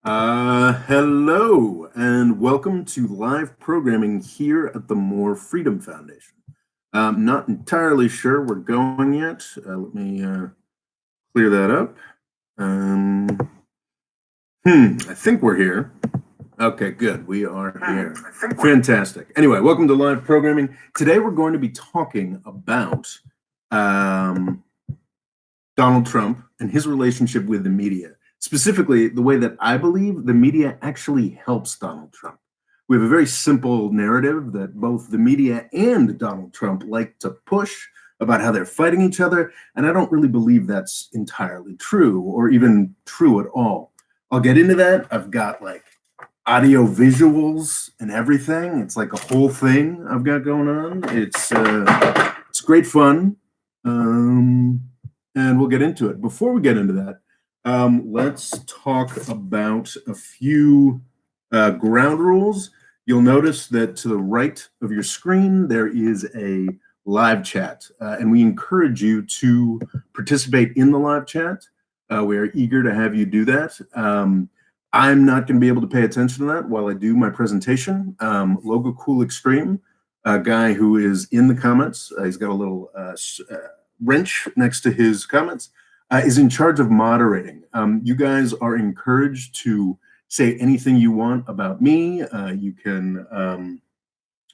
Hello, and welcome to live programming here at the More Freedom Foundation. Not entirely sure we're going yet. Let me clear that up. I think we're here. Okay, good. We are here. Fantastic. Anyway, welcome to live programming. Today we're going to be talking about Donald Trump and his relationship with the media. Specifically, the way that I believe the media actually helps Donald Trump. We have a very simple narrative that both the media and Donald Trump like to push about how they're fighting each other, and I don't really believe that's entirely true or even true at all. I'll get into that. I've got like audio visuals and everything. It's like a whole thing I've got going on. It's great fun. And we'll get into it. Before we get into that, let's talk about a few ground rules. You'll notice that to the right of your screen, there is a live chat, and we encourage you to participate in the live chat. We are eager to have you do that. I'm not going to be able to pay attention to that while I do my presentation. Logo Cool Extreme, a guy who is in the comments, he's got a little wrench next to his comments, is in charge of moderating. You guys are encouraged to say anything you want about me. You can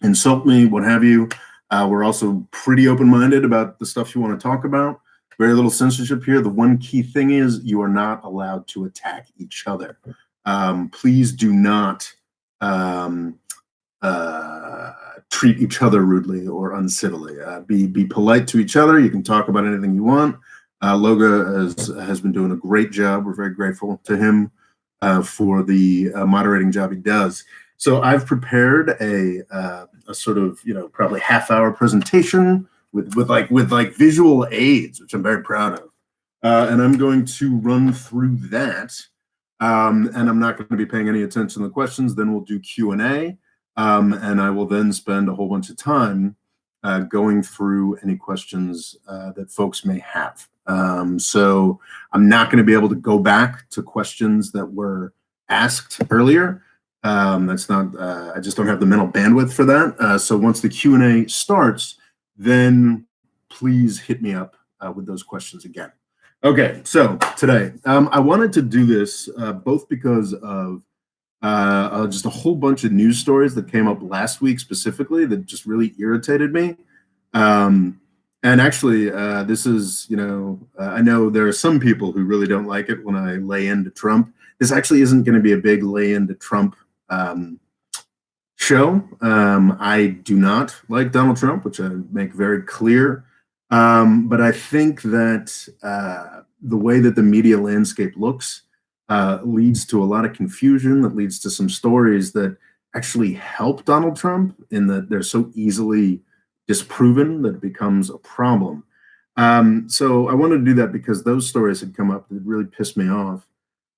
insult me, what have you. We're also pretty open-minded about the stuff you want to talk about. Very little censorship here. The one key thing is you are not allowed to attack each other. Please do not treat each other rudely or uncivilly. Be polite to each other. You can talk about anything you want. Loga has been doing a great job. We're very grateful to him for the moderating job he does. So I've prepared a sort of, probably half-hour presentation with visual aids, which I'm very proud of. And I'm going to run through that. And I'm not going to be paying any attention to the questions. Then we'll do Q&A. And I will then spend a whole bunch of time going through any questions that folks may have. So I'm not going to be able to go back to questions that were asked earlier. That's not, I just don't have the mental bandwidth for that. So once the Q&A starts, then please hit me up with those questions again. Okay, so today, I wanted to do this both because of just a whole bunch of news stories that came up last week specifically that just really irritated me. And actually, this is, I know there are some people who really don't like it when I lay into Trump. This actually isn't going to be a big lay into Trump show. I do not like Donald Trump, which I make very clear. But I think that the way that the media landscape looks leads to a lot of confusion, that leads to some stories that actually help Donald Trump in that they're so easily disproven that it becomes a problem. So I wanted to do that because those stories had come up that really pissed me off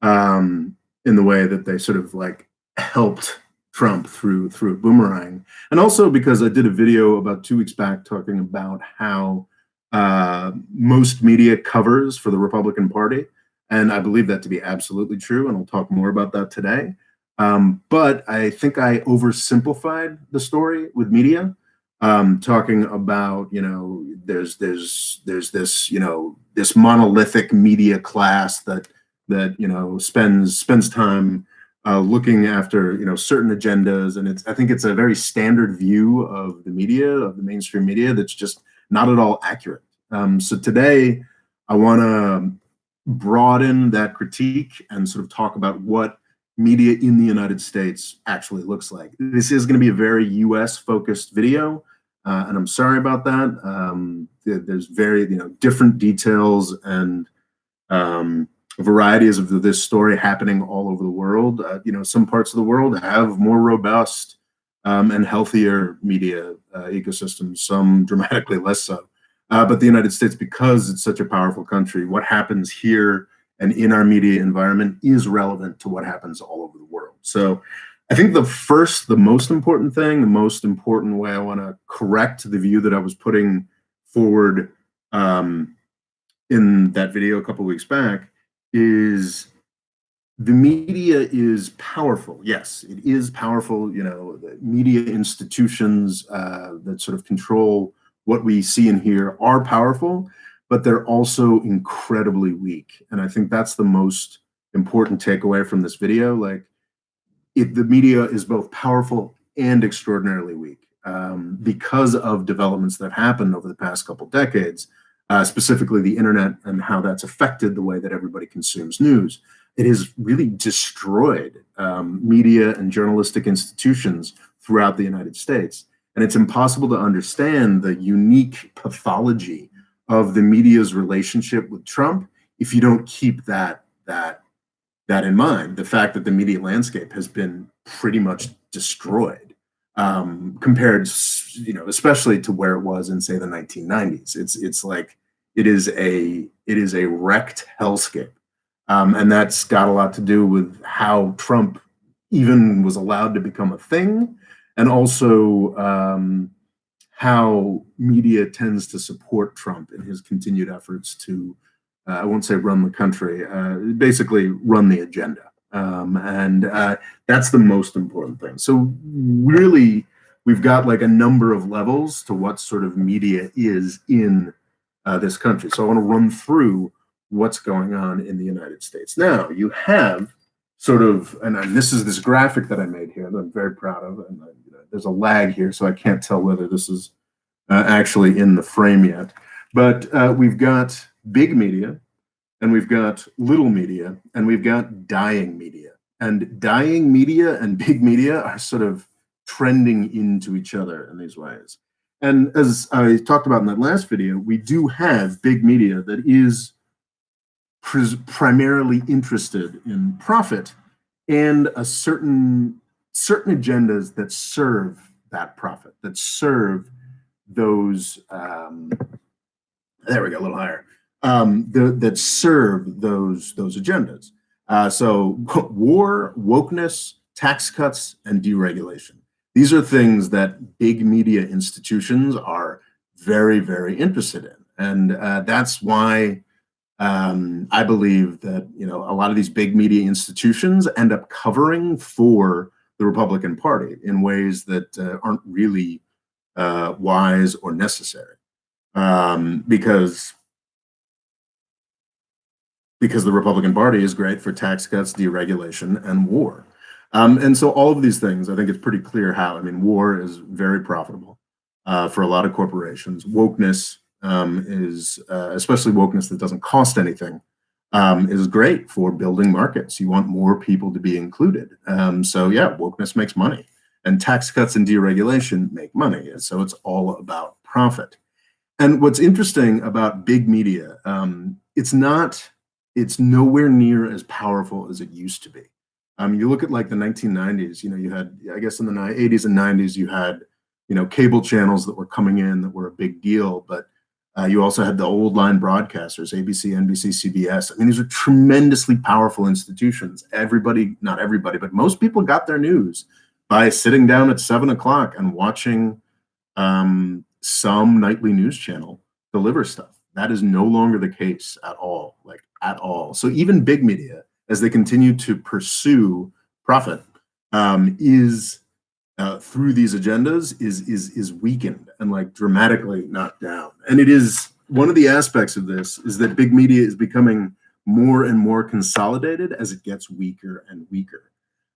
in the way that they sort of like helped Trump through a boomerang. And also because I did a video about 2 weeks back talking about how most media covers for the Republican Party. And I believe that to be absolutely true, and I'll talk more about that today. But I think I oversimplified the story with media, talking about, there's this, this monolithic media class that spends time looking after, certain agendas. And I think it's a very standard view of the media, of the mainstream media, that's just not at all accurate. So today I want to broaden that critique and sort of talk about what media in the United States actually looks like. This is going to be a very US focused video, and I'm sorry about that. There's very different details and varieties of this story happening all over the world. Some parts of the world have more robust and healthier media ecosystems, some dramatically less so. But the United States, because it's such a powerful country, what happens here and in our media environment is relevant to what happens all over the world. So I think the most important thing, the most important way I want to correct the view that I was putting forward in that video a couple of weeks back is the media is powerful. Yes, it is powerful. You know, the media institutions that sort of control what we see and hear are powerful, but they're also incredibly weak. And I think that's the most important takeaway from this video. Like, the media is both powerful and extraordinarily weak because of developments that have happened over the past couple decades, specifically the internet and how that's affected the way that everybody consumes news. It has really destroyed media and journalistic institutions throughout the United States. And it's impossible to understand the unique pathology of the media's relationship with Trump if you don't keep that in mind. The fact that the media landscape has been pretty much destroyed compared, you know, especially to where it was in, say, the 1990s. It's like it is a wrecked hellscape. And that's got a lot to do with how Trump even was allowed to become a thing, and also how media tends to support Trump in his continued efforts to, I won't say run the country, basically run the agenda. And that's the most important thing. So really, we've got like a number of levels to what sort of media is in this country. So I want to run through what's going on in the United States. Now, you have sort of, and this is this graphic that I made here that I'm very proud of, and there's a lag here, so I can't tell whether this is actually in the frame yet. But we've got big media, and we've got little media, and we've got dying media. And dying media and big media are sort of trending into each other in these ways. And as I talked about in that last video, we do have big media that is primarily interested in profit and a certain agendas that serve that profit, that serve those there we go, a little higher, that serve those agendas. So war, wokeness, tax cuts, and deregulation. These are things that big media institutions are very, very interested in. And that's why I believe that, you know, a lot of these big media institutions end up covering for the Republican Party in ways that aren't really wise or necessary, because the Republican Party is great for tax cuts, deregulation, and war. And so all of these things, I think it's pretty clear how. I mean, war is very profitable for a lot of corporations. Wokeness is, especially wokeness that doesn't cost anything, is great for building markets. You want more people to be included. So yeah, wokeness makes money, and tax cuts and deregulation make money. And so it's all about profit. And what's interesting about big media, it's nowhere near as powerful as it used to be. You look at like the 1990s, you know, you had, I guess in the 80s and 90s, you had, you know, cable channels that were coming in that were a big deal, but you also had the old line broadcasters, ABC, NBC, CBS. I mean, these are tremendously powerful institutions. Everybody, not everybody, but most people got their news by sitting down at 7 o'clock and watching some nightly news channel deliver stuff. That is no longer the case at all, like at all. So even big media, as they continue to pursue profit, is through these agendas is weakened and like dramatically knocked down. And it is one of the aspects of this is that big media is becoming more and more consolidated as it gets weaker and weaker.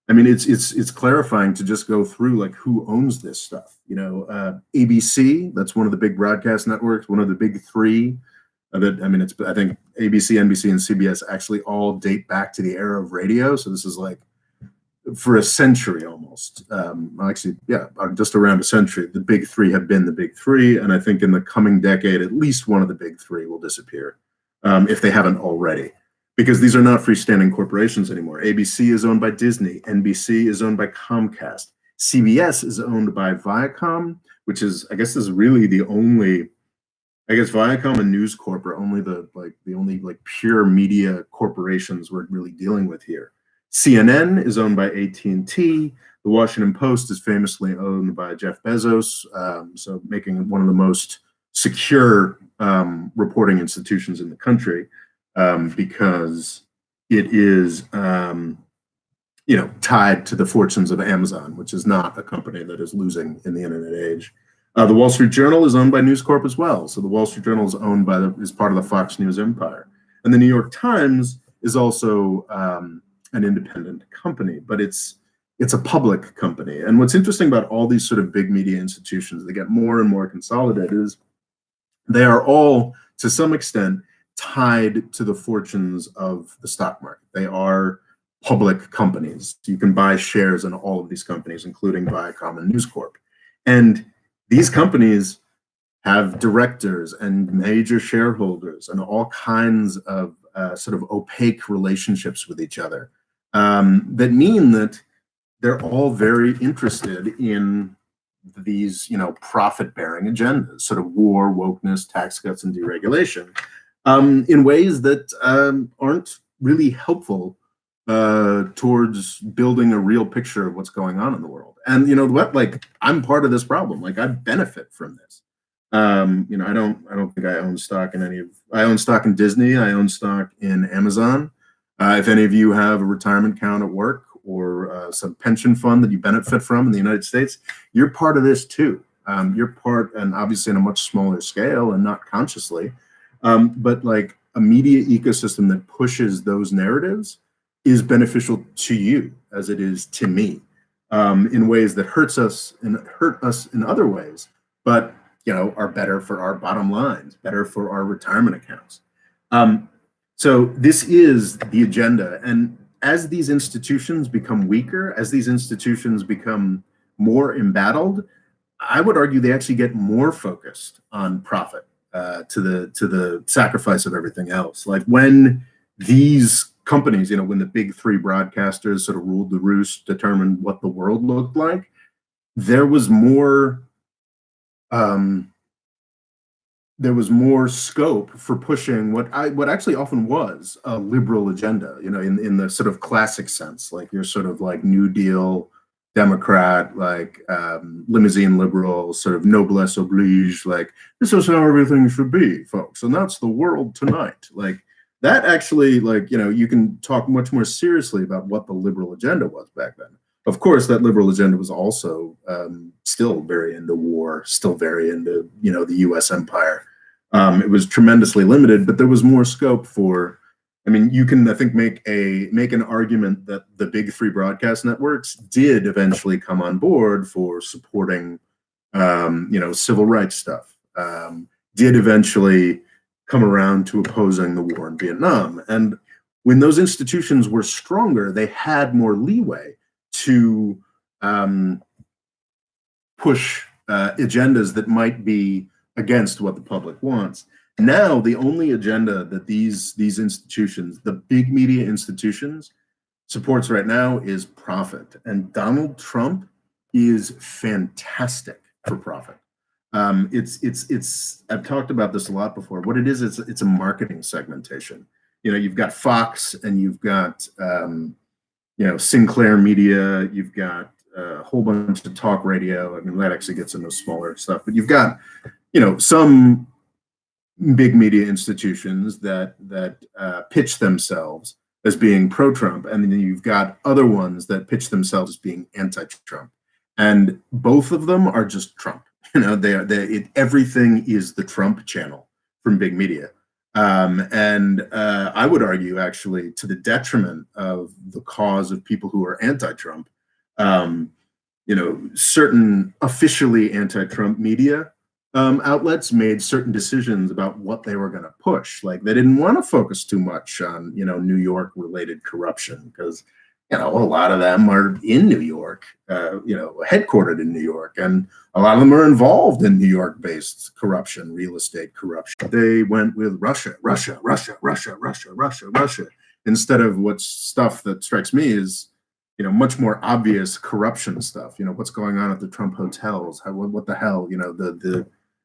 I mean, it's clarifying to just go through like who owns this stuff. You know, ABC, that's one of the big broadcast networks, one of the big three. That, I mean, I think ABC, NBC, and CBS actually all date back to the era of radio. So this is like for a century almost. Actually, yeah, just around a century. The big three have been the big three, and I think in the coming decade, at least one of the big three will disappear, if they haven't already, because these are not freestanding corporations anymore. ABC is owned by Disney. NBC is owned by Comcast. CBS is owned by Viacom, which is, I guess, is really the only. I guess Viacom and News Corp are only the only pure media corporations we're really dealing with here. CNN is owned by AT&T. The Washington Post is famously owned by Jeff Bezos, so making one of the most secure reporting institutions in the country, because it is tied to the fortunes of Amazon, which is not a company that is losing in the internet age. The Wall Street Journal is owned by News Corp as well. So the Wall Street Journal is owned by is part of the Fox News empire. And the New York Times is also an independent company, but it's a public company. And what's interesting about all these sort of big media institutions that get more and more consolidated is they are all, to some extent, tied to the fortunes of the stock market. They are public companies. You can buy shares in all of these companies, including Viacom and News Corp. And these companies have directors and major shareholders and all kinds of sort of opaque relationships with each other, that mean that they're all very interested in these, profit-bearing agendas, sort of war, wokeness, tax cuts, and deregulation, in ways that aren't really helpful towards building a real picture of what's going on in the world. And you know what? Like, I'm part of this problem. Like, I benefit from this. I don't think I own stock in I own stock in Disney. I own stock in Amazon. If any of you have a retirement account at work or some pension fund that you benefit from in the United States, you're part of this too. You're part, and obviously on a much smaller scale and not consciously, but like a media ecosystem that pushes those narratives is beneficial to you as it is to me, in ways that hurt us in other ways, but are better for our bottom lines, better for our retirement accounts. So this is the agenda. And as these institutions become weaker, as these institutions become more embattled, I would argue they actually get more focused on profit, to the sacrifice of everything else. Like when these companies, when the big three broadcasters sort of ruled the roost, determined what the world looked like, there was more scope for pushing what actually often was a liberal agenda, in the sort of classic sense, like you're sort of like New Deal Democrat, like limousine liberal, sort of noblesse oblige, like this is how everything should be, folks, and that's the world tonight. Like that actually, like, you can talk much more seriously about what the liberal agenda was back then. Of course, that liberal agenda was also still very into war, still very into, the U.S. empire. It was tremendously limited, but there was more scope for, you can, I think, make an argument that the big three broadcast networks did eventually come on board for supporting, civil rights stuff, did eventually come around to opposing the war in Vietnam. And when those institutions were stronger, they had more leeway to push agendas that might be against what the public wants. Now, the only agenda that these institutions, the big media institutions, supports right now is profit. And Donald Trump is fantastic for profit. I've talked about this a lot before. What it is, it's a marketing segmentation. You've got Fox and you've got Sinclair Media, you've got a whole bunch of talk radio. That actually gets into smaller stuff, but you've got, some big media institutions that pitch themselves as being pro-Trump, and then you've got other ones that pitch themselves as being anti-Trump, and both of them are just Trump. Everything is the Trump channel from big media. And I would argue, actually, to the detriment of the cause of people who are anti-Trump. Certain officially anti-Trump media outlets made certain decisions about what they were going to push. Like they didn't want to focus too much on, New York-related corruption because, a lot of them are in New York, headquartered in New York, and a lot of them are involved in New York-based corruption, real estate corruption. They went with Russia, instead of what's stuff that strikes me as, much more obvious corruption stuff. What's going on at the Trump hotels? What the hell?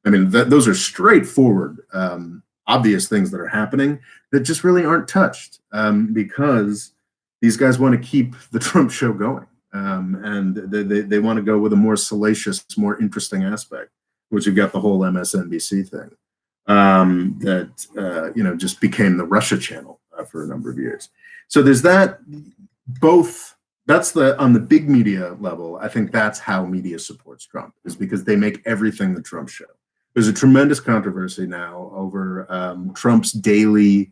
Those are straightforward, obvious things that are happening that just really aren't touched because these guys want to keep the Trump show going. And they want to go with a more salacious, more interesting aspect. which you've got the whole MSNBC thing that just became the Russia channel for a number of years. So there's that. Both. That's on the big media level. I think that's how media supports Trump, is because they make everything the Trump show. There's a tremendous controversy now over Trump's daily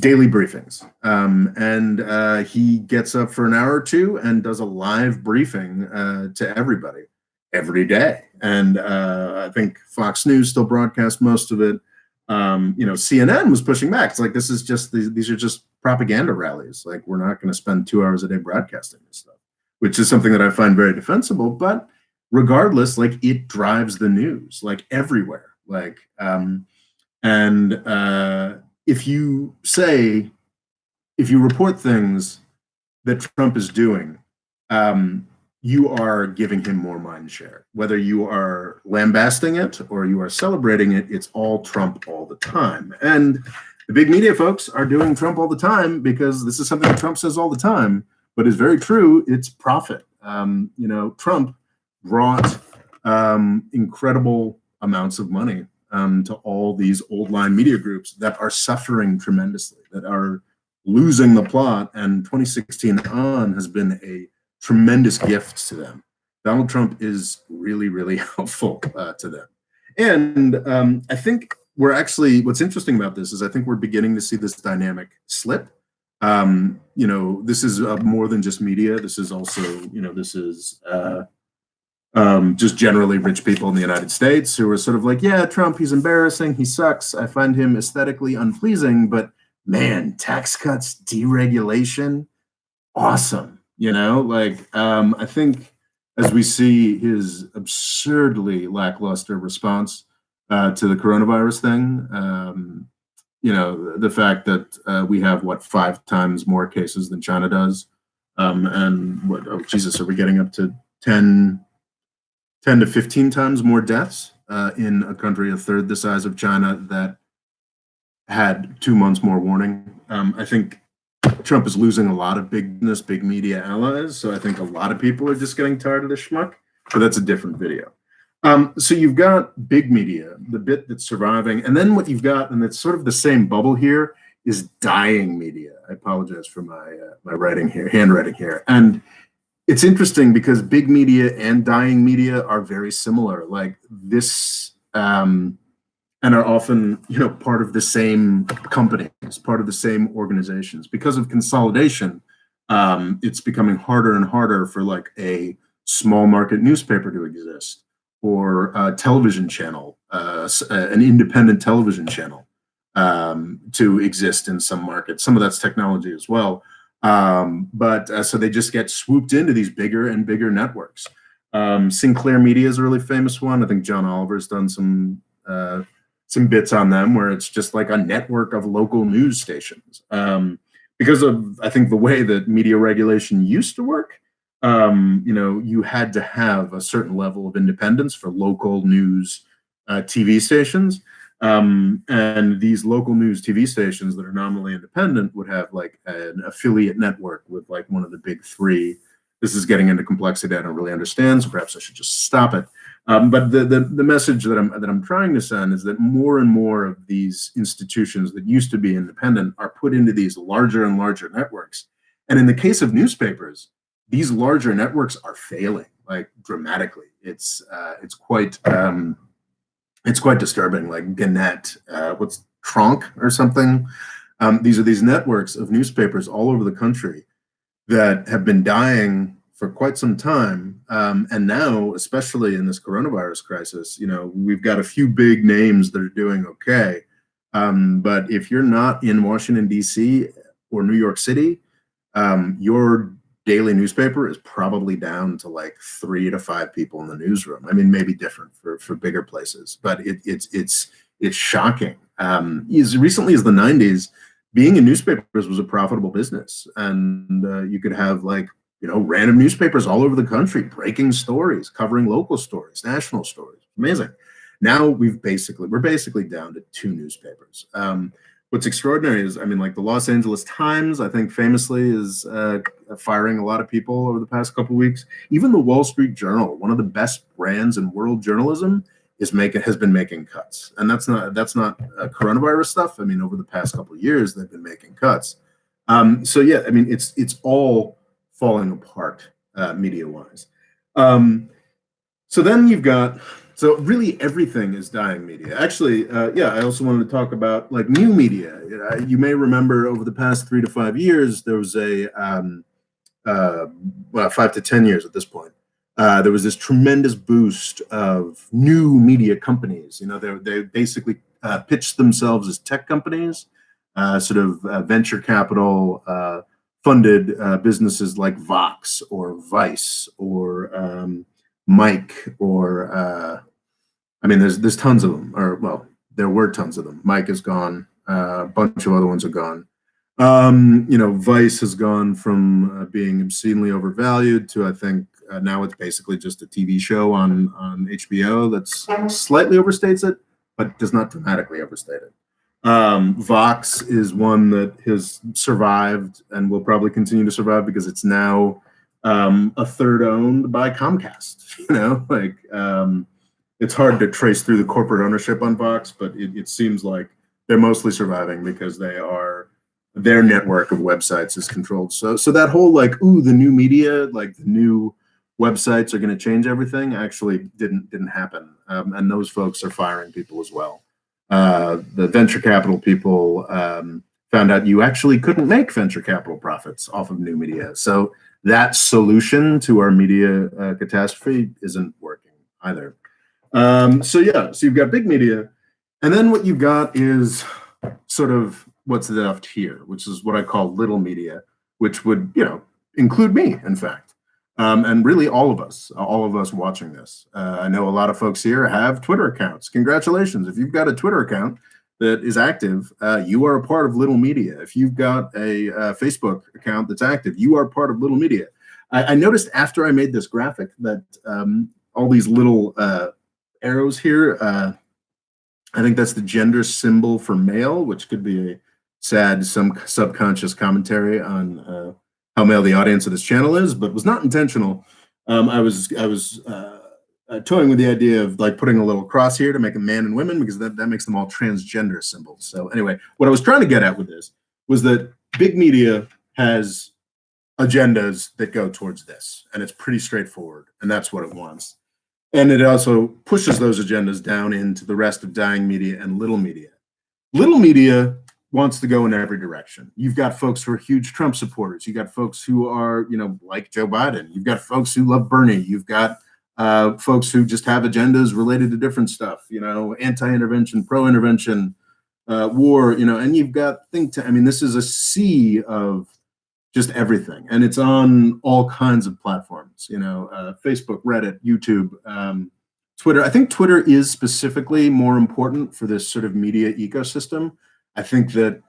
briefings, and he gets up for an hour or two and does a live briefing to everybody every day. And I think Fox News still broadcasts most of it. CNN was pushing back. It's like, this is just these are just propaganda rallies. Like, we're not going to spend 2 hours a day broadcasting this stuff, which is something that I find very defensible. But regardless, like, it drives the news, like, everywhere. Like, if you report things that Trump is doing, you are giving him more mind share. Whether you are lambasting it or you are celebrating it, it's all Trump all the time. And the big media folks are doing Trump all the time because this is something that Trump says all the time, but is very true. It's profit. Trump brought incredible amounts of money to all these old line media groups that are suffering tremendously, that are losing the plot. And 2016 on has been a tremendous gift to them. Donald Trump is really, really helpful to them. And I think what's interesting about this is I think we're beginning to see this dynamic slip. This is more than just media. This is also, just generally rich people in the United States who are sort of like, yeah, Trump, he's embarrassing, he sucks, I find him aesthetically unpleasing, but man, tax cuts, deregulation, awesome. I think as we see his absurdly lackluster response to the coronavirus thing, the fact that we have 5 times more cases than China does, and are we getting up to 10 to 15 times more deaths in a country a third the size of China that had 2 months more warning? I think Trump is losing a lot of big media allies. So I think a lot of people are just getting tired of this schmuck, but that's a different video. So you've got big media, the bit that's surviving. And then what you've got, and it's sort of the same bubble here, is dying media. I apologize for my handwriting here. And it's interesting because big media and dying media are very similar. Like this, and are often, part of the same companies, part of the same organizations. Because of consolidation, it's becoming harder and harder for like a small market newspaper to exist, or a television channel, an independent television channel to exist in some markets. Some of that's technology as well. So they just get swooped into these bigger and bigger networks. Sinclair Media is a really famous one. I think John Oliver's done some bits on them where it's just like a network of local news stations. Because of, I think, the way that media regulation used to work, you had to have a certain level of independence for local news TV stations. And these local news TV stations that are nominally independent would have like an affiliate network with like one of the big 3. This is getting into complexity I don't really understand, so perhaps I should just stop it. But the message that I'm trying to send is that more and more of these institutions that used to be independent are put into these larger and larger networks. And in the case of newspapers, these larger networks are failing like dramatically. It's quite disturbing. Like Gannett, what's Tronc or something? These are these networks of newspapers all over the country that have been dying for quite some time. And now, especially in this coronavirus crisis, we've got a few big names that are doing okay. But if you're not in Washington, D.C. or New York City, your daily newspaper is probably down to like 3 to 5 people in the newsroom. I mean, maybe different for bigger places, but it's shocking. As recently as the 90s, being in newspapers was a profitable business, and you could have like random newspapers all over the country breaking stories, covering local stories, national stories. Amazing. Now we're basically down to 2 newspapers. what's extraordinary is, I mean, like the Los Angeles Times, I think famously is firing a lot of people over the past couple of weeks. Even the Wall Street Journal, one of the best brands in world journalism, has been making cuts, and that's not coronavirus stuff. I mean, over the past couple of years, they've been making cuts. So yeah, I mean, it's all falling apart media wise. So then you've got, so really everything is dying media. Actually, yeah, I also wanted to talk about like new media. You may remember over the past 3 to 5 years, there was well, 5 to 10 years at this point. There was this tremendous boost of new media companies. You know, they basically pitched themselves as tech companies, sort of venture capital funded businesses like Vox or Vice or Mike or I mean, there's tons of them. Or well, there were tons of them. Mike is gone. A bunch of other ones are gone. You know, Vice has gone from being obscenely overvalued to I think now it's basically just a TV show on HBO that's slightly overstates it, but does not dramatically overstate it. Vox is one that has survived and will probably continue to survive because it's now a third owned by Comcast. You know, like it's hard to trace through the corporate ownership on Vox, but it seems like they're mostly surviving because their network of websites is controlled. So that whole like, ooh, the new media, like the new websites are going to change everything, actually didn't happen. And those folks are firing people as well. The venture capital people found out you actually couldn't make venture capital profits off of new media. So that solution to our media catastrophe isn't working either. So yeah, so you've got big media, and then what you've got is sort of what's left here, which is what I call little media, which would, you know, include me, in fact, and really all of us watching this. I know a lot of folks here have Twitter accounts. Congratulations. If you've got a Twitter account that is active, you are a part of little media. If you've got a Facebook account that's active, you are part of little media. I noticed after I made this graphic that all these little arrows here, I think that's the gender symbol for male, which could be a sad, some subconscious commentary on how male the audience of this channel is, but was not intentional. I was toying with the idea of like putting a little cross here to make them man and women because that makes them all transgender symbols. So anyway, what I was trying to get at with this was that big media has agendas that go towards this, and it's pretty straightforward, and that's what it wants. And it also pushes those agendas down into the rest of dying media and little media. Little media wants to go in every direction. You've got folks who are huge Trump supporters. You've got folks who are, you know, like Joe Biden. You've got folks who love Bernie. You've got folks who just have agendas related to different stuff, you know, anti-intervention, pro-intervention, war, you know, and you've got I mean, this is a sea of just everything, and it's on all kinds of platforms, you know, Facebook, Reddit, YouTube, Twitter. I think Twitter is specifically more important for this sort of media ecosystem. I think that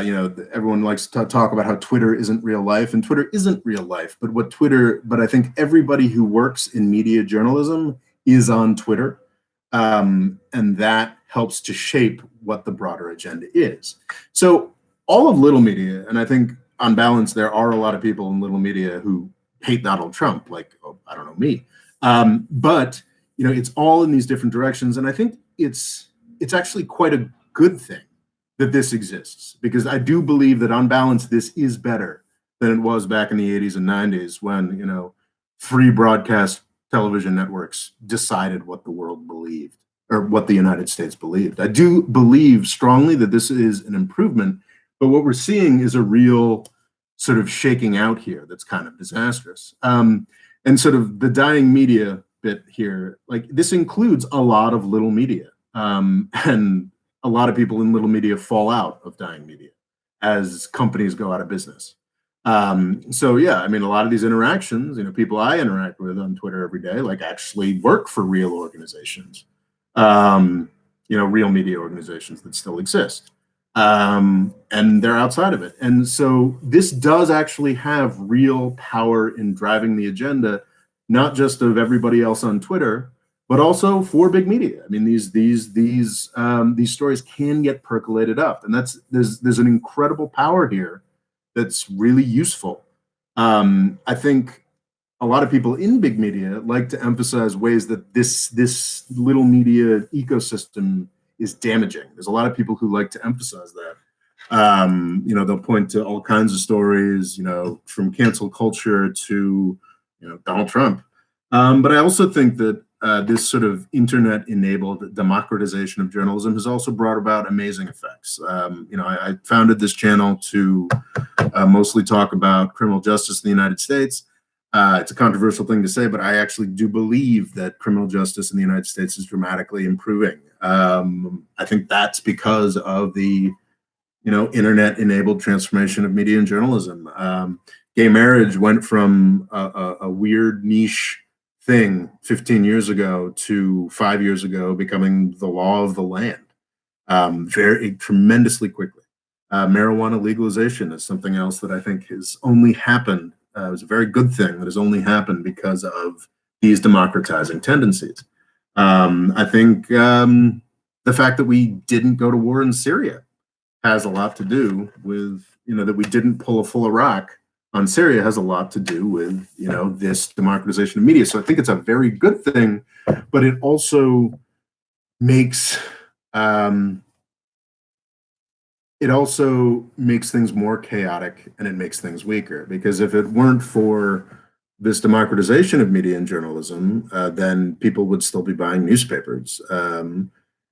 you know, everyone likes to talk about how Twitter isn't real life, and Twitter isn't real life. But I think everybody who works in media journalism is on Twitter, and that helps to shape what the broader agenda is. So all of little media, and I think on balance, there are a lot of people in little media who hate Donald Trump, like, oh, I don't know, me. But you know, it's all in these different directions, and I think it's actually quite a good thing that this exists, because I do believe that on balance, this is better than it was back in the 80s and 90s when, you know, free broadcast television networks decided what the world believed or what the United States believed. I do believe strongly that this is an improvement. But what we're seeing is a real sort of shaking out here that's kind of disastrous. And sort of the dying media bit here, like this includes a lot of little media. And a lot of people in little media fall out of dying media as companies go out of business. So yeah, I mean, a lot of these interactions, you know, people I interact with on Twitter every day, like actually work for real organizations, you know, real media organizations that still exist. And they're outside of it. And so this does actually have real power in driving the agenda, not just of everybody else on Twitter, but also for big media. I mean, these stories can get percolated up, and there's an incredible power here that's really useful. I think a lot of people in big media like to emphasize ways that this little media ecosystem is damaging. There's a lot of people who like to emphasize that. They'll point to all kinds of stories, from cancel culture to, Donald Trump. But I also think that this sort of internet-enabled democratization of journalism has also brought about amazing effects. I founded this channel to mostly talk about criminal justice in the United States. It's a controversial thing to say, but I actually do believe that criminal justice in the United States is dramatically improving. I think that's because of the internet-enabled transformation of media and journalism. Gay marriage went from a weird niche thing 15 years ago to 5 years ago becoming the law of the land, very tremendously quickly. Marijuana legalization is something else that I think has only happened. It was a very good thing that has only happened because of these democratizing tendencies. I think the fact that we didn't go to war in Syria has a lot to do with, that we didn't pull a full Iraq on Syria has a lot to do with, this democratization of media. So I think it's a very good thing, but it also makes things more chaotic, and it makes things weaker, because if it weren't for this democratization of media and journalism, then people would still be buying newspapers. And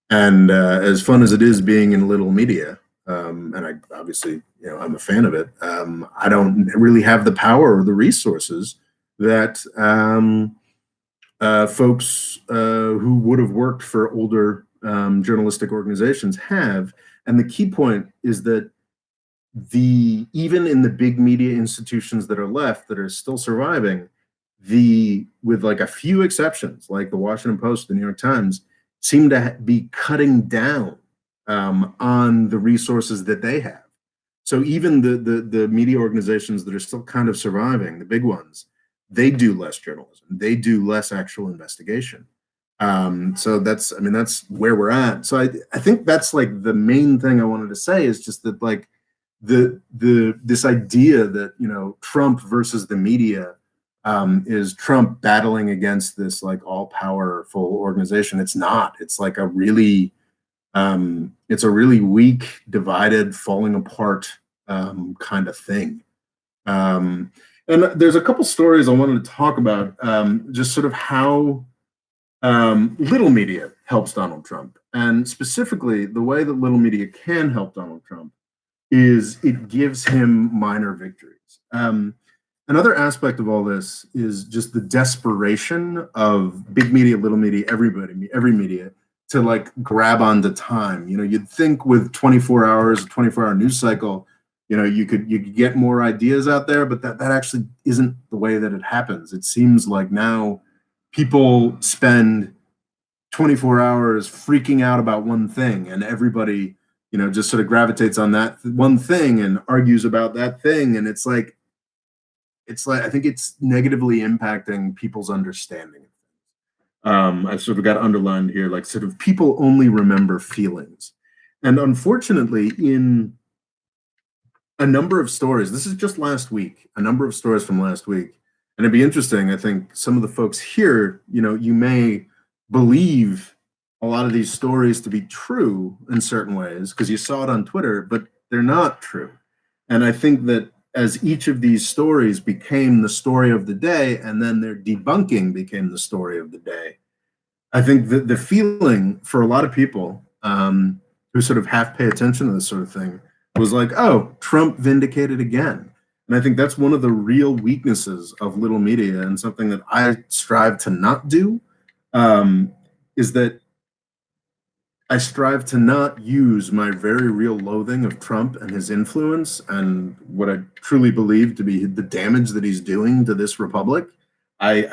as fun as it is being in little media, and I obviously, I'm a fan of it, I don't really have the power or the resources that folks who would have worked for older journalistic organizations have. And the key point is that even in the big media institutions that are left, that are still surviving, with like a few exceptions, like the Washington Post, the New York Times, seem to be cutting down on the resources that they have. So even the media organizations that are still kind of surviving, the big ones, they do less journalism. They do less actual investigation. So that's where we're at. So I think that's like the main thing I wanted to say, is just that, like, this idea that, Trump versus the media is Trump battling against this like all powerful organization. It's not. It's like it's a really weak, divided, falling apart kind of thing. And there's a couple stories I wanted to talk about, just sort of how little media helps Donald Trump. And specifically, the way that little media can help Donald Trump is it gives him minor victories. Another aspect of all this is just the desperation of big media, little media, every media, to like grab onto time. You'd think with 24 hours, 24-hour news cycle, you could get more ideas out there, but that actually isn't the way that it happens. It seems like now people spend 24 hours freaking out about one thing, and everybody, just sort of gravitates on that one thing and argues about that thing. And it's like, I think it's negatively impacting people's understanding. I've sort of got underlined here, like, sort of people only remember feelings. And unfortunately, in a number of stories, this is just last week, a number of stories from last week, and it'd be interesting, I think some of the folks here, you may believe a lot of these stories to be true in certain ways because you saw it on Twitter, but they're not true. And I think that as each of these stories became the story of the day, and then their debunking became the story of the day, I think that the feeling for a lot of people who sort of half pay attention to this sort of thing was like, oh, Trump vindicated again. And I think that's one of the real weaknesses of little media, and something that I strive to not do, is that I strive to not use my very real loathing of Trump and his influence and what I truly believe to be the damage that he's doing to this republic. I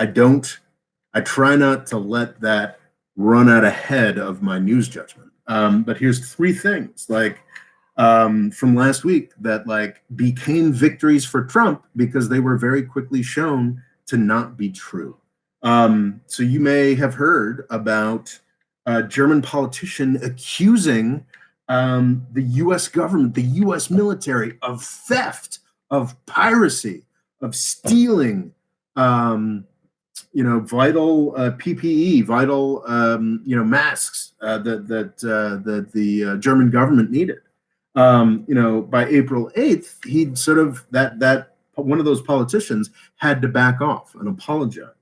try not to let that run out ahead of my news judgment. But here's three things from last week that like became victories for Trump because they were very quickly shown to not be true. So you may have heard about a German politician accusing the U.S. government, the U.S. military, of theft, of piracy, of stealing, vital PPE, vital, masks that the German government needed. By April 8th, he'd sort of that one of those politicians had to back off and apologize.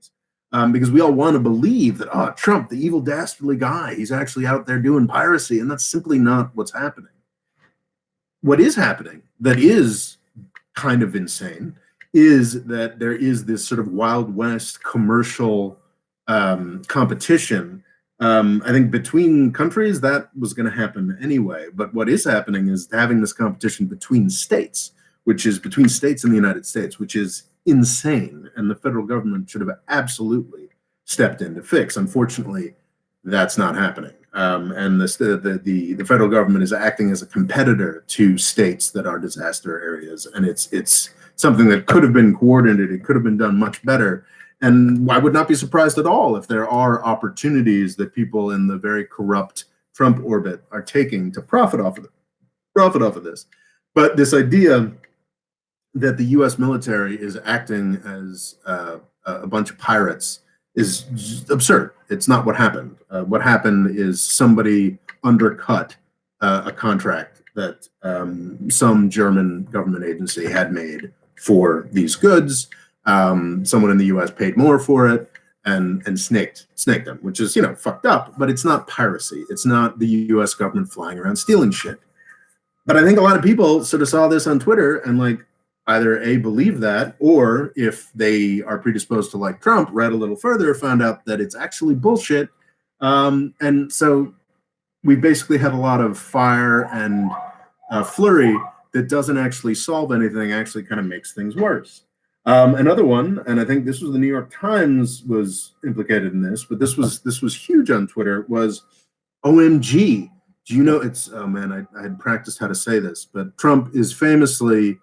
Because we all want to believe that, oh, Trump, the evil, dastardly guy, he's actually out there doing piracy. And that's simply not what's happening. What is happening that is kind of insane is that there is this sort of Wild West commercial competition. I think between countries that was going to happen anyway. But what is happening is having this competition between states, which is between states in the United States, which is insane. And the federal government should have absolutely stepped in to fix. Unfortunately, that's not happening. And the federal government is acting as a competitor to states that are disaster areas. And it's something that could have been coordinated. It could have been done much better. And I would not be surprised at all if there are opportunities that people in the very corrupt Trump orbit are taking to profit off of this. But this idea that the U.S. military is acting as a bunch of pirates is absurd. It's not what happened. What happened is somebody undercut a contract that some German government agency had made for these goods. Someone in the U.S. paid more for it and snaked them, which is, fucked up, but it's not piracy. It's not the U.S. government flying around stealing shit. But I think a lot of people sort of saw this on Twitter and either believe that, or if they are predisposed to like Trump, read a little further, found out that it's actually bullshit. And so we basically had a lot of fire and flurry that doesn't actually solve anything, actually kind of makes things worse. Another one, and I think this was the New York Times was implicated in this, but this was huge on Twitter, was OMG. Do you know it's, oh man, I had practiced how to say this, but Trump is famously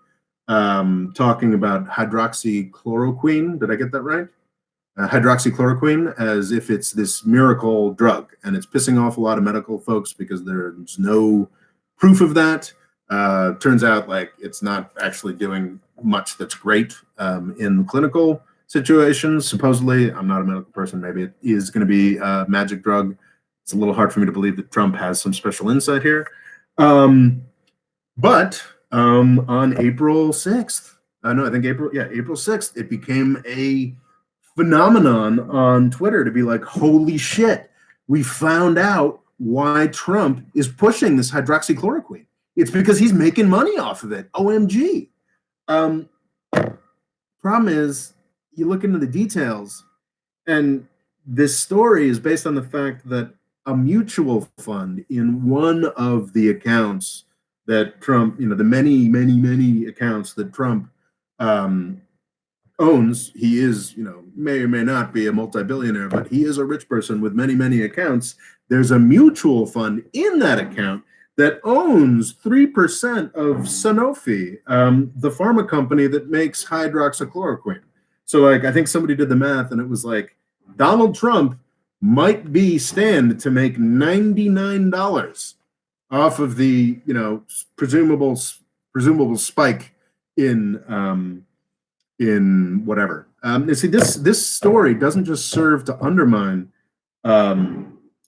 talking about hydroxychloroquine. Did I get that right? Hydroxychloroquine as if it's this miracle drug, and it's pissing off a lot of medical folks because there's no proof of that. Turns out it's not actually doing much that's great in clinical situations. Supposedly, I'm not a medical person. Maybe it is going to be a magic drug. It's a little hard for me to believe that Trump has some special insight here. But on April 6th, I think April 6th, it became a phenomenon on Twitter to be like, holy shit, we found out why Trump is pushing this hydroxychloroquine. It's because he's making money off of it. OMG. Problem is, you look into the details, and this story is based on the fact that a mutual fund in one of the accounts that Trump, the many, many, many accounts that Trump owns, he is, may or may not be a multi-billionaire, but he is a rich person with many, many accounts. There's a mutual fund in that account that owns 3% of Sanofi, the pharma company that makes hydroxychloroquine. So I think somebody did the math and it was Donald Trump might be stand to make $99 off of the, presumable spike in whatever. You see, this story doesn't just serve to undermine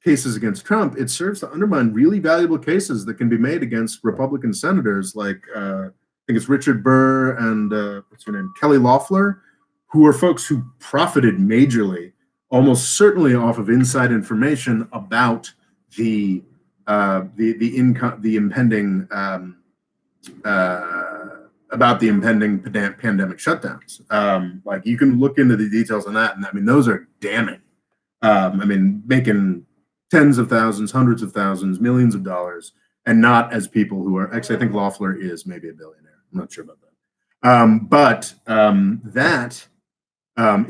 cases against Trump. It serves to undermine really valuable cases that can be made against Republican senators I think it's Richard Burr and what's her name, Kelly Loeffler, who are folks who profited majorly, almost certainly off of inside information about the impending pandemic shutdowns. You can look into the details on that, and those are damning. Making tens of thousands, hundreds of thousands, millions of dollars, and not as people who are actually, I think Loeffler is maybe a billionaire. I'm not sure about that. But that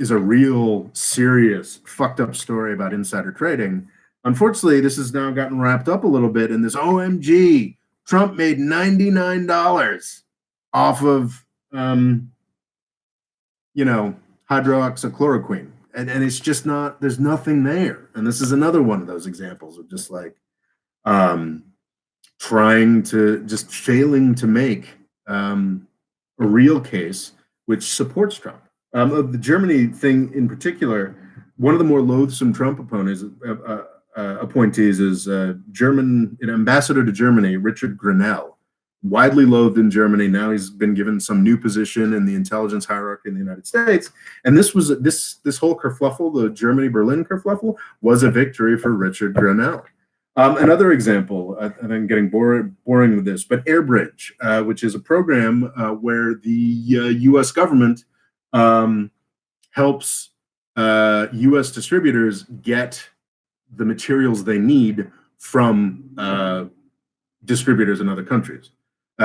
is a real serious fucked up story about insider trading. Unfortunately, this has now gotten wrapped up a little bit in this OMG, Trump made $99 off of hydroxychloroquine. and it's just not, there's nothing there. And this is another one of those examples of just like trying to, just failing to make a real case which supports Trump. Of the Germany thing in particular, one of the more loathsome Trump opponents, appointees is an ambassador to Germany, Richard Grenell, widely loathed in Germany. Now he's been given some new position in the intelligence hierarchy in the United States. And this whole kerfluffle, the Germany-Berlin kerfluffle, was a victory for Richard Grenell. Another example, and I'm getting boring with this, but Airbridge, which is a program where the U.S. government helps U.S. distributors get the materials they need from distributors in other countries,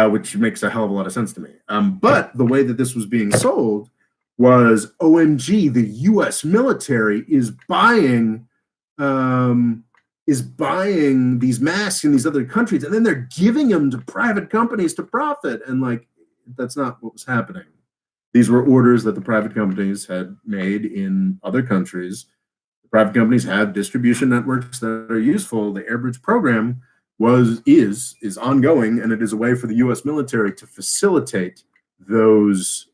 which makes a hell of a lot of sense to me. But the way that this was being sold was, OMG, the U.S. military is buying these masks in these other countries, and then they're giving them to private companies to profit. And like, that's not what was happening. These were orders that the private companies had made in other countries. The private companies have distribution networks that are useful. The Airbridge program is ongoing, and it is a way for the U.S. military to facilitate those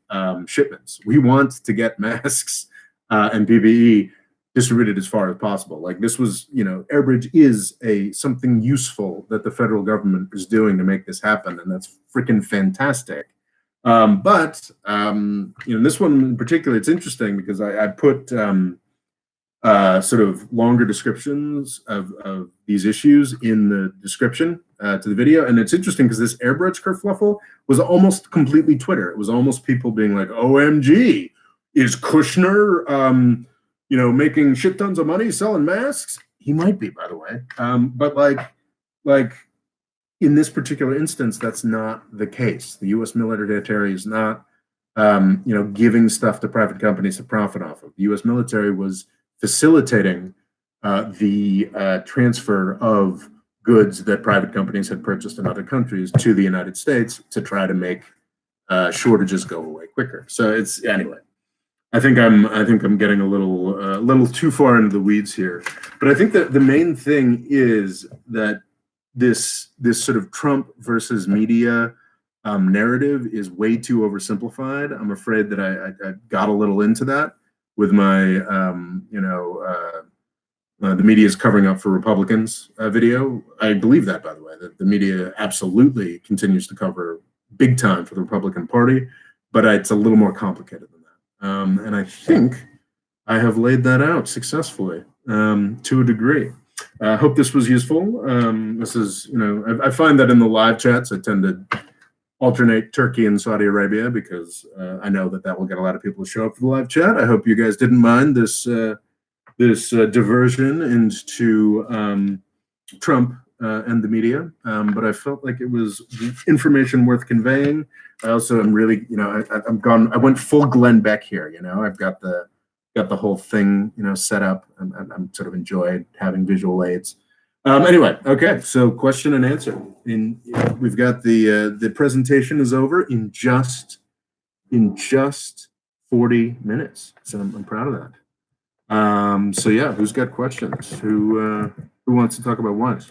shipments. We want to get masks and PPE distributed as far as possible. Like, this was, Airbridge is something useful that the federal government is doing to make this happen, and that's freaking fantastic. But this one in particular, it's interesting because I put sort of longer descriptions of these issues in the description to the video. And it's interesting because this Airbridge kerfluffle was almost completely Twitter. It was almost people being like, OMG, is Kushner, making shit tons of money selling masks? He might be, by the way. But like in this particular instance, that's not the case. The U.S. military is not, giving stuff to private companies to profit off of. The U.S. military was facilitating the transfer of goods that private companies had purchased in other countries to the United States to try to make shortages go away quicker. So it's, anyway. I think I'm getting a little too far into the weeds here, but I think that the main thing is that this sort of Trump versus media narrative is way too oversimplified. I'm afraid that I got a little into that with my the media is covering up for Republicans video. I believe that, by the way, that the media absolutely continues to cover big time for the Republican Party, but it's a little more complicated than that. And I think I have laid that out successfully to a degree. I hope this was useful. This is, I find that in the live chats, I tend to alternate Turkey and Saudi Arabia because I know that will get a lot of people to show up for the live chat. I hope you guys didn't mind this diversion into Trump and the media, but I felt like it was information worth conveying. I also am really, I went full Glenn Beck here. I've got the whole thing, set up. I'm sort of enjoyed having visual aids. Anyway, okay. So question and answer. We've got the presentation is over in just 40 minutes. So I'm proud of that. So yeah, who's got questions? Who wants to talk about what?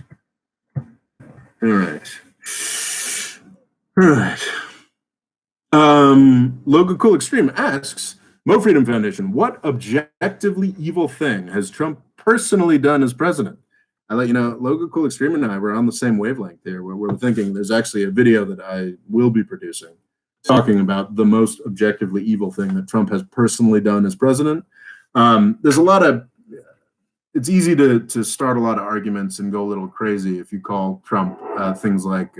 All right. Logan Cool Extreme asks, Mo Freedom Foundation, what objectively evil thing has Trump personally done as president? I let you know, Logan Cool Extreme and I were on the same wavelength there, where we're thinking there's actually a video that I will be producing talking about the most objectively evil thing that Trump has personally done as president. There's a lot of, it's easy to start a lot of arguments and go a little crazy if you call Trump things like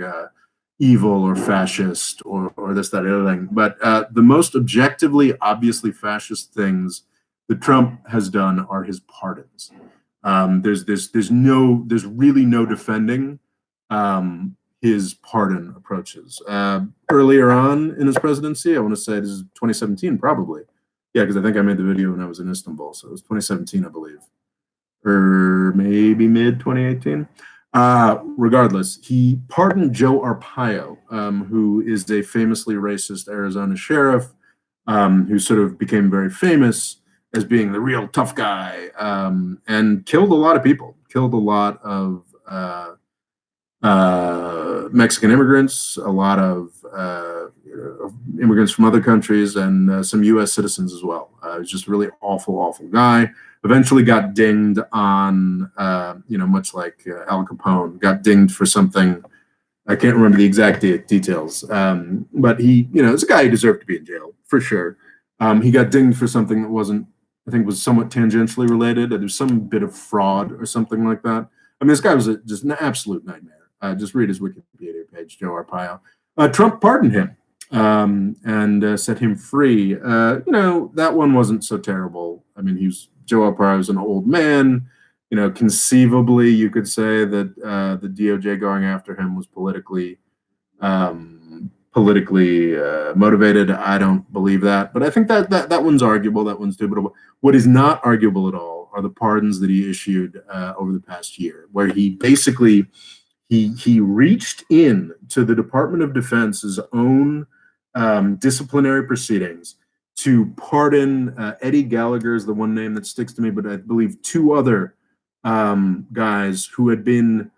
evil or fascist or this, that, or the other thing. But the most objectively, obviously fascist things that Trump has done are his pardons. There's really no defending his pardon approaches. Earlier on in his presidency, I want to say this is 2017, probably. Yeah, because I think I made the video when I was in Istanbul, so it was 2017, I believe, or maybe mid 2018. Regardless, he pardoned Joe Arpaio, who is a famously racist Arizona sheriff, who sort of became very famous as being the real tough guy, and killed a lot of people, killed a lot of Mexican immigrants, a lot of immigrants from other countries, and some U.S. citizens as well. He was just a really awful, awful guy. Eventually got dinged on, much like Al Capone, got dinged for something. I can't remember the exact details, but he, it's a guy who deserved to be in jail for sure. He got dinged for something that wasn't, I think, was somewhat tangentially related. There's some bit of fraud or something like that. I mean, this guy was just an absolute nightmare. Just read his Wikipedia page, Joe Arpaio. Trump pardoned him and set him free. That one wasn't so terrible. I mean, Joe Arpaio was an old man. Conceivably, you could say that the DOJ going after him was politically motivated. I don't believe that, but I think that one's arguable. That one's debatable. What is not arguable at all are the pardons that he issued over the past year, where he basically he reached in to the Department of Defense's own disciplinary proceedings to pardon Eddie Gallagher is the one name that sticks to me, but I believe two other guys who had been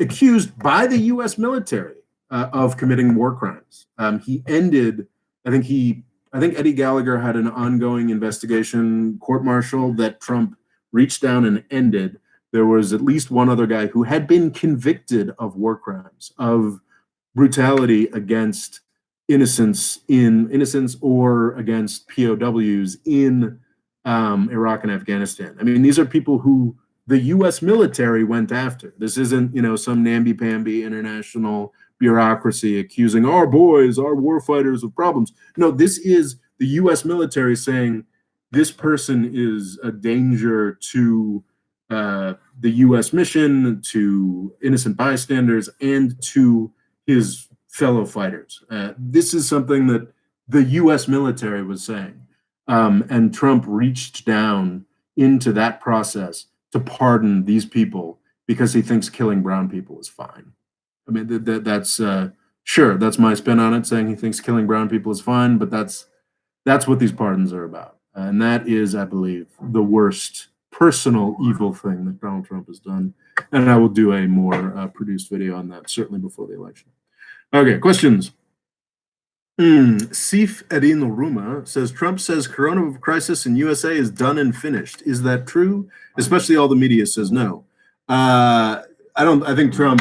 accused by the U.S. military of committing war crimes. He ended, I think Eddie Gallagher had an ongoing investigation court-martial that Trump reached down and ended. There was at least one other guy who had been convicted of war crimes, of brutality against innocents or against POWs in Iraq and Afghanistan. I mean, these are people who the U.S. military went after. This isn't, some namby-pamby international bureaucracy accusing our boys, our warfighters of problems. No, this is the U.S. military saying this person is a danger to the U.S. mission, to innocent bystanders, and to his fellow fighters. This is something that the U.S. military was saying. And Trump reached down into that process to pardon these people because he thinks killing brown people is fine. I mean, that's sure, that's my spin on it, saying he thinks killing brown people is fine, but that's what these pardons are about. And that is, I believe, the worst personal evil thing that Donald Trump has done. And I will do a more produced video on that, certainly before the election. Okay, questions. Sif Edin Ruma says, Trump says corona crisis in USA is done and finished. Is that true? Especially all the media says no. I think Trump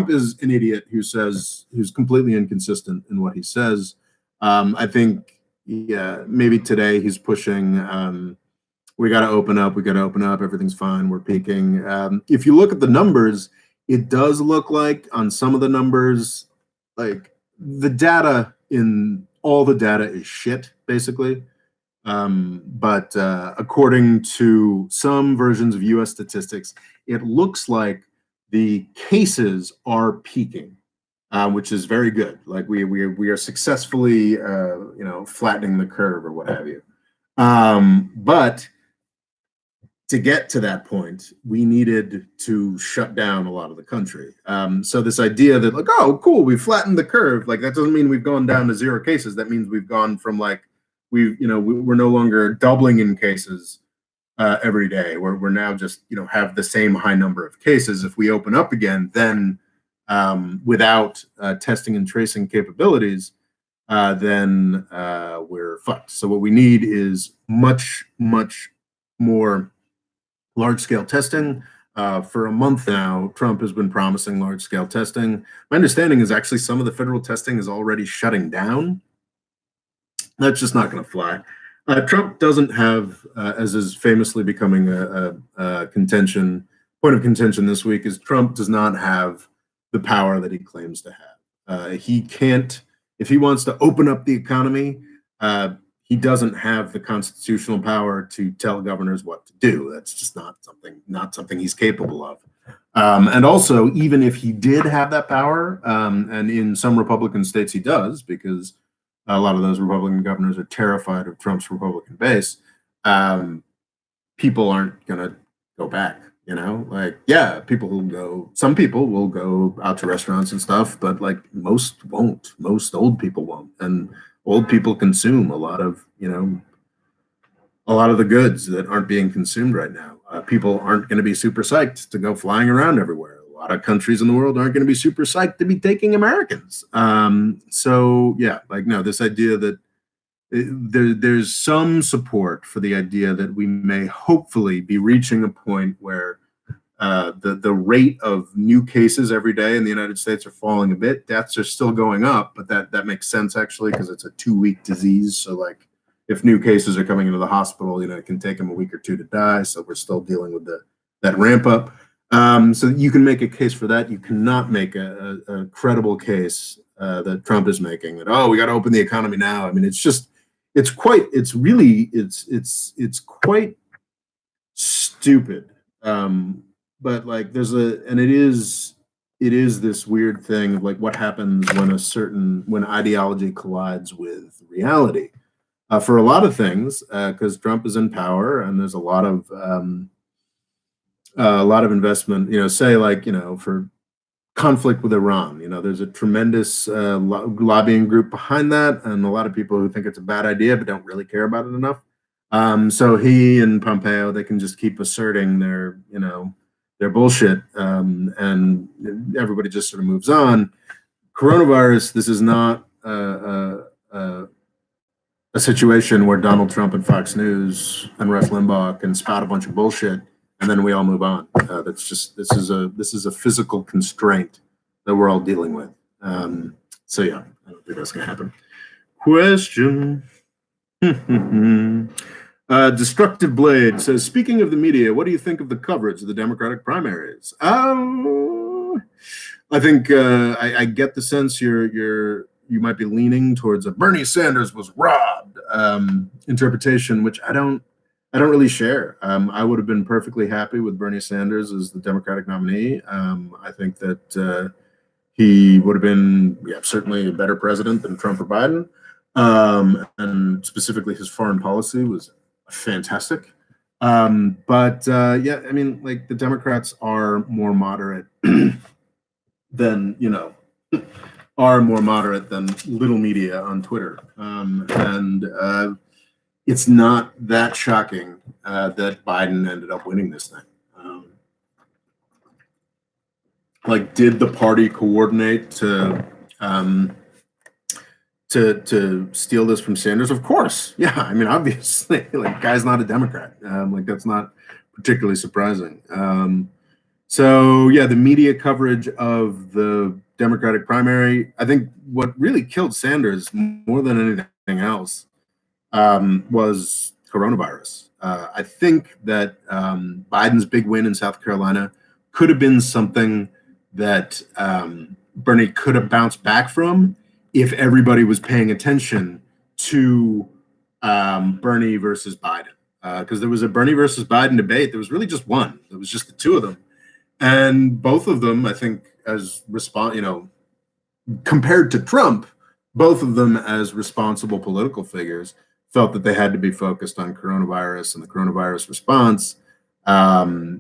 is an idiot who's completely inconsistent in what he says. I think, maybe today he's pushing, we got to open up, everything's fine, we're peaking. If you look at the numbers, it does look like on some of the numbers, like the data is shit, basically. But according to some versions of US statistics, it looks like the cases are peaking, which is very good. Like we are successfully, flattening the curve or what have you. But to get to that point, we needed to shut down a lot of the country. So this idea that like, oh, cool, we flattened the curve, like that doesn't mean we've gone down to 0 cases. That means we've gone from like, we're no longer doubling in cases every day. We're now just, have the same high number of cases. If we open up again, then without testing and tracing capabilities, then we're fucked. So what we need is much, much more large-scale testing. For a month now, Trump has been promising large-scale testing. My understanding is actually some of the federal testing is already shutting down. That's just not going to fly. Trump doesn't have, as is famously becoming a point of contention this week, is Trump does not have the power that he claims to have. He can't, if he wants to open up the economy, he doesn't have the constitutional power to tell governors what to do. That's just not something he's capable of. And also, even if he did have that power, and in some Republican states he does, because a lot of those Republican governors are terrified of Trump's Republican base, people aren't going to go back. Like, yeah, some people will go out to restaurants and stuff, but like most won't. Most old people won't. And old people consume a lot of, a lot of the goods that aren't being consumed right now. People aren't going to be super psyched to go flying around everywhere. A lot of countries in the world aren't going to be super psyched to be taking Americans. So yeah, like no, this idea that there's some support for the idea that we may hopefully be reaching a point where the rate of new cases every day in the United States are falling a bit. Deaths are still going up, but that makes sense actually because it's a 2-week disease. So like if new cases are coming into the hospital, it can take them a week or two to die. So we're still dealing with that ramp up. So you can make a case for that. You cannot make a credible case that Trump is making that, oh, we got to open the economy now. I mean, it's quite stupid. But like it is this weird thing of like what happens when ideology collides with reality. For a lot of things, because Trump is in power and there's a lot of investment, say like, for conflict with Iran. There's a tremendous lobbying group behind that, and a lot of people who think it's a bad idea but don't really care about it enough. So he and Pompeo, they can just keep asserting their bullshit, and everybody just sort of moves on. Coronavirus, this is not a situation where Donald Trump and Fox News and Rush Limbaugh can spout a bunch of bullshit and then we all move on. This is a physical constraint that we're all dealing with. So yeah, I don't think that's gonna happen. Question. Destructive Blade says, speaking of the media, what do you think of the coverage of the Democratic primaries? I think I get the sense you might be leaning towards a Bernie Sanders was robbed interpretation, which I don't really share. I would have been perfectly happy with Bernie Sanders as the Democratic nominee. I think that he would have been certainly a better president than Trump or Biden. And specifically his foreign policy was fantastic. But yeah, I mean, like the Democrats are more moderate than, little media on Twitter. And it's not that shocking that Biden ended up winning this thing. Like, did the party coordinate to steal this from Sanders? Of course. Yeah. I mean, obviously, like, guy's not a Democrat. Like, that's not particularly surprising. So yeah, the media coverage of the Democratic primary, I think what really killed Sanders more than anything else was coronavirus. I think that Biden's big win in South Carolina could have been something that Bernie could have bounced back from if everybody was paying attention to Bernie versus Biden. Because there was a Bernie versus Biden debate. There was really just one. It was just the two of them. And both of them, I think, compared to Trump, both of them as responsible political figures felt that they had to be focused on coronavirus and the coronavirus response. I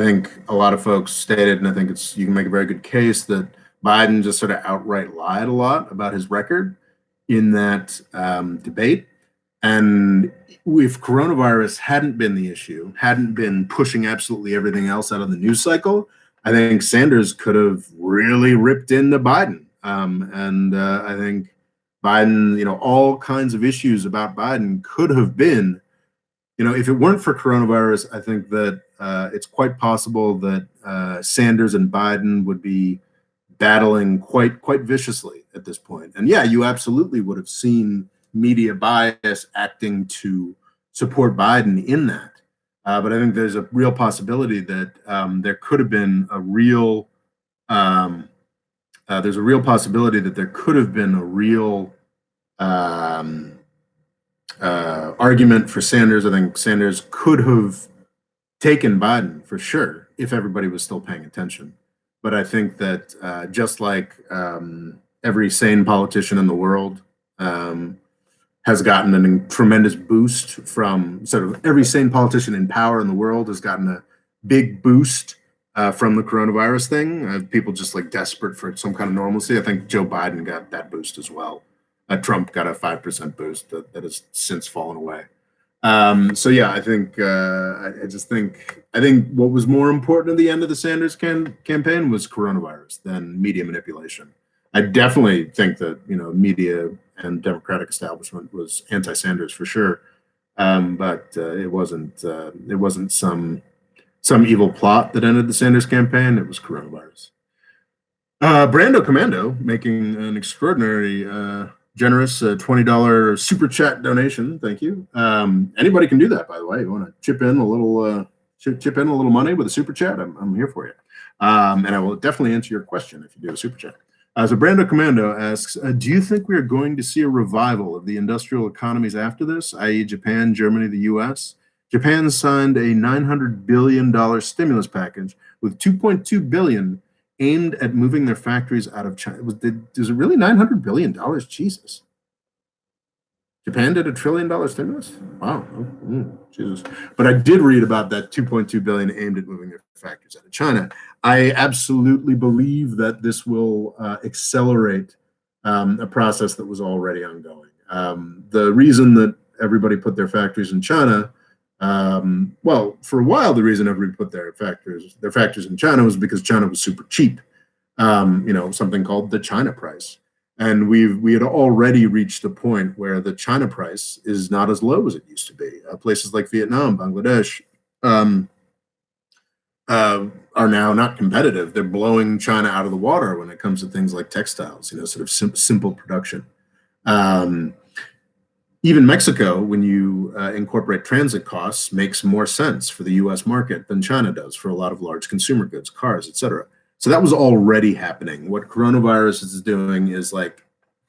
think a lot of folks stated, and I think you can make a very good case that Biden just sort of outright lied a lot about his record in that debate. And if coronavirus hadn't been the issue, hadn't been pushing absolutely everything else out of the news cycle, I think Sanders could have really ripped into Biden. I think Biden, all kinds of issues about Biden could have been, if it weren't for coronavirus, I think that it's quite possible that Sanders and Biden would be battling quite viciously at this point. And yeah, you absolutely would have seen media bias acting to support Biden in that. But I think there's a real possibility that there could have been a real argument for Sanders. I think Sanders could have taken Biden for sure if everybody was still paying attention. But I think that just like every sane politician in the world has gotten a tremendous boost from sort of every sane politician in power in the world has gotten a big boost from the coronavirus thing. People just like desperate for some kind of normalcy. I think Joe Biden got that boost as well. Trump got a 5% boost that has since fallen away. So yeah, I just think what was more important at the end of the Sanders campaign was coronavirus than media manipulation. I definitely think that media and Democratic establishment was anti-Sanders for sure, but it wasn't some evil plot that ended the Sanders campaign. It was coronavirus. Brando Commando making an extraordinary generous $20 super chat donation. Thank you. Anybody can do that, by the way. You want to chip in a little money with a super chat? I'm here for you. And I will definitely answer your question if you do a super chat. So Brando Commando asks, do you think we are going to see a revival of the industrial economies after this, i.e. Japan, Germany, the US? Japan signed a $900 billion stimulus package with $2.2 billion aimed at moving their factories out of China. Was it really $900 billion? Jesus. Japan did $1 trillion stimulus? Wow. Jesus. But I did read about that $2.2 billion aimed at moving their factories out of China. I absolutely believe that this will accelerate a process that was already ongoing. The reason that everybody put their factories in China, well, for a while, the reason everybody put their factories in China was because China was super cheap. Something called the China price. And we had already reached a point where the China price is not as low as it used to be. Places like Vietnam, Bangladesh are now not competitive. They're blowing China out of the water when it comes to things like textiles, sort of simple production. Even Mexico, when you incorporate transit costs, makes more sense for the U.S. market than China does for a lot of large consumer goods, cars, et cetera. So that was already happening. What coronavirus is doing is like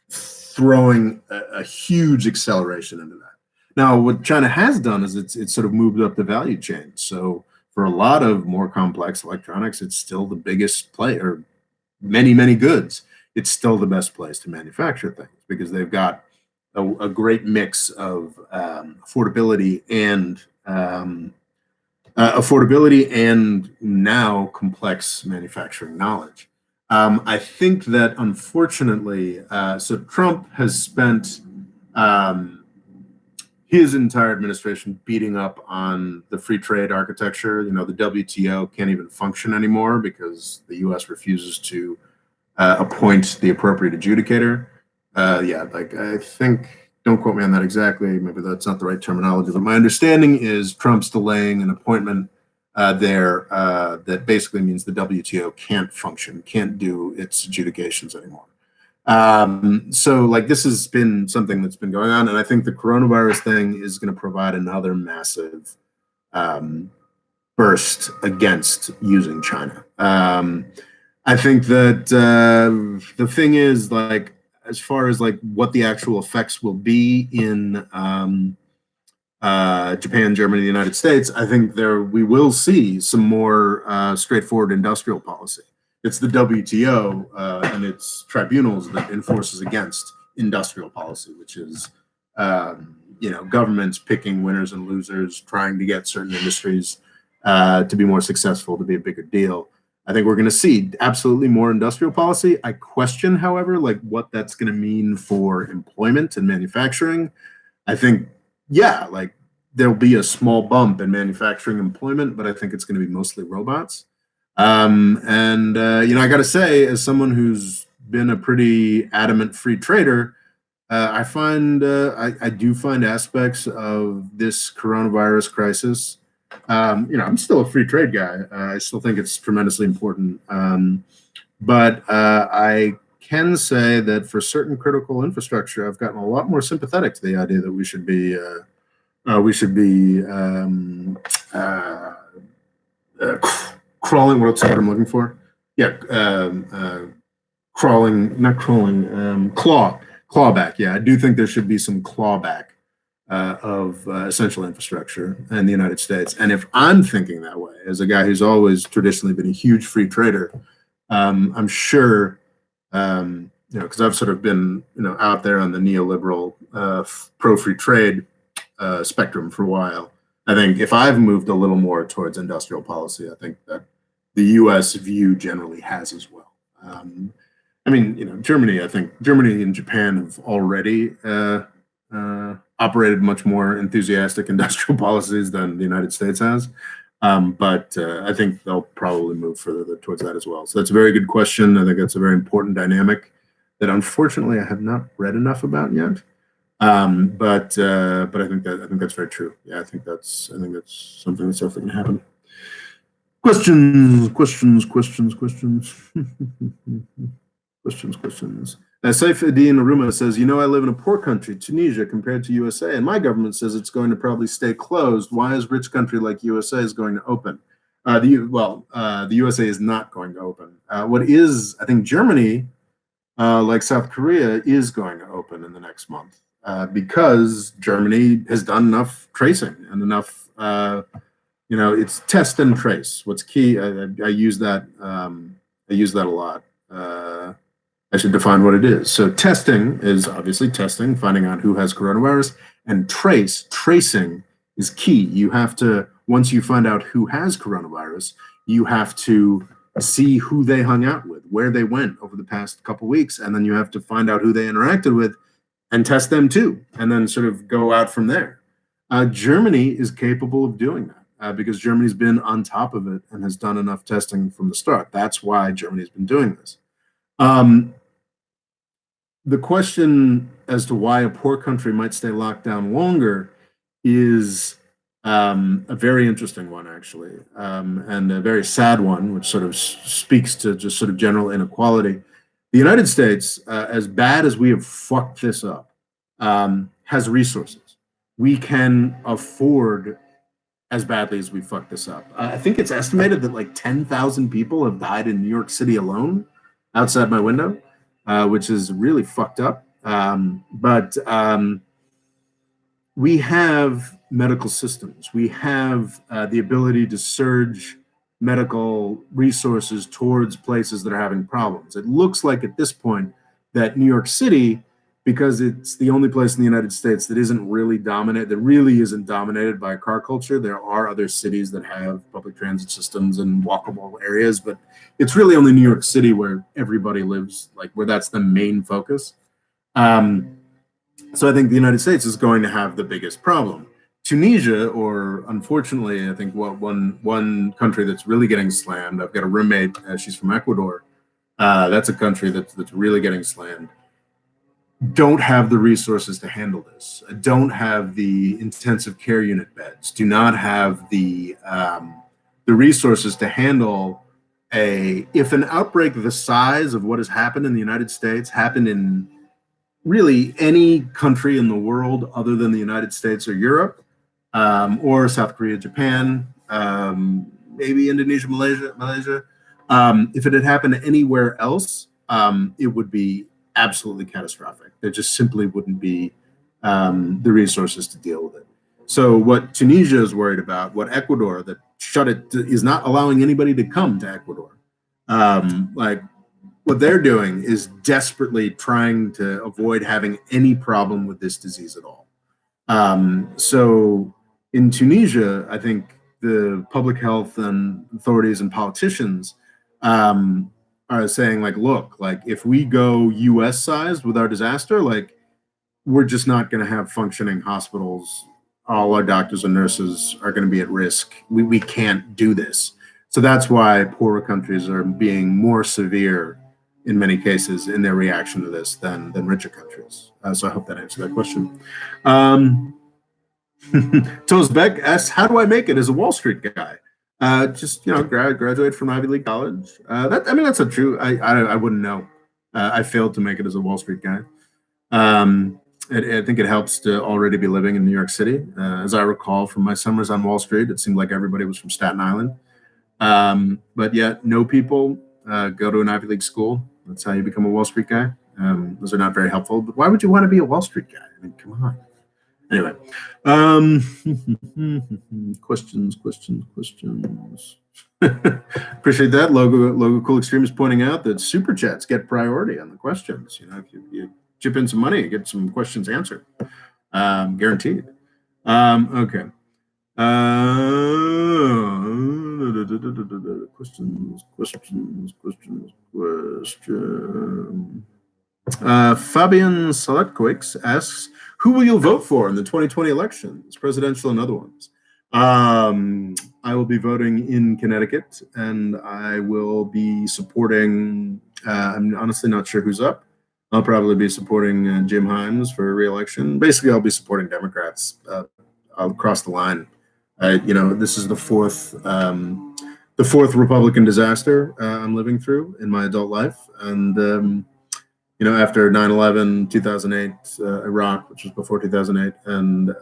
throwing a huge acceleration into that. Now, what China has done is it's sort of moved up the value chain. So for a lot of more complex electronics, it's still the biggest player. Many goods, it's still the best place to manufacture things because they've got a great mix of affordability and now complex manufacturing knowledge. I think that unfortunately, so Trump has spent his entire administration beating up on the free trade architecture. The WTO can't even function anymore because the U.S. refuses to appoint the appropriate adjudicator. I think, don't quote me on that exactly, maybe that's not the right terminology, but my understanding is Trump's delaying an appointment there that basically means the WTO can't function, can't do its adjudications anymore. So this has been something that's been going on, and I think the coronavirus thing is going to provide another massive burst against using China. I think that the thing is, as far as what the actual effects will be in Japan, Germany, the United States, I think we will see some more straightforward industrial policy. It's the WTO and its tribunals that enforces against industrial policy, which is governments picking winners and losers, trying to get certain industries to be more successful, to be a bigger deal. I think we're going to see absolutely more industrial policy. I question, however, what that's going to mean for employment and manufacturing. I think, there'll be a small bump in manufacturing employment, but I think it's going to be mostly robots. I got to say, as someone who's been a pretty adamant free trader, I do find aspects of this coronavirus crisis. I'm still a free trade guy. I still think it's tremendously important. But I can say that for certain critical infrastructure, I've gotten a lot more sympathetic to the idea that we should be crawling. What's the word I'm looking for? Yeah, crawling, not crawling, clawback. Yeah, I do think there should be some clawback of essential infrastructure in the United States. And if I'm thinking that way, as a guy who's always traditionally been a huge free trader, I'm sure, because I've sort of been, out there on the neoliberal pro-free trade spectrum for a while. I think if I've moved a little more towards industrial policy, I think that the U.S. view generally has as well. I mean, Germany, I think Germany and Japan have already operated much more enthusiastic industrial policies than the United States has. But I think they'll probably move further towards that as well. So that's a very good question. I think that's a very important dynamic that unfortunately I have not read enough about yet. But I think that's very true. Yeah, I think that's something that's definitely going to happen. Questions, questions, questions, questions. Questions. Saif Adin Aruma says, I live in a poor country, Tunisia, compared to USA, and my government says it's going to probably stay closed. Why is rich country like USA is going to open? The USA is not going to open. I think Germany, like South Korea, is going to open in the next month because Germany has done enough tracing and enough, it's test and trace. What's key? I use that. I use that a lot. I should define what it is. So testing is obviously testing, finding out who has coronavirus, and tracing is key. You have to, once you find out who has coronavirus, you have to see who they hung out with, where they went over the past couple weeks, and then you have to find out who they interacted with and test them too, and then sort of go out from there. Germany is capable of doing that because Germany's been on top of it and has done enough testing from the start. That's why Germany's been doing this. The question as to why a poor country might stay locked down longer is a very interesting one, actually, and a very sad one, which sort of speaks to just sort of general inequality. The United States, as bad as we have fucked this up, has resources. We can afford as badly as we fucked this up. I think it's estimated that like 10,000 people have died in New York City alone outside my window. Which is really fucked up. But we have medical systems. We have the ability to surge medical resources towards places that are having problems. It looks like at this point that New York City, because it's the only place in the United States that really isn't dominated by car culture. There are other cities that have public transit systems and walkable areas, but it's really only New York City where everybody lives, like where that's the main focus. So I think the United States is going to have the biggest problem. Tunisia, or unfortunately, I think one country that's really getting slammed. I've got a roommate, she's from Ecuador. That's a country that's really getting slammed. Don't have the resources to handle this. Don't have the intensive care unit beds. Do not have the resources to handle if an outbreak the size of what has happened in the United States happened in really any country in the world other than the United States or Europe, or South Korea, Japan, maybe Indonesia, Malaysia. If it had happened anywhere else, it would be absolutely catastrophic. There just simply wouldn't be the resources to deal with it. So what Tunisia is worried about, what Ecuador that shut it is not allowing anybody to come to Ecuador. Like what they're doing is desperately trying to avoid having any problem with this disease at all. So in Tunisia, I think the public health and authorities and politicians are saying like, look, like if we go US sized with our disaster, like we're just not going to have functioning hospitals. All our doctors and nurses are going to be at risk. We can't do this. So that's why poorer countries are being more severe in many cases in their reaction to this than richer countries. So I hope that answered that question. Tosbeck asks, how do I make it as a Wall Street guy? Just graduate from Ivy League college. That's a true. I wouldn't know. I failed to make it as a Wall Street guy. I think it helps to already be living in New York City. As I recall from my summers on Wall Street, it seemed like everybody was from Staten Island. But yet, no people go to an Ivy League school. That's how you become a Wall Street guy. Those are not very helpful. But why would you want to be a Wall Street guy? I mean, come on. Anyway, questions. Appreciate that. Logo Cool Extreme is pointing out that super chats get priority on the questions. If you chip in some money, get some questions answered, guaranteed. Okay. Question. Fabian Selectquix asks, who will you vote for in the 2020 elections, presidential and other ones? I will be voting in Connecticut, and I will be supporting, I'm honestly not sure who's up. I'll probably be supporting Jim Himes for re-election. Basically, I'll be supporting Democrats across the line. This is the fourth Republican disaster I'm living through in my adult life, and after 9/11, 2008, Iraq, which was before 2008, and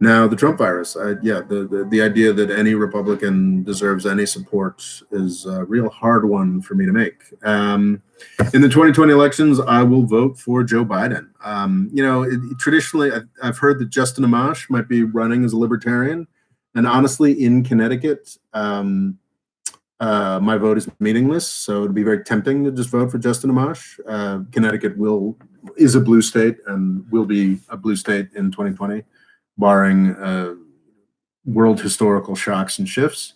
now the Trump virus. The idea that any Republican deserves any support is a real hard one for me to make. In the 2020 elections, I will vote for Joe Biden. Traditionally, I've heard that Justin Amash might be running as a libertarian, and honestly, in Connecticut, my vote is meaningless, so it'd be very tempting to just vote for Justin Amash. Connecticut is a blue state and will be a blue state in 2020, barring world historical shocks and shifts.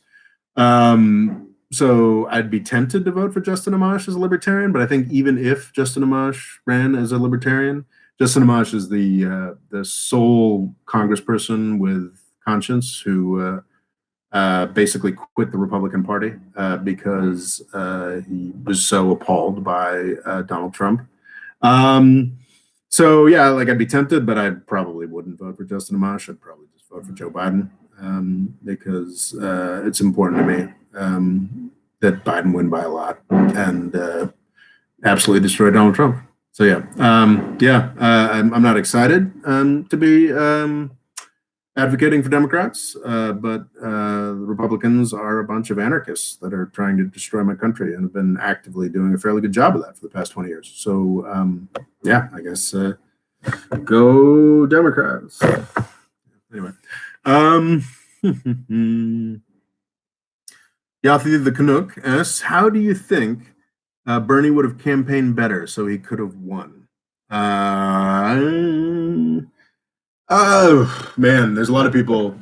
So I'd be tempted to vote for Justin Amash as a libertarian, but I think even if Justin Amash ran as a libertarian, Justin Amash is the sole congressperson with conscience who basically quit the Republican Party because he was so appalled by Donald Trump. So yeah, like I'd be tempted, but I probably wouldn't vote for Justin Amash. I'd probably just vote for Joe Biden because it's important to me that Biden win by a lot and absolutely destroy Donald Trump. So yeah, I'm not excited to be advocating for Democrats, but the Republicans are a bunch of anarchists that are trying to destroy my country and have been actively doing a fairly good job of that for the past 20 years. So, I guess go Democrats. Anyway, Yathi the Canuck asks, how do you think Bernie would have campaigned better so he could have won? Oh man, there's a lot of people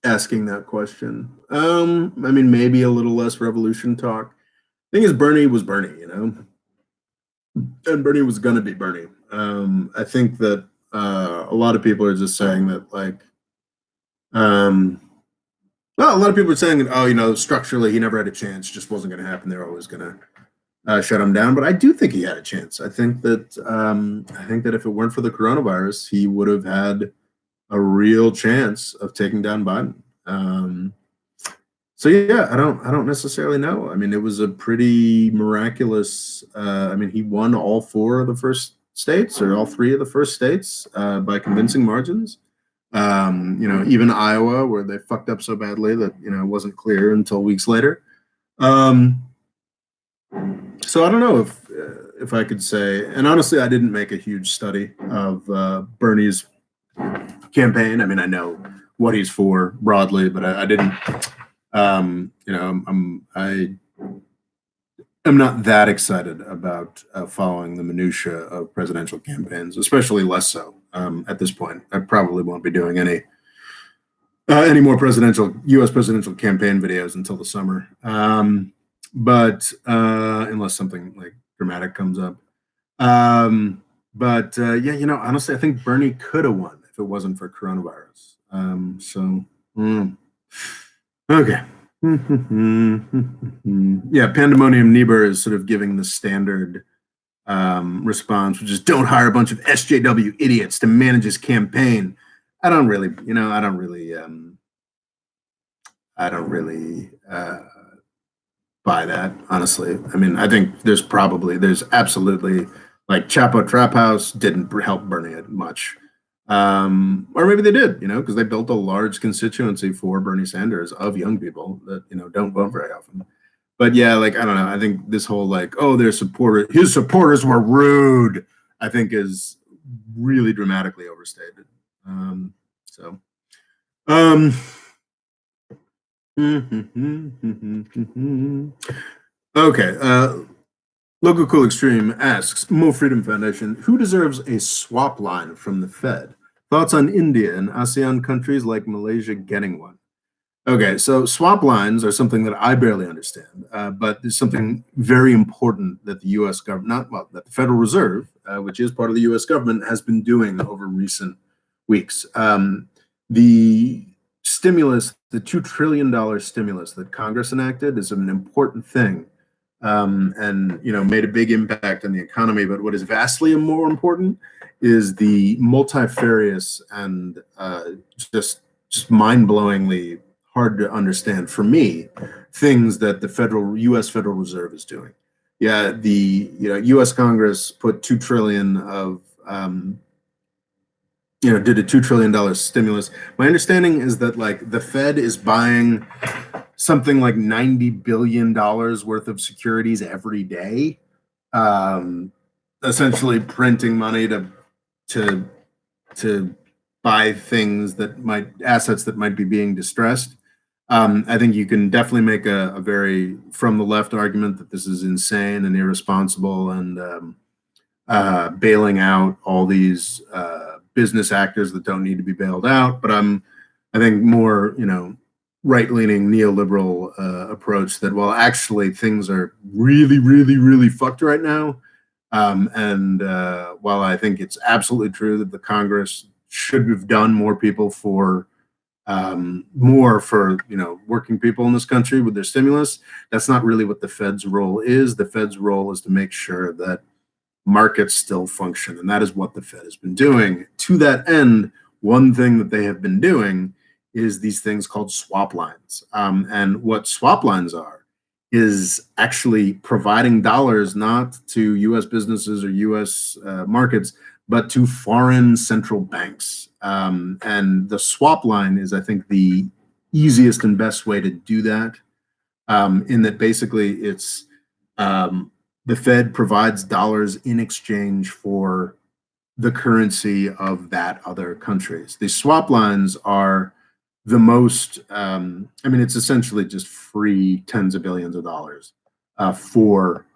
asking that question. I mean, maybe a little less revolution talk. Thing is, Bernie was Bernie, and Bernie was gonna be Bernie. I think that a lot of people are just saying that, like, well, a lot of people are saying that, oh, structurally he never had a chance, just wasn't going to happen. They're always going to shut him down. But I do think he had a chance. I think that if it weren't for the coronavirus, he would have had a real chance of taking down Biden. So yeah, I don't necessarily know. I mean, it was a pretty miraculous. I mean, he won all four of the first states, or all three of the first states, by convincing margins. Even Iowa, where they fucked up so badly that it wasn't clear until weeks later. So I don't know if I could say, and honestly, I didn't make a huge study of Bernie's campaign. I mean, I know what he's for broadly, but I didn't. I'm not that excited about following the minutia of presidential campaigns, especially less so at this point. I probably won't be doing any more U.S. presidential campaign videos until the summer. But unless something like dramatic comes up. Honestly, I think Bernie could have won if it wasn't for coronavirus. Okay. Yeah, Pandemonium Niebuhr is sort of giving the standard response, which is don't hire a bunch of SJW idiots to manage his campaign. I don't really buy that, honestly. I mean, I think there's absolutely, like, Chapo Trap House didn't help Bernie much. Or maybe they did, because they built a large constituency for Bernie Sanders of young people that, don't vote very often. But yeah, like, I don't know. I think this whole, like, oh, his supporters were rude, I think is really dramatically overstated. Okay. Logo Cool Extreme asks, Mo Freedom Foundation, who deserves a swap line from the Fed? Thoughts on India and ASEAN countries like Malaysia getting one? Okay, so swap lines are something that I barely understand, but there's something very important that the U.S. government, not well, that the Federal Reserve, which is part of the U.S. government, has been doing over recent weeks. The stimulus, the $2 trillion stimulus that Congress enacted, is an important thing, and made a big impact on the economy. But what is vastly more important is the multifarious and just mind-blowingly hard to understand for me things that the U.S. Federal Reserve is doing. Yeah, the U.S. Congress put 2 trillion of did a $2 trillion stimulus. My understanding is that like the Fed is buying something like $90 billion worth of securities every day, essentially printing money to to buy things assets that might be being distressed. I think you can definitely make a very from the left argument that this is insane and irresponsible and bailing out all these business actors that don't need to be bailed out. But I think more, right-leaning neoliberal approach that, well, actually things are really, really, really fucked right now. And while I think it's absolutely true that the Congress should have done more for working people in this country with their stimulus, that's not really what the Fed's role is. The Fed's role is to make sure that markets still function, and that is what the Fed has been doing. To that end, one thing that they have been doing is these things called swap lines. And what swap lines are is actually providing dollars not to U.S. businesses or U.S. Markets, but to foreign central banks. And the swap line is, I think, the easiest and best way to do that, in that basically it's the Fed provides dollars in exchange for the currency of that other countries. These swap lines are the most, it's essentially just free tens of billions of dollars for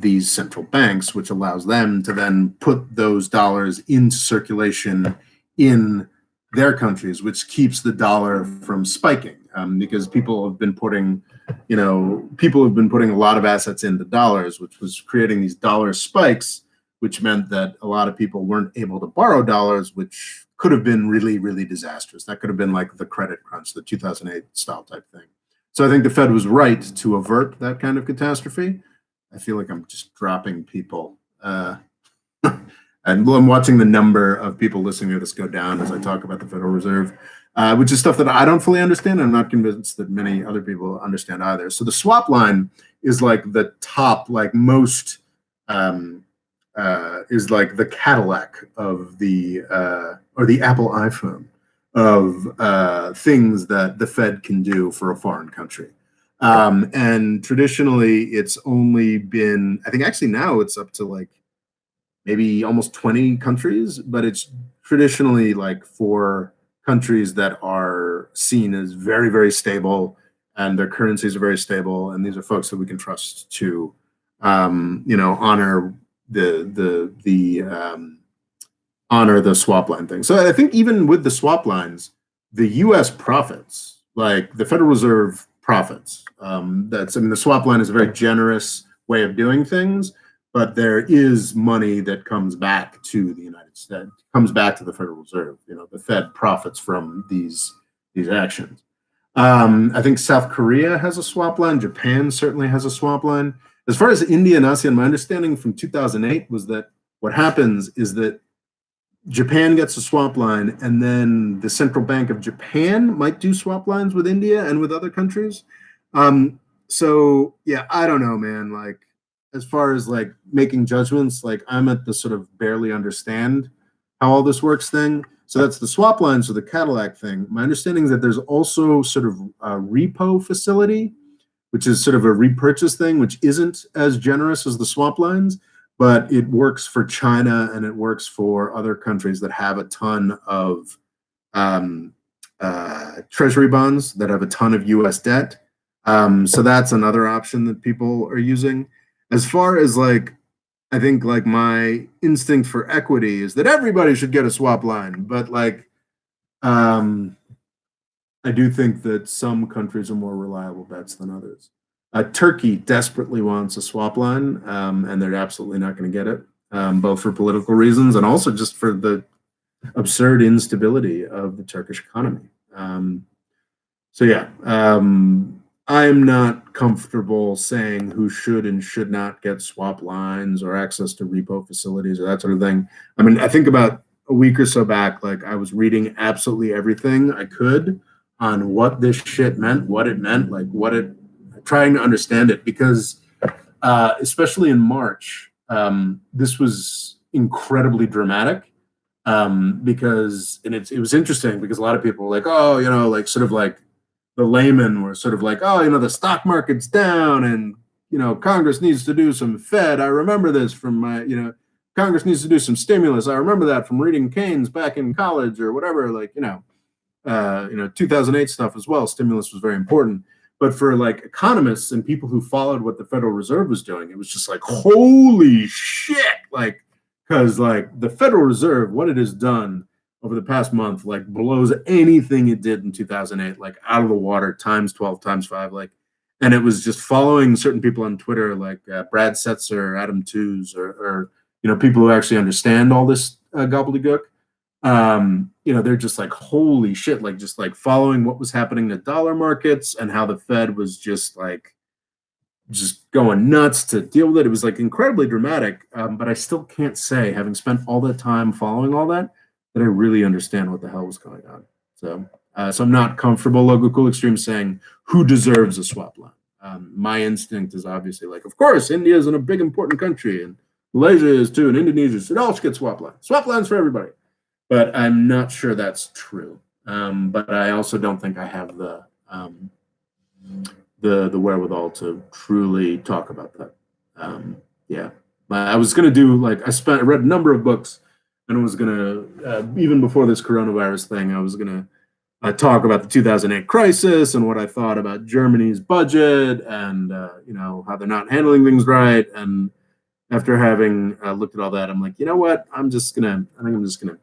these central banks, which allows them to then put those dollars into circulation in their countries, which keeps the dollar from spiking, because people have been putting a lot of assets into dollars, which was creating these dollar spikes, which meant that a lot of people weren't able to borrow dollars, which could have been really, really disastrous. That could have been like the credit crunch, the 2008 style type thing. So I think the Fed was right to avert that kind of catastrophe. I feel like I'm just dropping people. And I'm watching the number of people listening to this go down as I talk about the Federal Reserve, which is stuff that I don't fully understand. I'm not convinced that many other people understand either. So the swap line is like the top, like most, is like the Cadillac of or the Apple iPhone of things that the Fed can do for a foreign country. And traditionally, it's only been, I think actually now it's up to like maybe almost 20 countries, but it's traditionally like for countries that are seen as very, very stable and their currencies are very stable. And these are folks that we can trust to, honor honor the swap line thing. So I think even with the swap lines, the U.S. profits, like the Federal Reserve profits. The swap line is a very generous way of doing things, but there is money that comes back to the United States, comes back to the Federal Reserve. The Fed profits from these actions. I think South Korea has a swap line. Japan certainly has a swap line. As far as India and ASEAN, my understanding from 2008 was that what happens is that Japan gets a swap line, and then the Central Bank of Japan might do swap lines with India and with other countries. So yeah, I don't know, man. Like, as far as like making judgments, like I'm at the sort of barely understand how all this works thing. So that's the swap lines or the Cadillac thing. My understanding is that there's also sort of a repo facility, which is sort of a repurchase thing, which isn't as generous as the swap lines, but it works for China and it works for other countries that have a ton of treasury bonds, that have a ton of US debt. So that's another option that people are using. As far as like I think like my instinct for equity is that everybody should get a swap line, but like um, I do think that some countries are more reliable bets than others. Turkey desperately wants a swap line, and they're absolutely not going to get it, both for political reasons and also just for the absurd instability of the Turkish economy. So yeah, I'm not comfortable saying who should and should not get swap lines or access to repo facilities or that sort of thing. I mean, I think about a week or so back, like I was reading absolutely everything I could on what this shit meant, what it meant, like what it, trying to understand it because especially in March, this was incredibly dramatic because and it was interesting because a lot of people were like, oh, you know, like sort of like the laymen were sort of like, oh, you know, the stock market's down and, you know, Congress needs to do some Fed. I remember this from my, you know, Congress needs to do some stimulus. I remember that from reading Keynes back in college or whatever, like, 2008 stuff as well. Stimulus was very important. But for like economists and people who followed what the Federal Reserve was doing, it was just like, holy shit. Like, because like the Federal Reserve, what it has done over the past month, like blows anything it did in 2008, like out of the water times 12, times five. Like, and it was just following certain people on Twitter, like Brad Setzer, Adam Tooze, or, people who actually understand all this gobbledygook. They're just like, holy shit, like just like following what was happening to dollar markets and how the Fed was just like just going nuts to deal with it. It was like incredibly dramatic, but I still can't say, having spent all that time following all that, that I really understand what the hell was going on. So I'm not comfortable, local cool extreme, saying who deserves a swap line. My instinct is obviously like, of course, India is in a big important country, and Malaysia is too, and Indonesia should all get swap lines. Swap lines for everybody. But I'm not sure that's true. But I also don't think I have the wherewithal to truly talk about that. Yeah, I was gonna do like I read a number of books, and I was gonna even before this coronavirus thing, I was gonna talk about the 2008 crisis and what I thought about Germany's budget and how they're not handling things right. And after having looked at all that, I'm like, you know what? I think I'm just gonna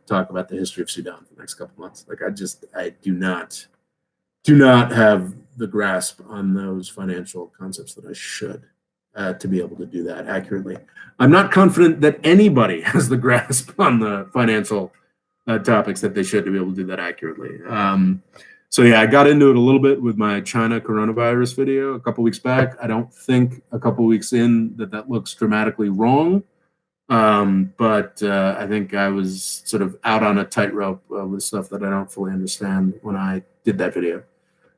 talk about the history of Sudan for the next couple months. Like, I do not have the grasp on those financial concepts that I should to be able to do that accurately. I'm not confident that anybody has the grasp on the financial topics that they should to be able to do that accurately. So yeah, I got into it a little bit with my China coronavirus video a couple weeks back. I don't think a couple weeks in that looks dramatically wrong. But I think I was sort of out on a tightrope with stuff that I don't fully understand when I did that video.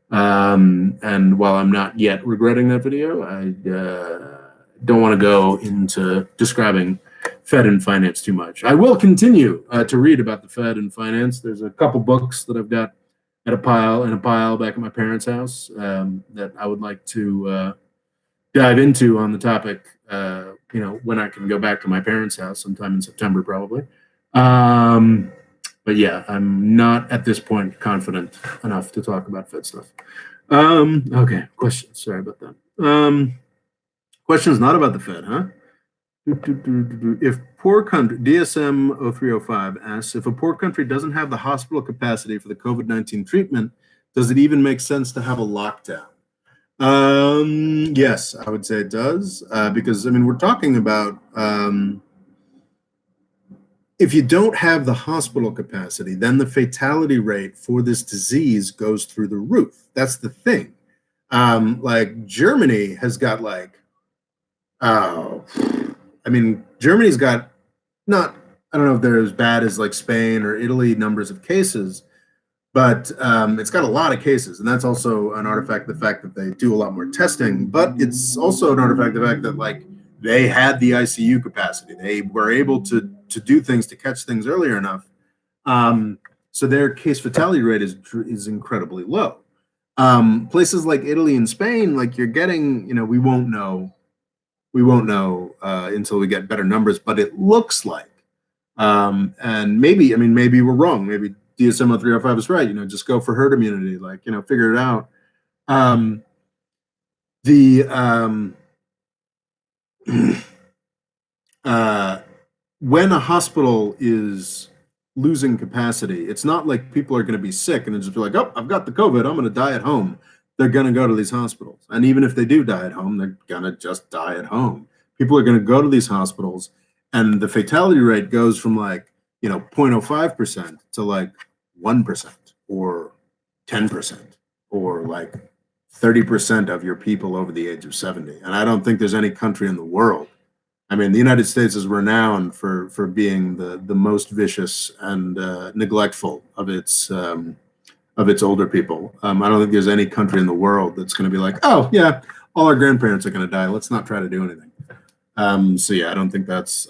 And while I'm not yet regretting that video, I don't want to go into describing Fed and finance too much. I will continue to read about the Fed and finance. There's a couple books that I've got in a pile back at my parents' house that I would like to dive into on the topic. When I can go back to my parents' house sometime in September, probably. But yeah, I'm not at this point confident enough to talk about Fed stuff. Okay, question. Sorry about that. Question is not about the Fed, huh? If poor country, DSM 0305 asks, if a poor country doesn't have the hospital capacity for the COVID-19 treatment, does it even make sense to have a lockdown? Yes, I would say it does, because I mean, we're talking about if you don't have the hospital capacity, then the fatality rate for this disease goes through the roof. That's the thing. Like Germany has got Germany's got not, I don't know if they're as bad as like Spain or Italy numbers of cases, but it's got a lot of cases. And that's also an artifact of the fact that they do a lot more testing, but it's also an artifact of the fact that like they had the ICU capacity. They were able to do things to catch things earlier enough. So their case fatality rate is incredibly low. Places like Italy and Spain, like you're getting, we won't know until we get better numbers, but it looks like, and maybe we're wrong. Maybe DSM 305 is right. Just go for herd immunity, figure it out. when a hospital is losing capacity, it's not like people are going to be sick and just be like, oh, I've got the COVID, I'm going to die at home. They're going to go to these hospitals. And even if they do die at home, they're going to just die at home. People are going to go to these hospitals, and the fatality rate goes from like, 0.05% to like 1% or 10% or like 30% of your people over the age of 70. And I don't think there's any country in the world. I mean, the United States is renowned for being the most vicious and neglectful of its older people. I don't think there's any country in the world that's going to be like, oh yeah, all our grandparents are going to die. Let's not try to do anything. So yeah, I don't think that's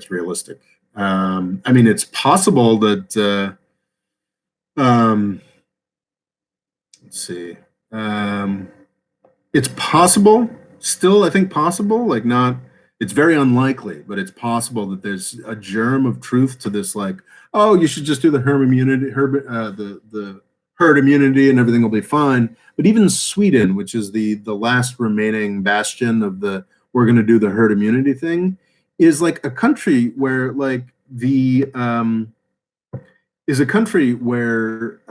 realistic. I mean, it's possible that let's see. It's possible, still, I think possible, like not, it's very unlikely, but it's possible that there's a germ of truth to this, like, oh, you should just do the herd immunity and everything will be fine. But even Sweden, which is the last remaining bastion of the we're going to do the herd immunity thing, is like a country where like the is a country where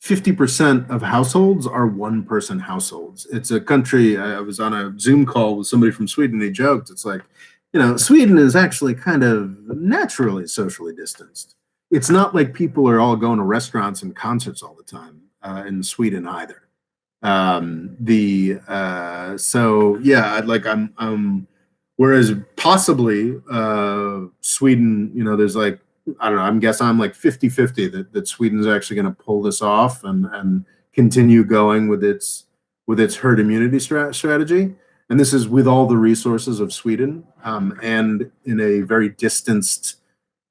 50% of households are one person households. It's a country, I was on a Zoom call with somebody from Sweden. He joked, it's like, Sweden is actually kind of naturally socially distanced. It's not like people are all going to restaurants and concerts all the time in Sweden either. So yeah, whereas possibly Sweden, there's like, I don't know, I'm like 50-50 that Sweden's actually going to pull this off and continue going with its herd immunity strategy. And this is with all the resources of Sweden, and in a very distanced,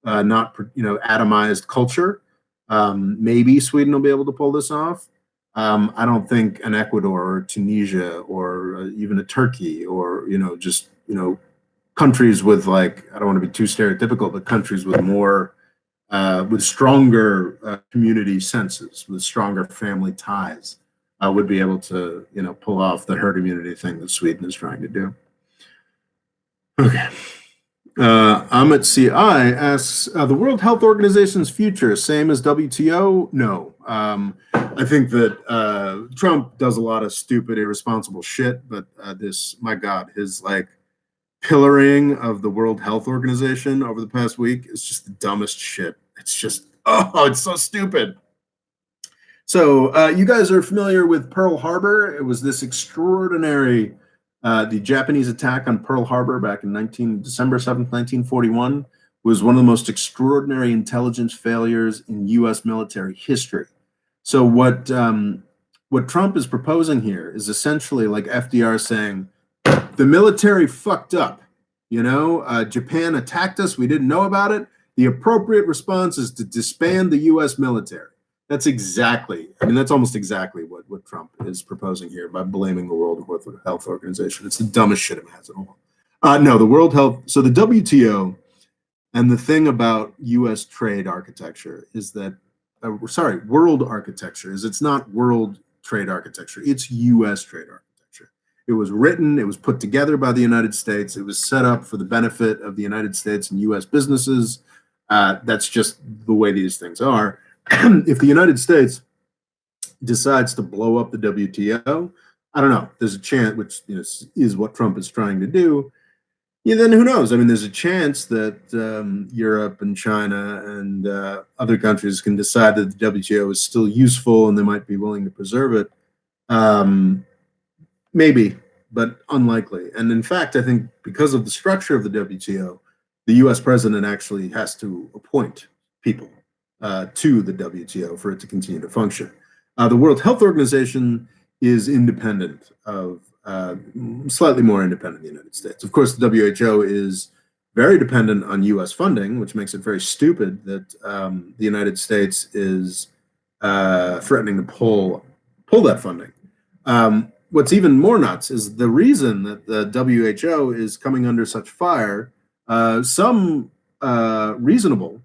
not atomized culture. Maybe Sweden will be able to pull this off. I don't think an Ecuador or Tunisia or even a Turkey or just countries with, like, I don't want to be too stereotypical, but countries with more with stronger community senses, with stronger family ties, would be able to pull off the herd immunity thing that Sweden is trying to do. Okay. Amit CI asks, the World Health Organization's future, same as WTO? No. I think that Trump does a lot of stupid, irresponsible shit, but my God, his like pillaring of the World Health Organization over the past week is just the dumbest shit. It's just, it's so stupid. So you guys are familiar with Pearl Harbor. It was this extraordinary the Japanese attack on Pearl Harbor back in December 7th, 1941, was one of the most extraordinary intelligence failures in U.S. military history. So what Trump is proposing here is essentially like FDR saying, the military fucked up. Japan attacked us. We didn't know about it. The appropriate response is to disband the U.S. military. That's almost exactly what Trump is proposing here by blaming the World Health Organization. It's the dumbest shit imaginable. No, the World Health, so the WTO, and the thing about U.S. trade architecture is that, world architecture is it's not world trade architecture, it's U.S. trade architecture. It was written, it was put together by the United States, it was set up for the benefit of the United States and U.S. businesses. That's just the way these things are. If the United States decides to blow up the WTO, I don't know, there's a chance, which is what Trump is trying to do. Yeah, then who knows? I mean, there's a chance that Europe and China and other countries can decide that the WTO is still useful and they might be willing to preserve it. Maybe, but unlikely. And in fact, I think because of the structure of the WTO, the US president actually has to appoint people to the WTO for it to continue to function. The World Health Organization is independent of, slightly more independent of the United States. Of course, the WHO is very dependent on US funding, which makes it very stupid that the United States is threatening to pull that funding. What's even more nuts is the reason that the WHO is coming under such fire, some reasonable,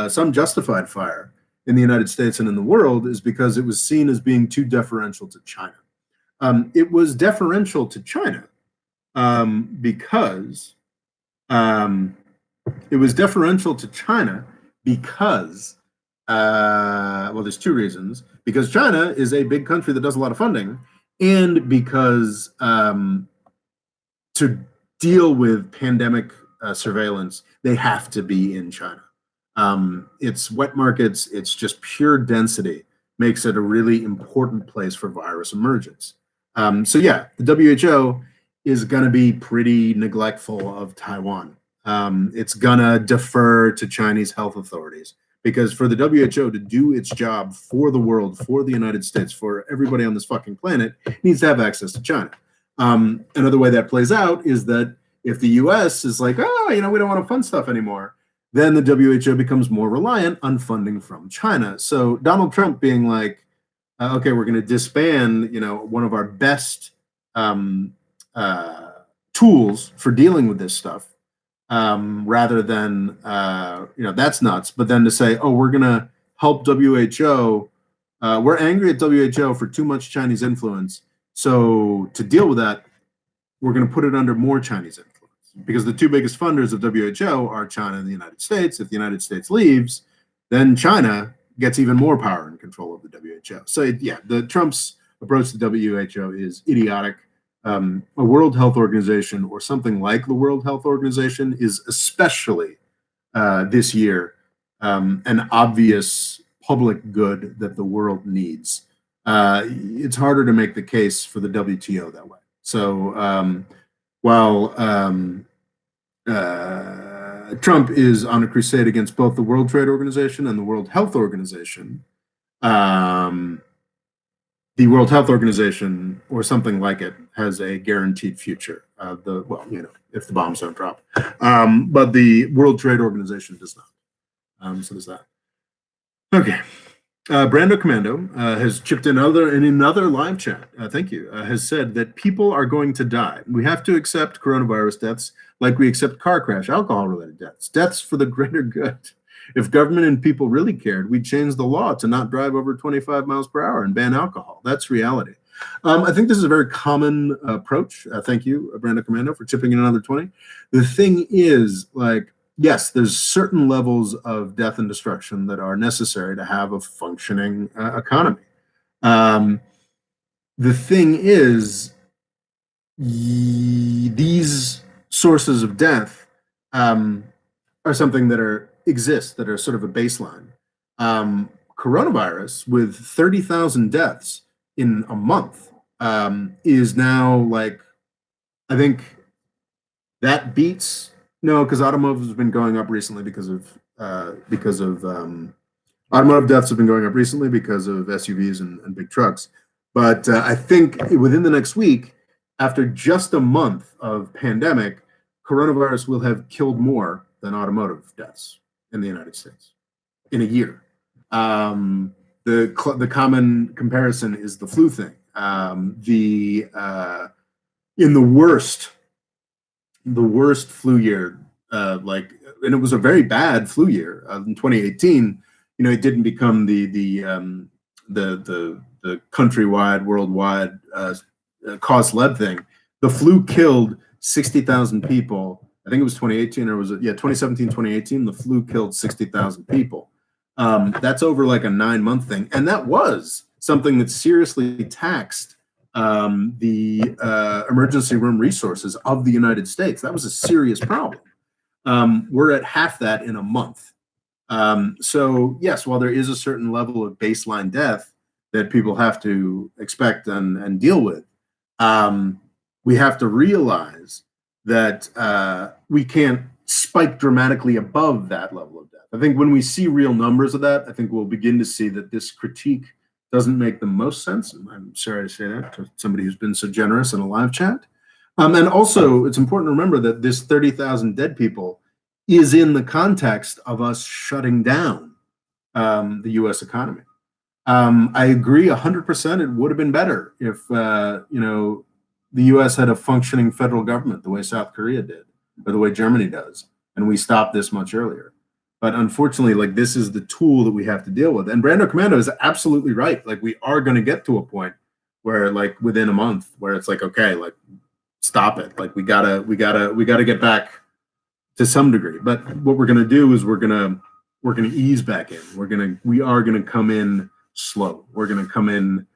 some justified fire in the United States and in the world, is because it was seen as being too deferential to China. It was deferential to China because It was deferential to China because, well, there's two reasons. Because China is a big country that does a lot of funding, and because to deal with pandemic surveillance, they have to be in China. It's wet markets, it's just pure density makes it a really important place for virus emergence. So yeah, the WHO is going to be pretty neglectful of Taiwan. It's going to defer to Chinese health authorities because for the WHO to do its job for the world, for the United States, for everybody on this fucking planet, it needs to have access to China. Another way that plays out is that if the US is like, oh, we don't want to fund stuff anymore, then the WHO becomes more reliant on funding from China. So Donald Trump being like, okay, we're going to disband, one of our best tools for dealing with this stuff, rather than, that's nuts. But then to say, oh, we're going to help WHO, we're angry at WHO for too much Chinese influence. So to deal with that, we're going to put it under more Chinese influence because the two biggest funders of WHO are China and the United States. If the United States leaves, then China gets even more power and control of the WHO. So the Trump's approach to WHO is idiotic. A World Health Organization or something like the World Health Organization is especially this year an obvious public good that the world needs. It's harder to make the case for the WTO that way. So while Trump is on a crusade against both the World Trade Organization and the World Health Organization, the World Health Organization or something like it has a guaranteed future. If the bombs don't drop, but the World Trade Organization does not. So there's that. Okay. Brando Commando has chipped in another live chat. Thank you. Has said that people are going to die. We have to accept coronavirus deaths like we accept car crash, alcohol-related deaths, deaths for the greater good. If government and people really cared, we'd change the law to not drive over 25 miles per hour and ban alcohol. That's reality. I think this is a very common approach. Thank you, Brando Commando, for chipping in another 20. The thing is, yes, there's certain levels of death and destruction that are necessary to have a functioning economy. The thing is, these sources of death are something that exist, that are sort of a baseline. Coronavirus with 30,000 deaths in a month is now I think that beats. No, because automotive has been going up recently because of automotive deaths have been going up recently because of SUVs and big trucks. But I think within the next week, after just a month of pandemic, coronavirus will have killed more than automotive deaths in the United States in a year. The common comparison is the flu thing. In the worst flu year, and it was a very bad flu year in 2018. It didn't become the countrywide, worldwide cause-led thing. The flu killed 60,000 people. I think it was 2018, or was it? Yeah, 2017, 2018. The flu killed 60,000 people. That's over a 9-month thing, and that was something that seriously taxed the emergency room resources of the United States. That was a serious problem. We're at half that in a month. So yes, while there is a certain level of baseline death that people have to expect and deal with, we have to realize that we can't spike dramatically above that level of death. I think when we see real numbers of that, I think we'll begin to see that this critique doesn't make the most sense. And I'm sorry to say that to somebody who's been so generous in a live chat. And also, it's important to remember that this 30,000 dead people is in the context of us shutting down the U.S. economy. I agree 100%. It would have been better if the U.S. had a functioning federal government the way South Korea did, or the way Germany does, and we stopped this much earlier. But unfortunately, this is the tool that we have to deal with. And Brando Commando is absolutely right. We are going to get to a point where, within a month, where it's okay, stop it. We gotta get back to some degree. But what we're going to do is we're going to ease back in. We are going to come in slow. We're going to come in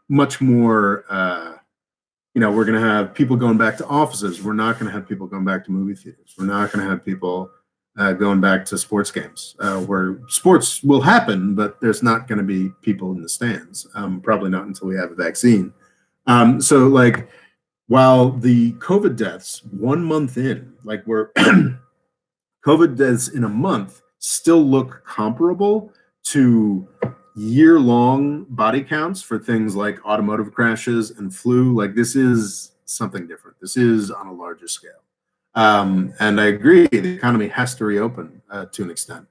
much more. We're going to have people going back to offices. We're not going to have people going back to movie theaters. We're not going to have people going back to sports games, where sports will happen, but there's not going to be people in the stands. Probably not until we have a vaccine. So like, while the COVID deaths 1 month in, like we're COVID deaths in a month still look comparable to year-long body counts for things like automotive crashes and flu. Like, this is something different. This is on a larger scale. And I agree, the economy has to reopen to an extent,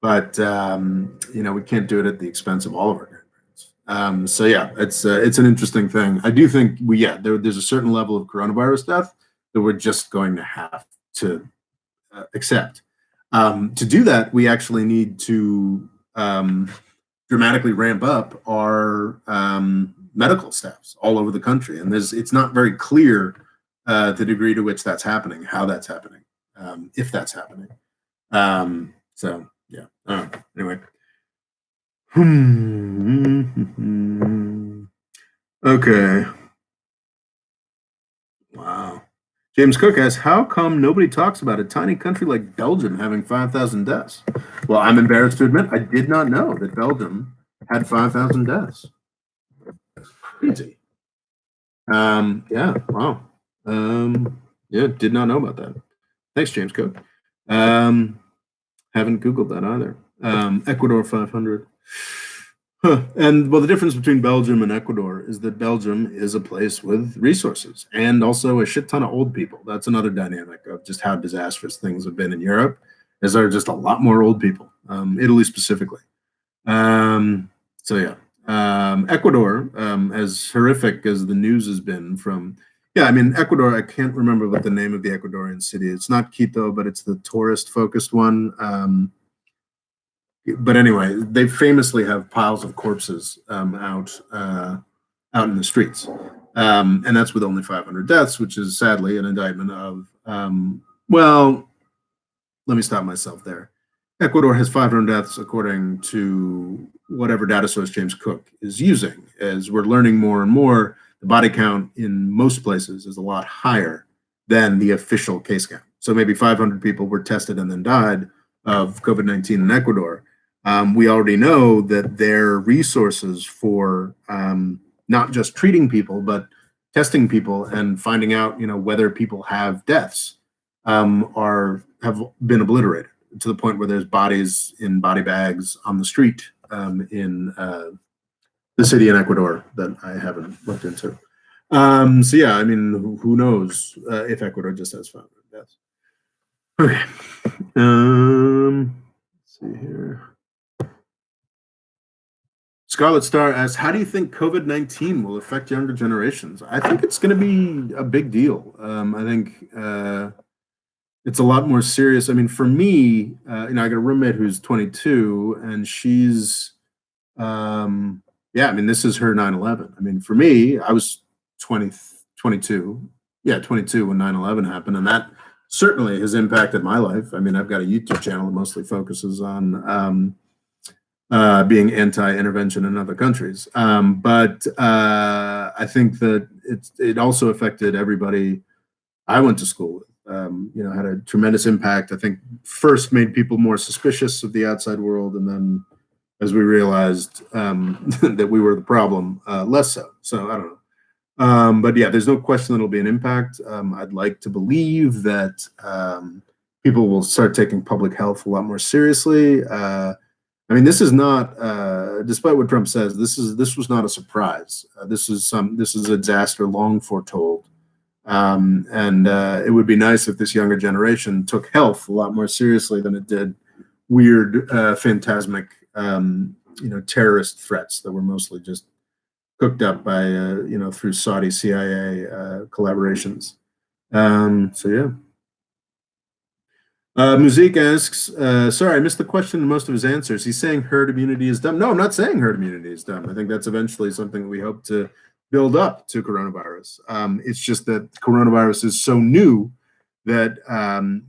but we can't do it at the expense of all of our grandparents. So yeah, it's an interesting thing. I do think there's a certain level of coronavirus death that we're just going to have to accept. To do that, we actually need to dramatically ramp up our medical staffs all over the country, and it's not very clear the degree to which that's happening, how that's happening, if that's happening. So yeah. Anyway. Okay. Wow. James Cook asks, how come nobody talks about a tiny country like Belgium having 5,000 deaths? Well, I'm embarrassed to admit I did not know that Belgium had 5,000 deaths. Crazy. Yeah, wow. Yeah, did not know about that. Thanks, James Cook. Haven't Googled that either. Ecuador 500. Huh. And well, the difference between Belgium and Ecuador is that Belgium is a place with resources and also a shit ton of old people. That's another dynamic of just how disastrous things have been in Europe, is there are just a lot more old people, Italy specifically. So yeah, Ecuador, as horrific as the news has been from, Ecuador, I can't remember what the name of the Ecuadorian city is. It's not Quito, but it's the tourist-focused one. But anyway, they famously have piles of corpses out in the streets, and that's with only 500 deaths, which is sadly an indictment of. Well, let me stop myself there. Ecuador has 500 deaths according to whatever data source James Cook is using. As we're learning more and more, the body count in most places is a lot higher than the official case count. So maybe 500 people were tested and then died of COVID-19 in Ecuador. We already know that their resources for not just treating people, but testing people and finding out, whether people have deaths have been obliterated to the point where there's bodies in body bags on the street in the city in Ecuador that I haven't looked into. So yeah, who knows if Ecuador just has 500 deaths. Okay. Let's see here. Scarlet Star asks, how do you think COVID-19 will affect younger generations? I think it's going to be a big deal. I think it's a lot more serious. For me, I got a roommate who's 22, and she's, this is her 9/11. For me, I was 22 when 9/11 happened, and that certainly has impacted my life. I've got a YouTube channel that mostly focuses on being anti-intervention in other countries. But I think that it also affected everybody I went to school with. Had a tremendous impact. I think first made people more suspicious of the outside world, and then as we realized that we were the problem, less so. So I don't know. But yeah, there's no question that it'll be an impact. I'd like to believe that people will start taking public health a lot more seriously. This is not, despite what Trump says, this was not a surprise. This is a disaster long foretold. And it would be nice if this younger generation took health a lot more seriously than it did weird, phantasmic, terrorist threats that were mostly just cooked up by, through Saudi CIA collaborations. So yeah. Muzik asks, sorry, I missed the question in most of his answers. He's saying herd immunity is dumb. No, I'm not saying herd immunity is dumb. I think that's eventually something we hope to build up to coronavirus. It's just that coronavirus is so new that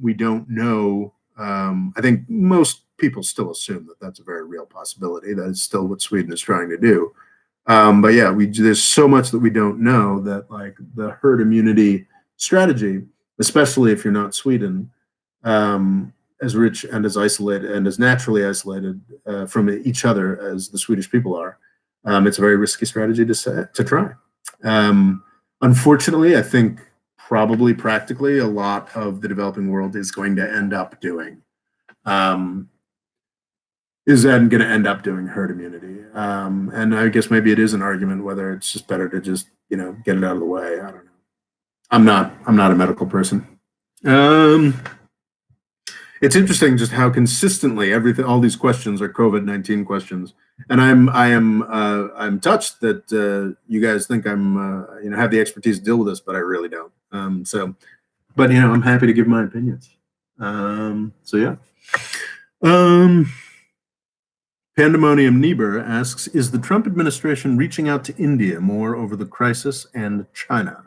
we don't know. I think most people still assume that that's a very real possibility. That is still what Sweden is trying to do. But yeah, there's so much that we don't know that like the herd immunity strategy, especially if you're not Sweden, as rich and as isolated and as naturally isolated from each other as the Swedish people are, it's a very risky strategy to try. Unfortunately, I think probably practically a lot of the developing world is going to end up doing herd immunity. And I guess maybe it is an argument whether it's just better to just get it out of the way. I don't know. I'm not a medical person. It's interesting just how consistently all these questions are COVID-19 questions, and I'm touched that you guys think I'm have the expertise to deal with this, but I really don't. But I'm happy to give my opinions. So yeah. Pandemonium Niebuhr asks, is the Trump administration reaching out to India more over the crisis and China?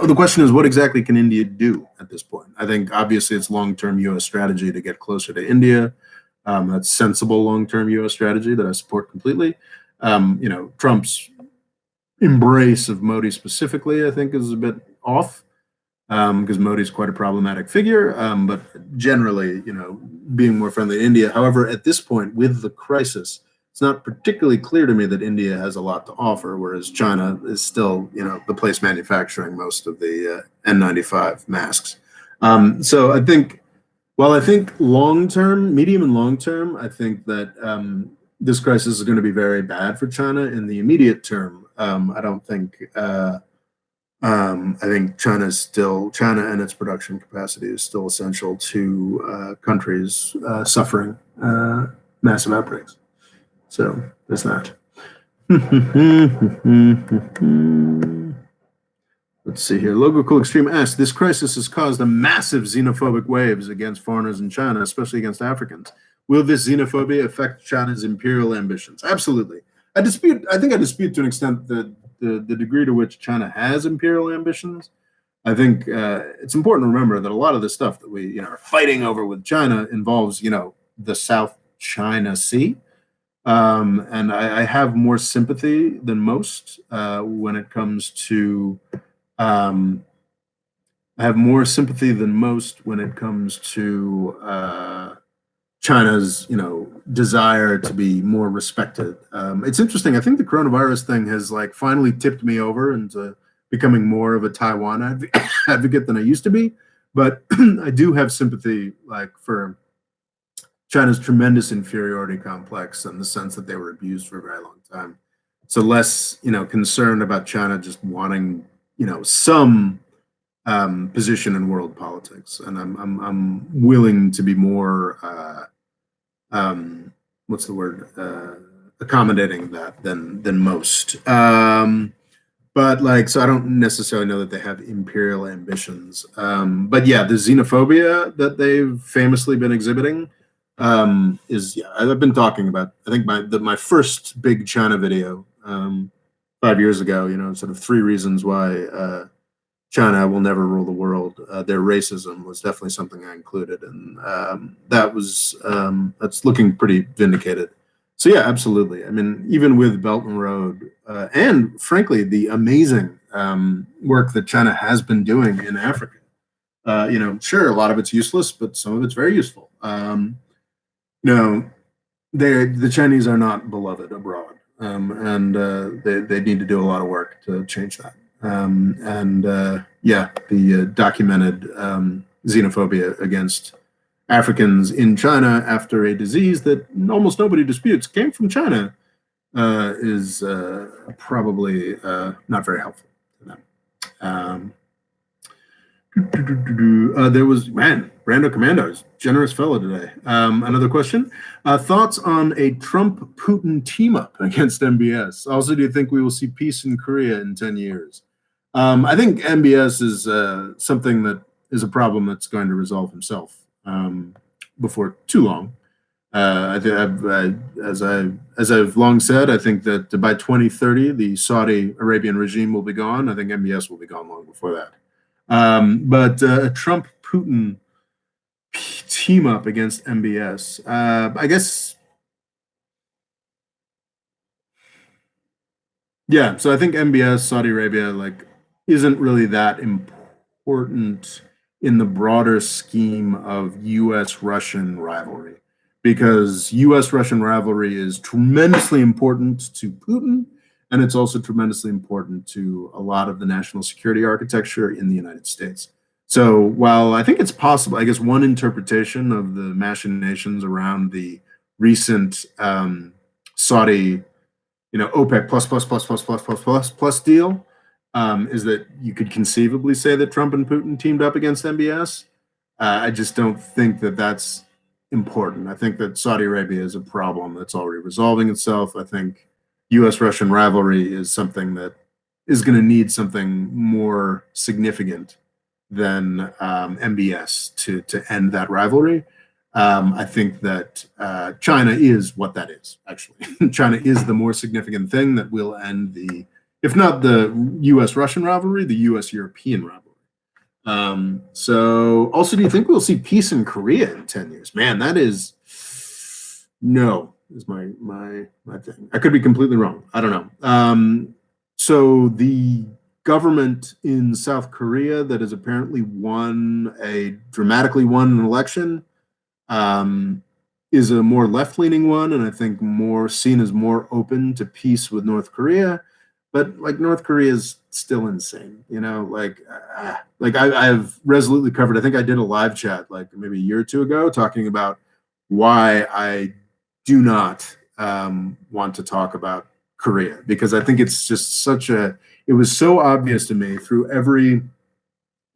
The question is, what exactly can India do at this point? I think obviously it's long-term U.S. strategy to get closer to India. That's sensible long-term U.S. strategy that I support completely. Trump's embrace of Modi specifically, I think, is a bit off because Modi's quite a problematic figure. But generally, being more friendly to India. However, at this point, with the crisis, it's not particularly clear to me that India has a lot to offer, whereas China is still, the place manufacturing most of the N95 masks. So I think, medium and long term, I think that this crisis is going to be very bad for China in the immediate term. I don't think. I think China and its production capacity is still essential to countries suffering massive outbreaks. So there's that. Let's see here. Logo Cool Extreme asks, this crisis has caused a massive xenophobic waves against foreigners in China, especially against Africans. Will this xenophobia affect China's imperial ambitions? Absolutely. I think I dispute to an extent the degree to which China has imperial ambitions. I think it's important to remember that a lot of the stuff that we are fighting over with China involves the South China Sea. And I have more sympathy than most when it comes to China's desire to be more respected. It's interesting. I think the coronavirus thing has finally tipped me over into becoming more of a Taiwan advocate than I used to be. But I do have sympathy for China's tremendous inferiority complex and the sense that they were abused for a very long time. So less, concerned about China just wanting, some position in world politics, and I'm willing to be more, accommodating that than most. But so I don't necessarily know that they have imperial ambitions. But yeah, the xenophobia that they've famously been exhibiting. I've been talking about, I think my first big China video 5 years ago, sort of 3 reasons why China will never rule the world. Their racism was definitely something I included, and that's looking pretty vindicated. So yeah, absolutely. I mean, even with Belt and Road, and frankly, the amazing work that China has been doing in Africa. Sure, a lot of it's useless, but some of it's very useful. The Chinese are not beloved abroad, and they need to do a lot of work to change that. The documented xenophobia against Africans in China after a disease that almost nobody disputes came from China is probably not very helpful to them. There was, Brando Commandos, generous fellow today. Another question. Thoughts on a Trump-Putin team-up against MBS? Also, do you think we will see peace in Korea in 10 years? I think MBS is something that is a problem that's going to resolve himself before too long. As I've long said, I think that by 2030, the Saudi Arabian regime will be gone. I think MBS will be gone long before that. But a Trump Putin team up against MBS, I guess. Yeah, so I think MBS, Saudi Arabia, like, isn't really that important in the broader scheme of U.S.-Russian rivalry, because U.S.-Russian rivalry is tremendously important to Putin, and it's also tremendously important to a lot of the national security architecture in the United States. So while I think it's possible, I guess one interpretation of the machinations around the recent Saudi, OPEC plus deal, is that you could conceivably say that Trump and Putin teamed up against MBS. I just don't think that that's important. I think that Saudi Arabia is a problem that's already resolving itself. I think U.S.-Russian rivalry is something that is going to need something more significant than MBS to end that rivalry. I think that China is what that is, actually. China is the more significant thing that will end the, if not the US-Russian rivalry, the US-European rivalry. So also, do you think we'll see peace in Korea in 10 years? Man, that is, no, is my thing. I could be completely wrong. I don't know. So the government in South Korea that has apparently dramatically won an election, is a more left-leaning one, and I think more seen as more open to peace with North Korea. But like, North Korea is still insane, I've resolutely covered. I think I did a live chat like maybe a year or two ago talking about why I do not want to talk about Korea, because I think it's just it was so obvious to me through every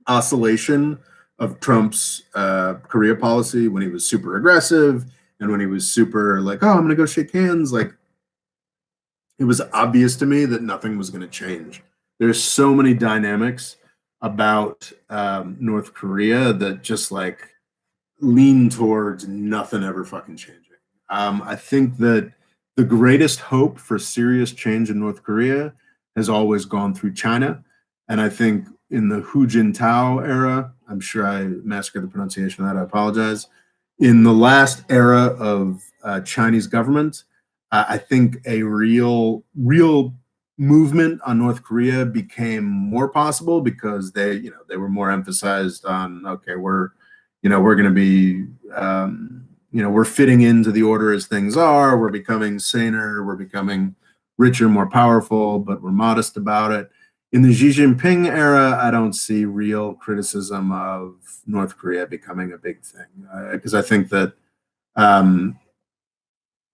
oscillation of Trump's Korea policy, when he was super aggressive and when he was super like, oh, I'm going to go shake hands. Like, it was obvious to me that nothing was going to change. There's so many dynamics about North Korea that just like lean towards nothing ever fucking changing. I think that the greatest hope for serious change in North Korea has always gone through China. And I think in the Hu Jintao era, I'm sure I massacred the pronunciation of that, I apologize. In the last era of Chinese government, I think a real movement on North Korea became more possible, because they were more emphasized on, okay, we're going to be, we're fitting into the order as things are. We're becoming saner. We're becoming richer, more powerful, but we're modest about it. In the Xi Jinping era, I don't see real criticism of North Korea becoming a big thing, because I think that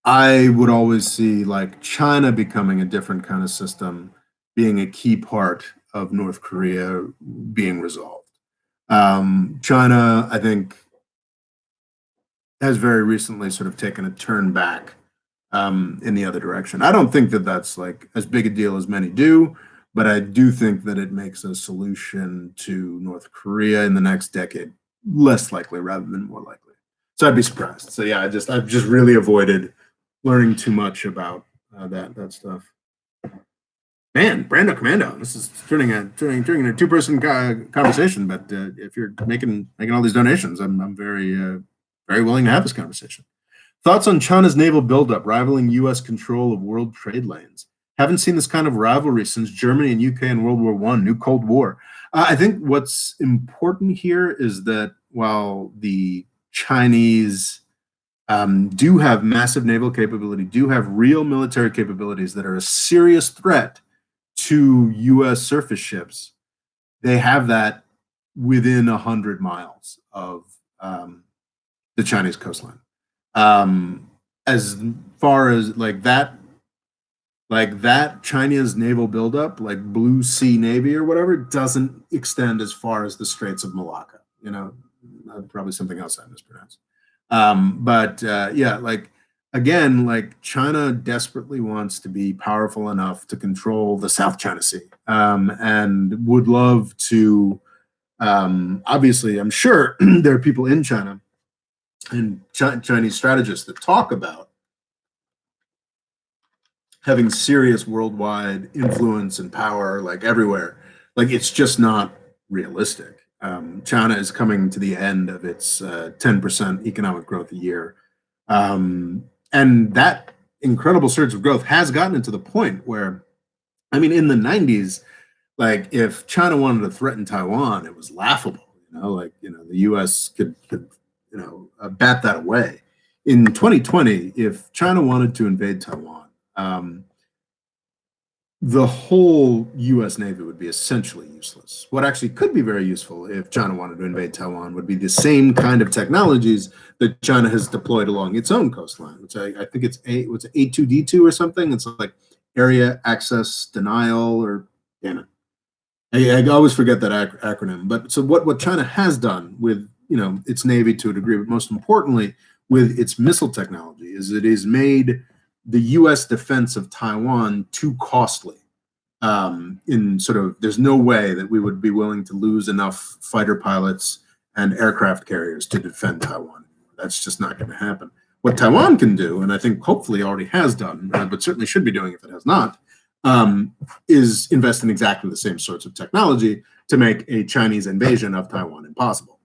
I would always see like China becoming a different kind of system being a key part of North Korea being resolved. China, I think, has very recently sort of taken a turn back in the other direction. I don't think that that's like as big a deal as many do, but I do think that it makes a solution to North Korea in the next decade less likely rather than more likely. So I'd be surprised. So yeah, I've just really avoided learning too much about that stuff. Man, Brando Commando, this is turning into a two-person conversation. But if you're making all these donations, I'm very very willing to have this conversation. Thoughts on China's naval buildup rivaling U.S. control of world trade lanes? Haven't seen this kind of rivalry since Germany and UK in World War I, new Cold War. I think what's important here is that while the Chinese do have massive naval capability, do have real military capabilities that are a serious threat to U.S. surface ships, they have that within 100 miles of the Chinese coastline. As far as like that China's naval buildup, like Blue Sea Navy or whatever, doesn't extend as far as the Straits of Malacca. Probably something else I mispronounced. But yeah, like, again, like, China desperately wants to be powerful enough to control the South China Sea, and would love to. Obviously, I'm sure there are people in China and Chinese strategists that talk about having serious worldwide influence and power, like everywhere, like it's just not realistic. China is coming to the end of its 10% economic growth a year. And that incredible surge of growth has gotten it to the point where, I mean, in the 90s, like if China wanted to threaten Taiwan, it was laughable. The U.S. could bat that away. In 2020, if China wanted to invade Taiwan, the whole U.S. Navy would be essentially useless. What actually could be very useful if China wanted to invade Taiwan would be the same kind of technologies that China has deployed along its own coastline, which I think it's A2D2 or something. It's like area access denial, or damn it, I always forget that acronym. But so what China has done with its navy to a degree, but most importantly with its missile technology, is it has made the U.S. defense of Taiwan too costly. There's no way that we would be willing to lose enough fighter pilots and aircraft carriers to defend Taiwan. That's just not going to happen. What Taiwan can do, and I think hopefully already has done, but certainly should be doing if it has not, is invest in exactly the same sorts of technology to make a Chinese invasion of Taiwan impossible.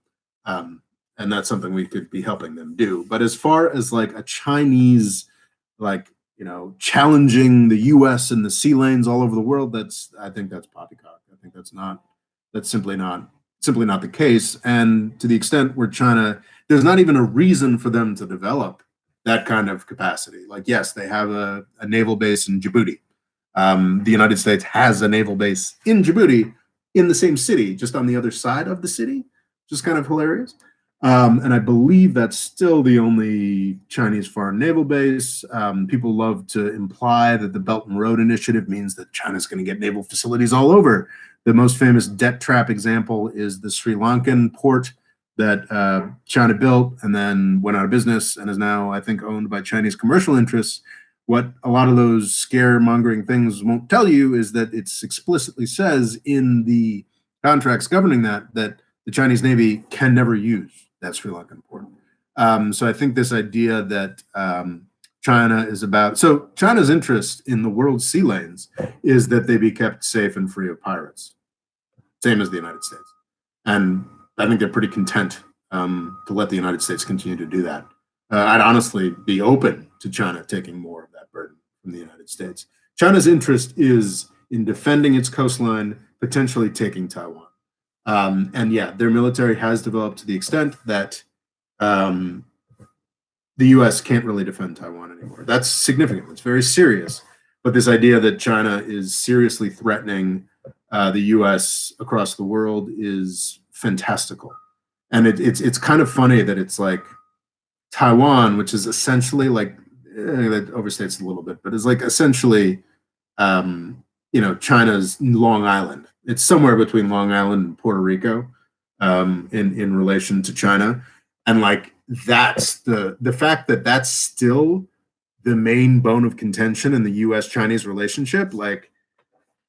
And that's something we could be helping them do. But as far as like a Chinese, challenging the U.S. in the sea lanes all over the world, I think that's poppycock. I think that's simply not the case. And to the extent where China, there's not even a reason for them to develop that kind of capacity. Like, yes, they have a naval base in Djibouti. The United States has a naval base in Djibouti in the same city, just on the other side of the city, which is kind of hilarious. And I believe that's still the only Chinese foreign naval base. People love to imply that the Belt and Road Initiative means that China's going to get naval facilities all over. The most famous debt trap example is the Sri Lankan port that China built and then went out of business and is now, I think, owned by Chinese commercial interests. What a lot of those scaremongering things won't tell you is that it explicitly says in the contracts governing that the Chinese Navy can never use that Sri Lankan port. So I think this idea that China's interest in the world's sea lanes is that they be kept safe and free of pirates, same as the United States. And I think they're pretty content to let the United States continue to do that. I'd honestly be open to China taking more of that burden from the United States. China's interest is in defending its coastline, potentially taking Taiwan. And yeah, their military has developed to the extent that the U.S. can't really defend Taiwan anymore. That's significant. It's very serious. But this idea that China is seriously threatening the U.S. across the world is fantastical. And it's kind of funny that it's like Taiwan, which is essentially like, that overstates a little bit, but it's like essentially, China's Long Island. It's somewhere between Long Island and Puerto Rico in relation to China. And like, that's the fact that that's still the main bone of contention in the U.S.-Chinese relationship, like,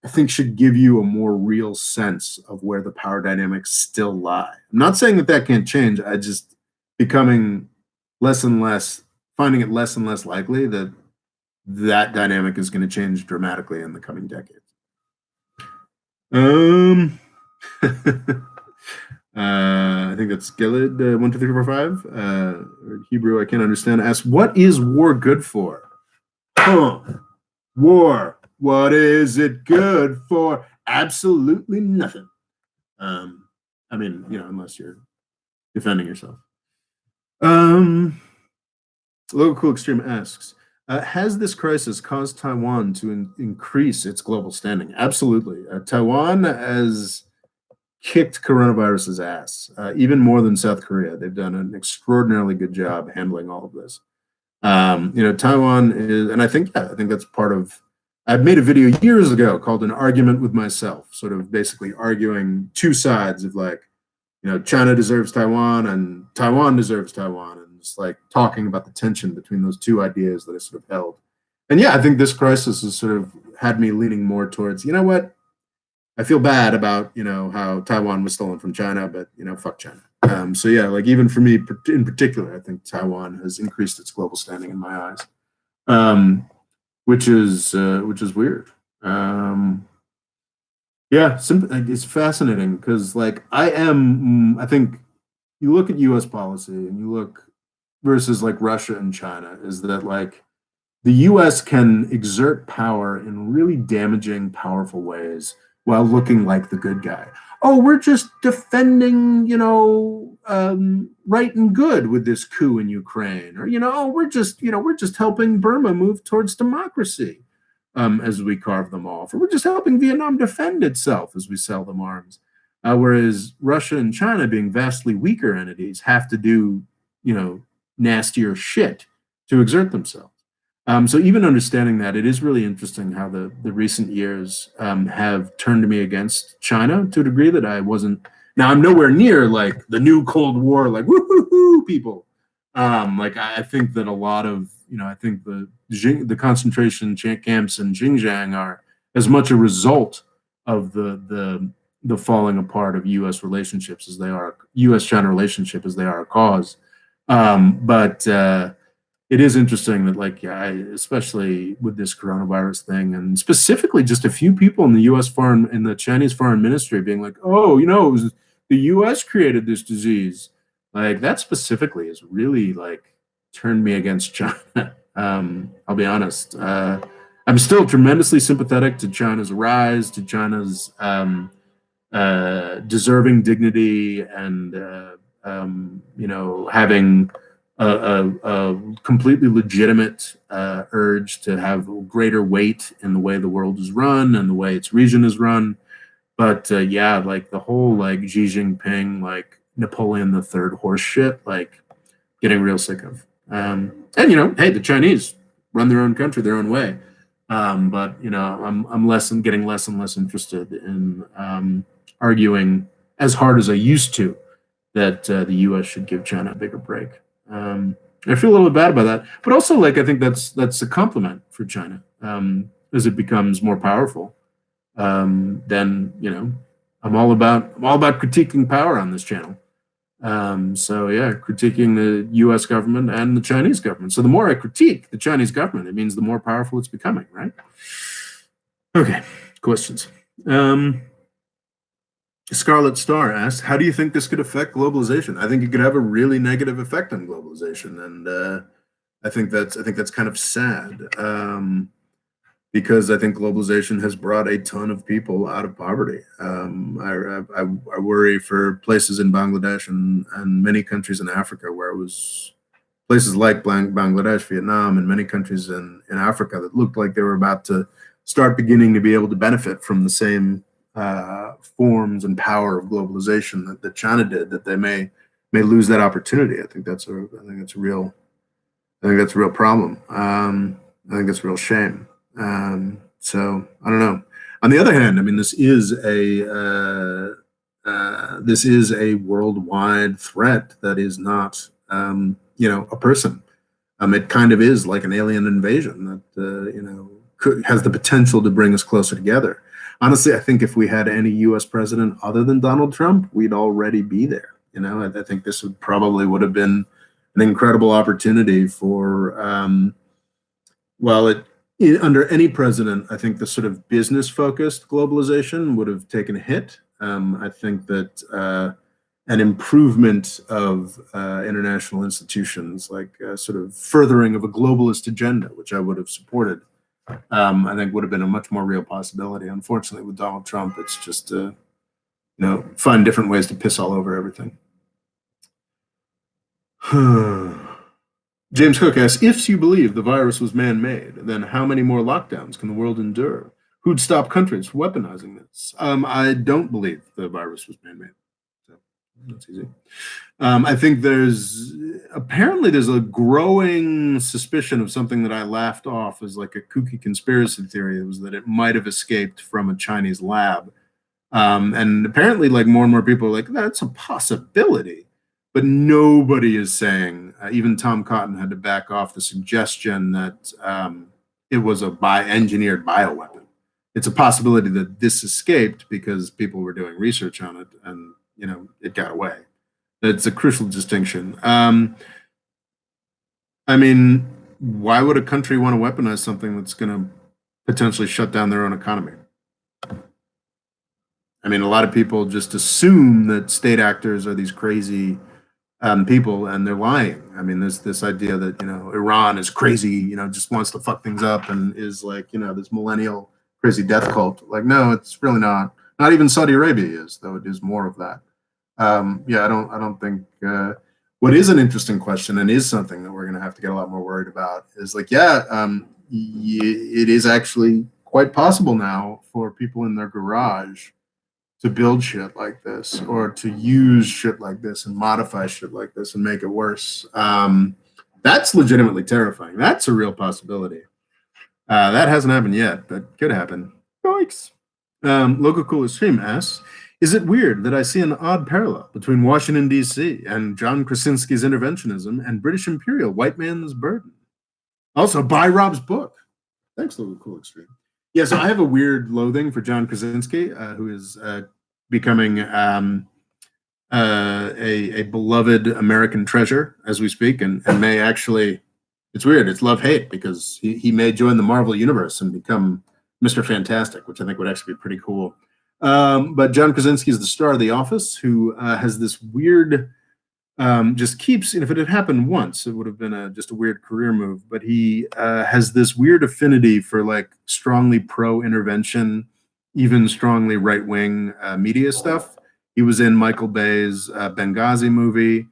I think should give you a more real sense of where the power dynamics still lie. I'm not saying that can't change. I just finding it less and less likely that dynamic is going to change dramatically in the coming decades. I think that's Gilid 1 2 3 4 5. Hebrew I can't understand. Asks, what is war good for? War. What is it good for? Absolutely nothing. I mean, unless you're defending yourself. Local Cool Extreme asks, has this crisis caused Taiwan to increase its global standing? Absolutely. Taiwan has kicked coronavirus's ass, even more than South Korea. They've done an extraordinarily good job handling all of this. Taiwan is, and I think that's part of, I've made a video years ago called An Argument with Myself, sort of basically arguing two sides of like, China deserves Taiwan and Taiwan deserves Taiwan, and just like talking about the tension between those two ideas that I sort of held. And yeah, I think this crisis has sort of had me leaning more towards, what? I feel bad about, how Taiwan was stolen from China, but, fuck China. So yeah, like even for me in particular, I think Taiwan has increased its global standing in my eyes, um, which is weird. Um, yeah, it's fascinating because like I think you look at U.S. policy and you look versus like Russia and China, is that like the US can exert power in really damaging, powerful ways while looking like the good guy. Oh, we're just defending, right and good with this coup in Ukraine, or oh, we're just helping Burma move towards democracy, as we carve them off, or we're just helping Vietnam defend itself as we sell them arms. Whereas Russia and China, being vastly weaker entities, have to do, nastier shit to exert themselves. So even understanding that, it is really interesting how the recent years have turned me against China to a degree that I wasn't. Now I'm nowhere near like the new Cold War, like woo people. Like I think that a lot of I think the concentration camps in Xinjiang are as much a result of the falling apart of U.S. relationships as they are U.S.-China relationship as they are a cause. But it is interesting that like especially with this coronavirus thing and specifically just a few people in the US foreign in the Chinese foreign ministry being like, oh, it was the US created this disease. Like that specifically has really like turned me against China. I'll be honest. I'm still tremendously sympathetic to China's rise, to China's deserving dignity and having a completely legitimate urge to have greater weight in the way the world is run and the way its region is run. But yeah, like the whole like Xi Jinping, like Napoleon the Third horse shit, like getting real sick of. And hey, the Chinese run their own country their own way. But I'm getting less and less interested in arguing as hard as I used to that the U.S. should give China a bigger break. I feel a little bit bad about that, but also like I think that's a compliment for China as it becomes more powerful. Then I'm all about critiquing power on this channel. So yeah, critiquing the U.S. government and the Chinese government. So the more I critique the Chinese government, it means the more powerful it's becoming, right? Okay, questions. Scarlet Star asks, "How do you think this could affect globalization?" I think it could have a really negative effect on globalization, and I think that's kind of sad because I think globalization has brought a ton of people out of poverty. I worry for places in Bangladesh and many countries in Africa where it was places like Bangladesh, Vietnam, and many countries in Africa that looked like they were about to start beginning to be able to benefit from the same forms and power of globalization that China did, that they may lose that opportunity. I think that's a real problem. I think it's a real shame. So I don't know. On the other hand, I mean, this is a worldwide threat that is not a person. It kind of is like an alien invasion that has the potential to bring us closer together. Honestly, I think if we had any U.S. president other than Donald Trump, we'd already be there. I think this would have been an incredible opportunity for, under any president, I think the sort of business focused globalization would have taken a hit. I think that an improvement of international institutions, like sort of furthering of a globalist agenda, which I would have supported, I think would have been a much more real possibility. Unfortunately, with Donald Trump, it's just find different ways to piss all over everything. James Cook asks, if you believe the virus was man-made, then how many more lockdowns can the world endure? Who'd stop countries from weaponizing this? I don't believe the virus was man-made. So that's easy. I think there's a growing suspicion of something that I laughed off as like a kooky conspiracy theory. It was that it might have escaped from a Chinese lab. And apparently like more and more people are like, that's a possibility. But nobody is saying, even Tom Cotton had to back off the suggestion that it was a engineered bioweapon. It's a possibility that this escaped because people were doing research on it and, it got away. It's a crucial distinction. I mean, why would a country want to weaponize something that's going to potentially shut down their own economy? I mean, a lot of people just assume that state actors are these crazy people, and they're lying. I mean, there's this idea that Iran is crazy, just wants to fuck things up, and is like this millennial crazy death cult. Like, no, it's really not. Not even Saudi Arabia is, though it is more of that. Yeah, I don't think. What is an interesting question, and is something that we're going to have to get a lot more worried about, is like, yeah, it is actually quite possible now for people in their garage to build shit like this, or to use shit like this and modify shit like this and make it worse. That's legitimately terrifying. That's a real possibility. That hasn't happened yet, but could happen. Yikes. Local Cool Extreme asks, is it weird that I see an odd parallel between Washington, D.C. and John Krasinski's interventionism and British imperial white man's burden? Also, buy Rob's book. Thanks, Local Cool Extreme. Yeah, so I have a weird loathing for John Krasinski, who is becoming a beloved American treasure as we speak, and may actually, it's weird, it's love-hate, because he may join the Marvel Universe and become Mr. Fantastic, which I think would actually be pretty cool. But John Krasinski is the star of The Office, who has this weird, just keeps, if it had happened once, it would have been just a weird career move, but he has this weird affinity for like strongly pro-intervention, even strongly right-wing media stuff. He was in Michael Bay's Benghazi movie,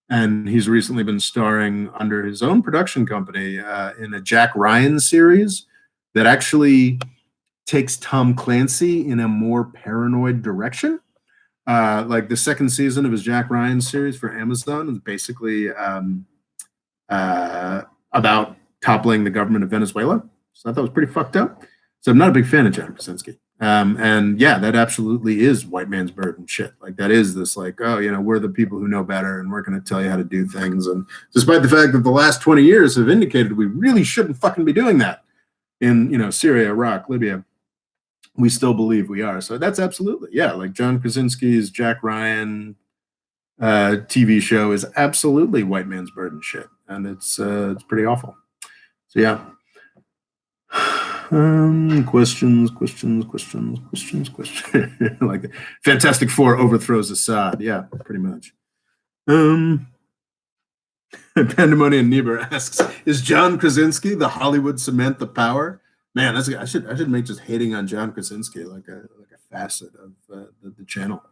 and he's recently been starring under his own production company in a Jack Ryan series that actually takes Tom Clancy in a more paranoid direction. Like the second season of his Jack Ryan series for Amazon is basically about toppling the government of Venezuela. So I thought it was pretty fucked up. So I'm not a big fan of John Krasinski. And yeah, that absolutely is white man's burden shit. Like that is this like, oh, we're the people who know better and we're going to tell you how to do things. And despite the fact that the last 20 years have indicated we really shouldn't fucking be doing that in, Syria, Iraq, Libya, we still believe we are. So that's absolutely, yeah, like John Krasinski's Jack Ryan TV show is absolutely white man's burden shit. And it's pretty awful. So yeah. Questions. Like Fantastic Four overthrows Assad. Yeah, pretty much. Pandemonium Niebuhr asks, is John Krasinski the Hollywood Samantha Power? Man, that's I should make just hating on John Krasinski like a facet of the channel.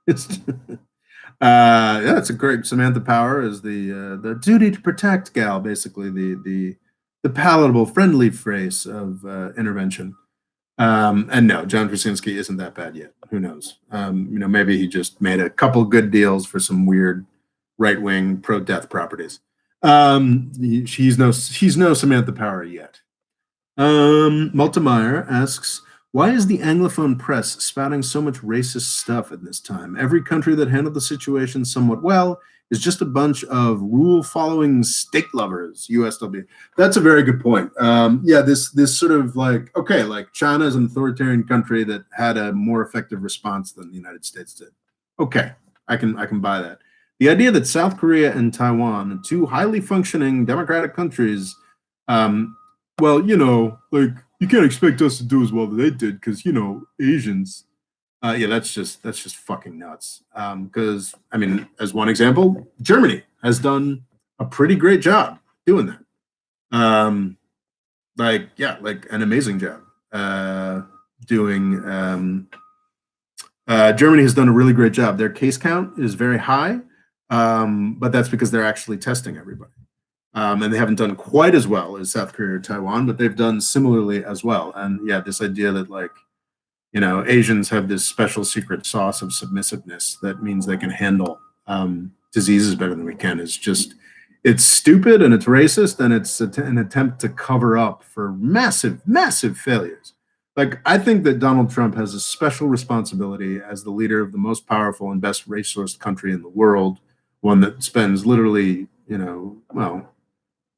It's yeah, it's a great. Samantha Power is the duty to protect gal, basically the palatable, friendly phrase of intervention. And no, John Krasinski isn't that bad yet. Who knows? Maybe he just made a couple good deals for some weird right-wing pro-death properties. She's no Samantha Power yet. Multimeyer asks, why is the Anglophone press spouting so much racist stuff at this time? Every country that handled the situation somewhat well is just a bunch of rule-following state lovers, USW. That's a very good point. Yeah, this sort of like, okay, like China is an authoritarian country that had a more effective response than the United States did. Okay, I can buy that. The idea that South Korea and Taiwan, two highly functioning democratic countries, well, like you can't expect us to do as well as they did because Asians. Yeah, that's just fucking nuts. Because I mean, as one example, Germany has done a pretty great job doing that. Like yeah, like an amazing job doing. Germany has done a really great job. Their case count is very high, but that's because they're actually testing everybody. And they haven't done quite as well as South Korea or Taiwan, but they've done similarly as well. And yeah, this idea that like, Asians have this special secret sauce of submissiveness that means they can handle diseases better than we can is just, it's stupid and it's racist and it's an attempt to cover up for massive, massive failures. Like, I think that Donald Trump has a special responsibility as the leader of the most powerful and best resourced country in the world, one that spends literally, well,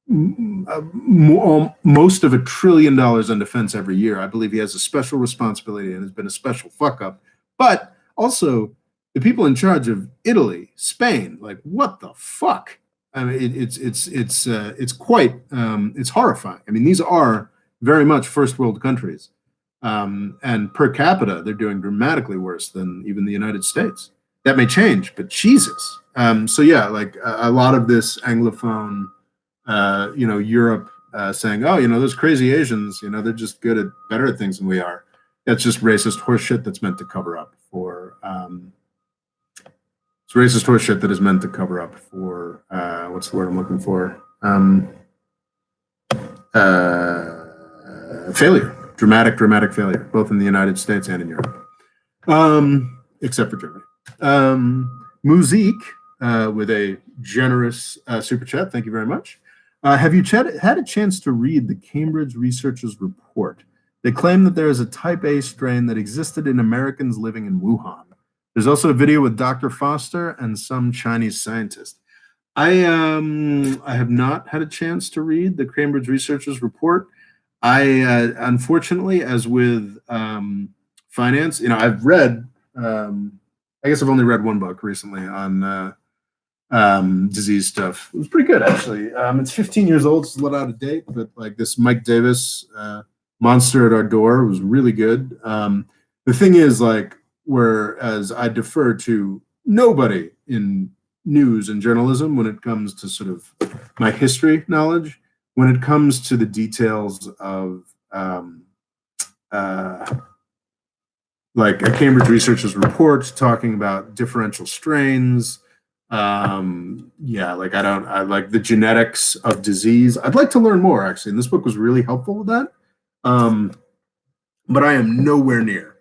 most of $1 trillion on defense every year. I believe he has a special responsibility and has been a special fuck up. But Also, the people in charge of Italy, Spain, like what the fuck? I mean, it's quite it's horrifying. I mean, these are very much first world countries, and per capita, they're doing dramatically worse than even the United States. That may change, but Jesus. So yeah, like a lot of this Anglophone, Europe saying, oh, those crazy Asians, they're just good at better at things than we are. That's just racist horseshit that's meant to cover up for. It's racist horseshit that is meant to cover up for what's the word I'm looking for? Failure, dramatic failure, both in the United States and in Europe, except for Germany. Muzik with a generous super chat. Thank you very much. Have you had a chance to read the Cambridge researchers' report? They claim that there is a type A strain that existed in Americans living in Wuhan. There's also a video with Dr. Foster and some Chinese scientist. I have not had a chance to read the Cambridge researchers' report. I unfortunately, as with finance, I've read. I guess I've only read one book recently on disease stuff. It was pretty good, actually. It's 15 years old. It's a little out of date, but like this Mike Davis Monster at Our Door was really good. The thing is, like, whereas I defer to nobody in news and journalism when it comes to sort of my history knowledge, when it comes to the details of like a Cambridge researchers report talking about differential strains. Like I like the genetics of disease. I'd like to learn more, actually. And this book was really helpful with that. But I am nowhere near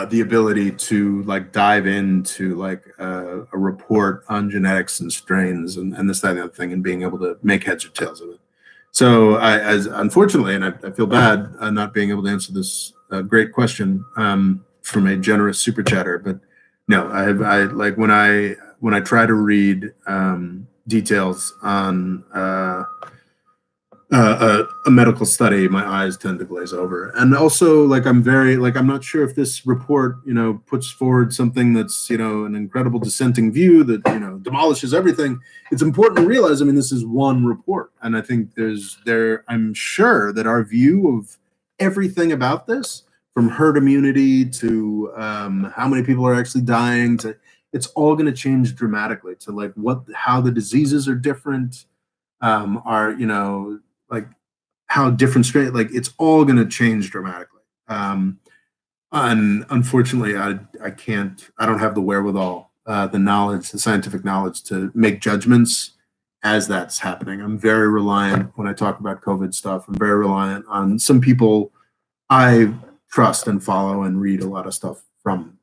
the ability to like dive into like a report on genetics and strains and this, that, and the other thing, and being able to make heads or tails of it. So unfortunately, and I feel bad not being able to answer this great question from a generous super chatter, but no, I like when I try to read details on a medical study, my eyes tend to glaze over. And also, like, I'm not sure if this report, puts forward something that's, an incredible dissenting view that, demolishes everything. It's important to realize, I mean, this is one report. And I think I'm sure that our view of everything about this, from herd immunity to how many people are actually dying, to it's all going to change dramatically to like how the diseases are different, like how different strain, like it's all going to change dramatically. And unfortunately, I don't have the wherewithal, the knowledge, the scientific knowledge to make judgments as that's happening. I'm very reliant when I talk about COVID stuff. I'm very reliant on some people I trust and follow and read a lot of stuff from.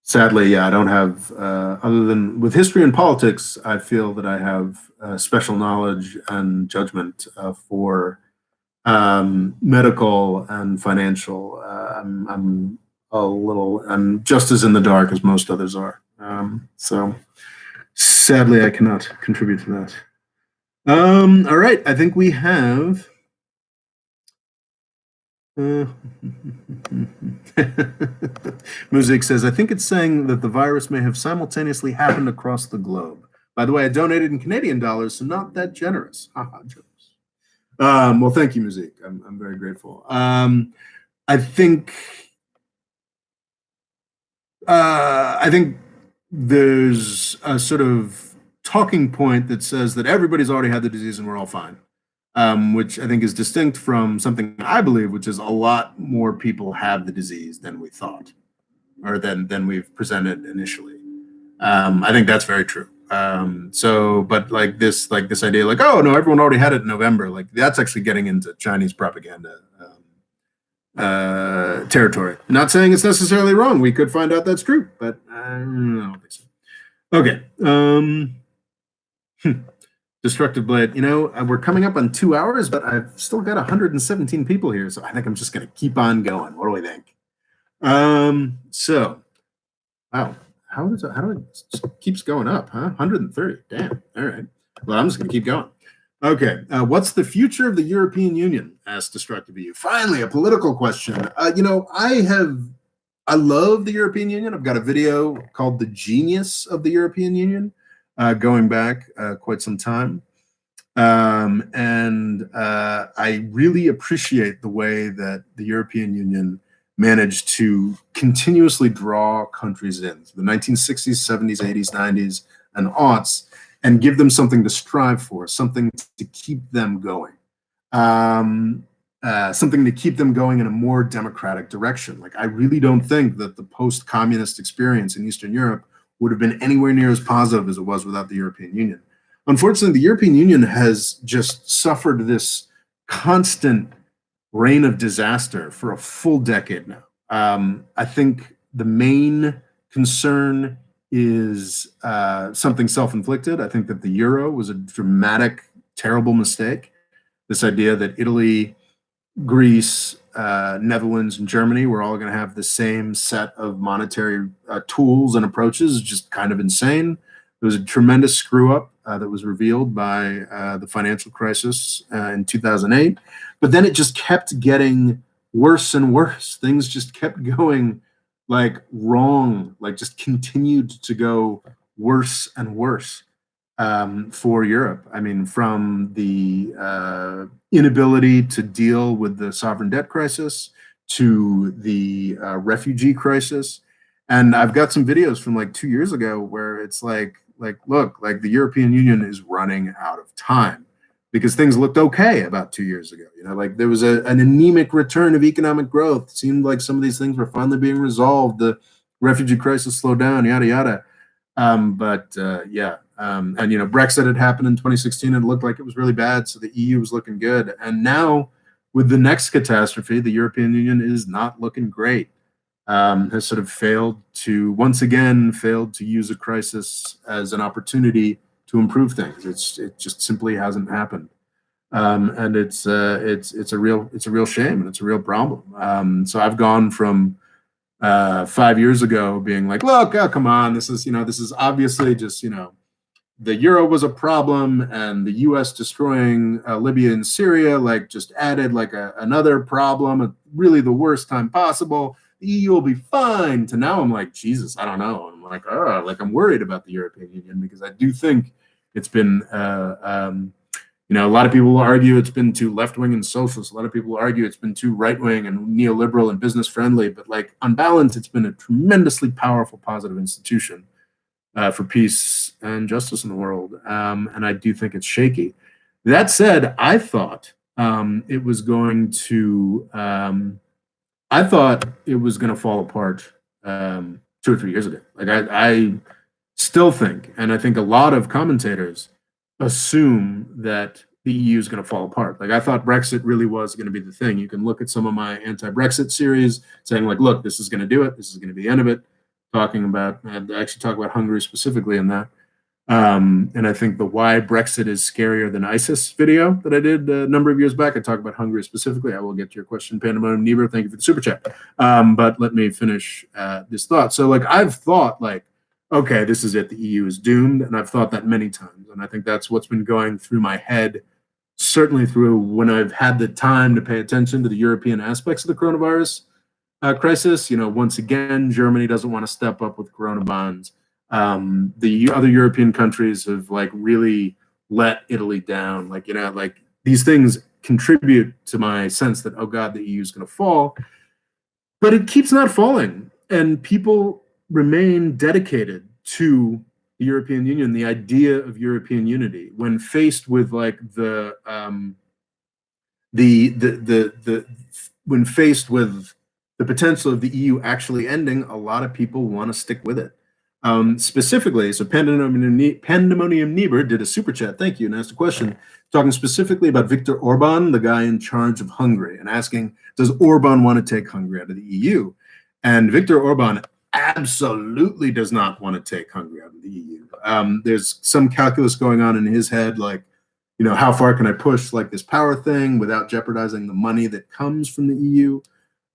Sadly, yeah, I don't have, other than with history and politics, I feel that I have special knowledge and judgment for medical and financial. I'm just as in the dark as most others are. So sadly, I cannot contribute to that. All right, I think we have. Music says, I think it's saying that the virus may have simultaneously happened across the globe. By the way, I donated in Canadian dollars, so not that generous. Haha, jokes. Well, thank you, Music. I'm very grateful. I think there's a sort of talking point that says that everybody's already had the disease and we're all fine. Which I think is distinct from something I believe, which is a lot more people have the disease than we thought, or than we've presented initially. I think that's very true. But like this idea, like, oh no, everyone already had it in November. Like that's actually getting into Chinese propaganda territory. Not saying it's necessarily wrong. We could find out that's true, but I don't think so. Okay. Destructive Blade, we're coming up on 2 hours, but I've still got 117 people here, so I think I'm just going to keep on going. What do we think? So, wow, how do it just keeps going up, huh? 130, damn, all right. Well, I'm just going to keep going. Okay, what's the future of the European Union? Asked Destructive EU. Finally, a political question. I have I love the European Union. I've got a video called "The Genius of the European Union," going back quite some time. I really appreciate the way that the European Union managed to continuously draw countries in the 1960s, 70s, 80s, 90s, and aughts, and give them something to strive for, something to keep them going. Something to keep them going in a more democratic direction. Like, I really don't think that the post-communist experience in Eastern Europe would have been anywhere near as positive as it was without the European Union. Unfortunately, the European Union has just suffered this constant reign of disaster for a full decade now. I think the main concern is something self-inflicted. I think that the euro was a dramatic, terrible mistake. This idea that Italy, Greece, Netherlands, and Germany were all going to have the same set of monetary tools and approaches is just kind of insane. There was a tremendous screw up that was revealed by the financial crisis in 2008. But then it just kept getting worse and worse. Things just kept going like wrong, like just continued to go worse and worse for Europe. I mean, from the inability to deal with the sovereign debt crisis to the refugee crisis. And I've got some videos from like 2 years ago where it's like, look, like the European Union is running out of time because things looked okay about 2 years ago. You know, like there was an anemic return of economic growth. It seemed like some of these things were finally being resolved. The refugee crisis slowed down, yada, yada. And you know, Brexit had happened in 2016 and it looked like it was really bad. So the EU was looking good. And now with the next catastrophe, the European Union is not looking great. Has sort of once again failed to use a crisis as an opportunity to improve things. It just simply hasn't happened, and it's a real shame and it's a real problem. So I've gone from 5 years ago being like, look, oh, come on, this is obviously just the euro was a problem, and the U.S. destroying Libya and Syria like just added like another problem, really the worst time possible. The EU will be fine. To now I'm like, Jesus, I don't know. I'm like, oh, like I'm worried about the European Union because I do think it's been, a lot of people will argue it's been too left-wing and socialist. A lot of people will argue it's been too right-wing and neoliberal and business-friendly. But like on balance, it's been a tremendously powerful, positive institution for peace and justice in the world. And I do think it's shaky. That said, I thought it was going to fall apart 2 or 3 years ago. Like I still think, and I think a lot of commentators assume that the EU is going to fall apart. Like I thought Brexit really was going to be the thing. You can look at some of my anti-Brexit series saying like, look, this is going to do it. This is going to be the end of it. And I actually talk about Hungary specifically in that. And I think the Why Brexit is Scarier Than ISIS video that I did a number of years back, I talk about Hungary specifically. I will get to your question, Pandemonium Niebuhr. Thank you for the super chat. But let me finish this thought. So like I've thought like, okay, this is it. The EU is doomed. And I've thought that many times. And I think that's what's been going through my head, certainly through when I've had the time to pay attention to the European aspects of the coronavirus crisis. Once again, Germany doesn't want to step up with corona bonds. The other European countries have like really let Italy down. Like these things contribute to my sense that, oh God, the EU is going to fall, but it keeps not falling. And people remain dedicated to the European Union, the idea of European unity when faced with like when faced with the potential of the EU actually ending, a lot of people want to stick with it. Specifically, so Pandemonium Niebuhr did a super chat, thank you, and asked a question talking specifically about Viktor Orban, the guy in charge of Hungary, and asking, does Orban want to take Hungary out of the EU? And Viktor Orban absolutely does not want to take Hungary out of the EU. There's some calculus going on in his head, like, how far can I push like this power thing without jeopardizing the money that comes from the EU?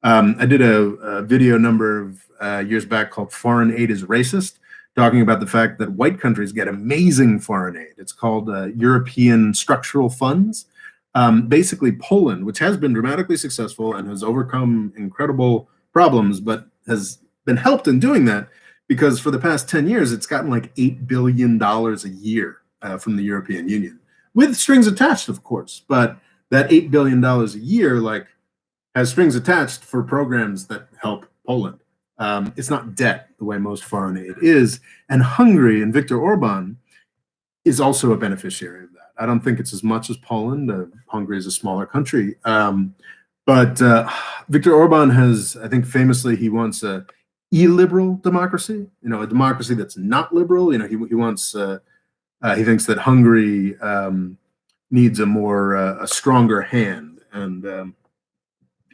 I did a video a number of years back called Foreign Aid is Racist, talking about the fact that white countries get amazing foreign aid. It's called European Structural Funds. Basically, Poland, which has been dramatically successful and has overcome incredible problems, but has been helped in doing that because for the past 10 years, it's gotten like $8 billion a year from the European Union, with strings attached, of course. But that $8 billion a year, like, has strings attached for programs that help Poland. It's not debt the way most foreign aid is. And Hungary and Viktor Orban is also a beneficiary of that. I don't think it's as much as Poland. Hungary is a smaller country. But Viktor Orban has, I think famously, he wants a illiberal democracy, a democracy that's not liberal. He wants, he thinks that Hungary needs a stronger hand. And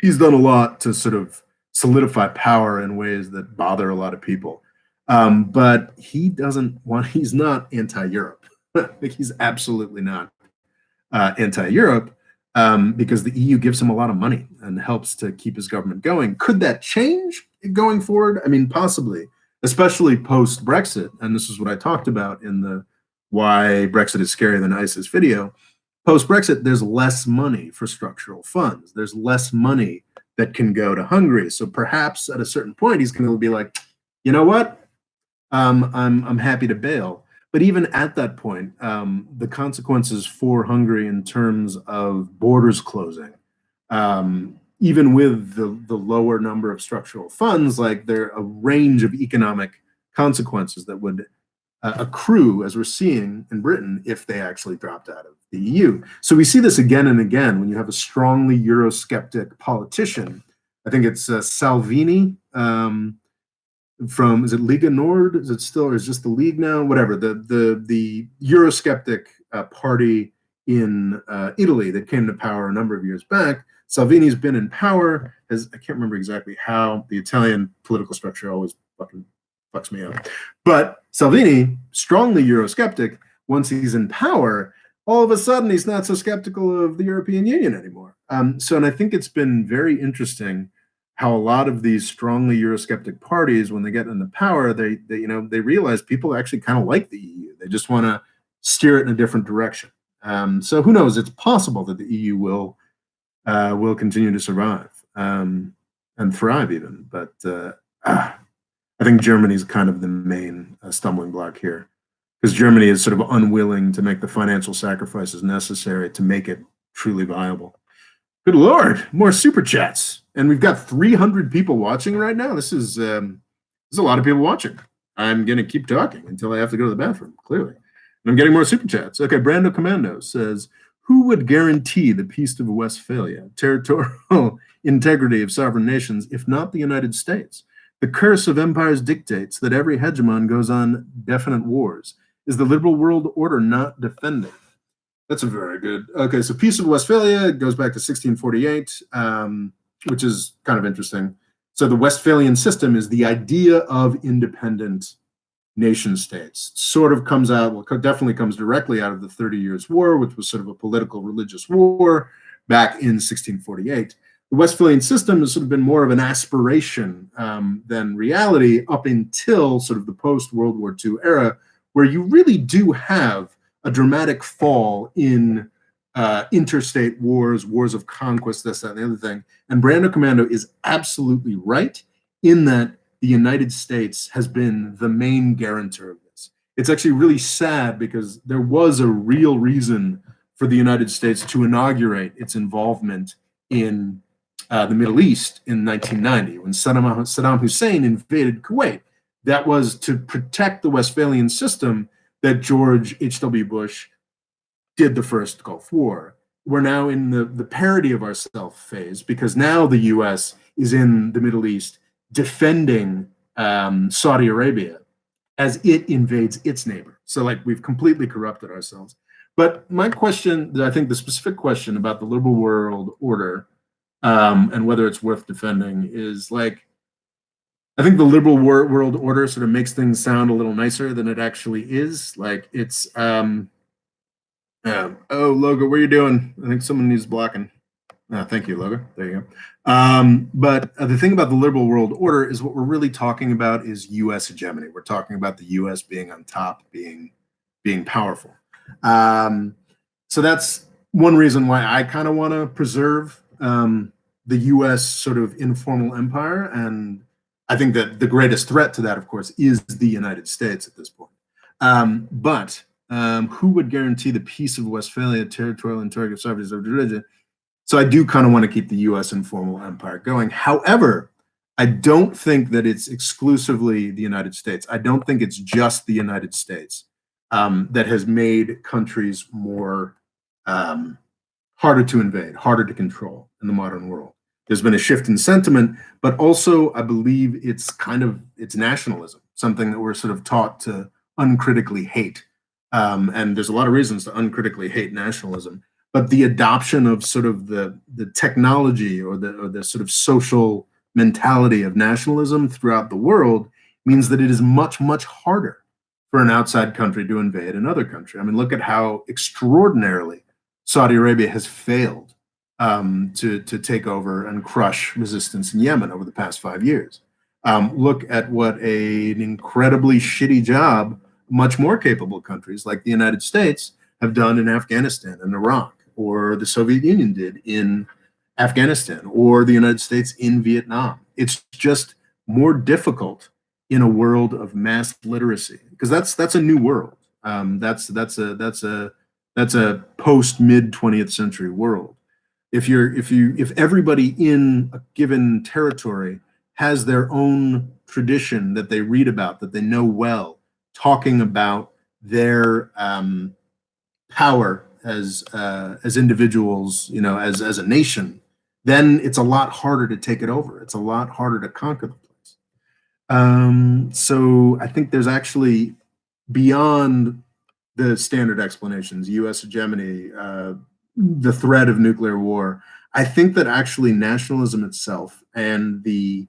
he's done a lot to sort of solidify power in ways that bother a lot of people. But he's not anti-Europe. He's absolutely not anti-Europe because the EU gives him a lot of money and helps to keep his government going. Could that change going forward? I mean, possibly, especially post-Brexit. And this is what I talked about in the Why Brexit is Scarier Than ISIS video. Post-Brexit, there's less money for structural funds. There's less money that can go to Hungary. So perhaps at a certain point, he's going to be like, you know what? I'm happy to bail. But even at that point, the consequences for Hungary in terms of borders closing, even with the lower number of structural funds, like there are a range of economic consequences that would accrue, as we're seeing in Britain, if they actually dropped out of the EU. So we see this again and again when you have a strongly Eurosceptic politician. I think it's Salvini, from, is it Liga Nord? Is it still, or is just the League now? Whatever, the Eurosceptic party in Italy that came to power a number of years back. Salvini's been in power, I can't remember exactly how. The Italian political structure always fucking fucks me up. But Salvini, strongly Eurosceptic, once he's in power, all of a sudden he's not so skeptical of the European Union anymore. And I think it's been very interesting how a lot of these strongly Eurosceptic parties, when they get into power, they realize people actually kind of like the EU. They just want to steer it in a different direction. So who knows? It's possible that the EU will continue to survive and thrive even. But I think Germany is kind of the main stumbling block here, because Germany is sort of unwilling to make the financial sacrifices necessary to make it truly viable. Good Lord, more super chats. And we've got 300 people watching right now. This is a lot of people watching. I'm going to keep talking until I have to go to the bathroom, clearly. And I'm getting more super chats. Okay, Brando Commando says, who would guarantee the Peace of Westphalia, territorial integrity of sovereign nations, if not the United States? The curse of empires dictates that every hegemon goes on definite wars. Is the liberal world order not defended? That's a very good. Okay, so Peace of Westphalia goes back to 1648, which is kind of interesting. So the Westphalian system is the idea of independent nation states. Sort of comes out, well, definitely comes directly out of the 30 Years' War, which was sort of a political religious war back in 1648. The Westphalian system has sort of been more of an aspiration than reality up until sort of the post-World War II era, where you really do have a dramatic fall in interstate wars, wars of conquest, this, that, and the other thing. And Brando Commando is absolutely right in that the United States has been the main guarantor of this. It's actually really sad because there was a real reason for the United States to inaugurate its involvement in the Middle East in 1990 when Saddam Hussein invaded Kuwait. That was to protect the Westphalian system that George H.W. Bush did the first Gulf War. We're now in the parody of ourselves phase because now the U.S. is in the Middle East defending Saudi Arabia as it invades its neighbor. So like we've completely corrupted ourselves. But my question, I think the specific question about the liberal world order and whether it's worth defending is like, I think the liberal world order sort of makes things sound a little nicer than it actually is. Like it's, oh, Logo, what are you doing? I think someone needs blocking. Thank you, Logo. There you go. But the thing about the liberal world order is what we're really talking about is U.S. hegemony. We're talking about the U.S. being on top, being powerful. So that's one reason why I kind of want to preserve the U.S. sort of informal empire and I think that the greatest threat to that, of course, is the United States at this point. But who would guarantee the peace of Westphalia, territorial integrity of sovereignty of religion? So I do kind of want to keep the U.S. informal empire going. However, I don't think that it's exclusively the United States. I don't think it's just the United States that has made countries more harder to invade, harder to control in the modern world. There's been a shift in sentiment, but also I believe it's nationalism, something that we're sort of taught to uncritically hate. And there's a lot of reasons to uncritically hate nationalism, but the adoption of sort of the technology or the sort of social mentality of nationalism throughout the world means that it is much, much harder for an outside country to invade another country. I mean, look at how extraordinarily Saudi Arabia has failed to take over and crush resistance in Yemen over the past 5 years. Look at what an incredibly shitty job much more capable countries like the United States have done in Afghanistan and Iraq, or the Soviet Union did in Afghanistan, or the United States in Vietnam. It's just more difficult in a world of mass literacy, because that's a new world. That's a post mid 20th century world. If everybody in a given territory has their own tradition that they read about, that they know well, talking about their power as individuals, as a nation, then it's a lot harder to take it over. It's a lot harder to conquer the place. So I think there's actually, beyond the standard explanations, U.S. hegemony, the threat of nuclear war, I think that actually nationalism itself and the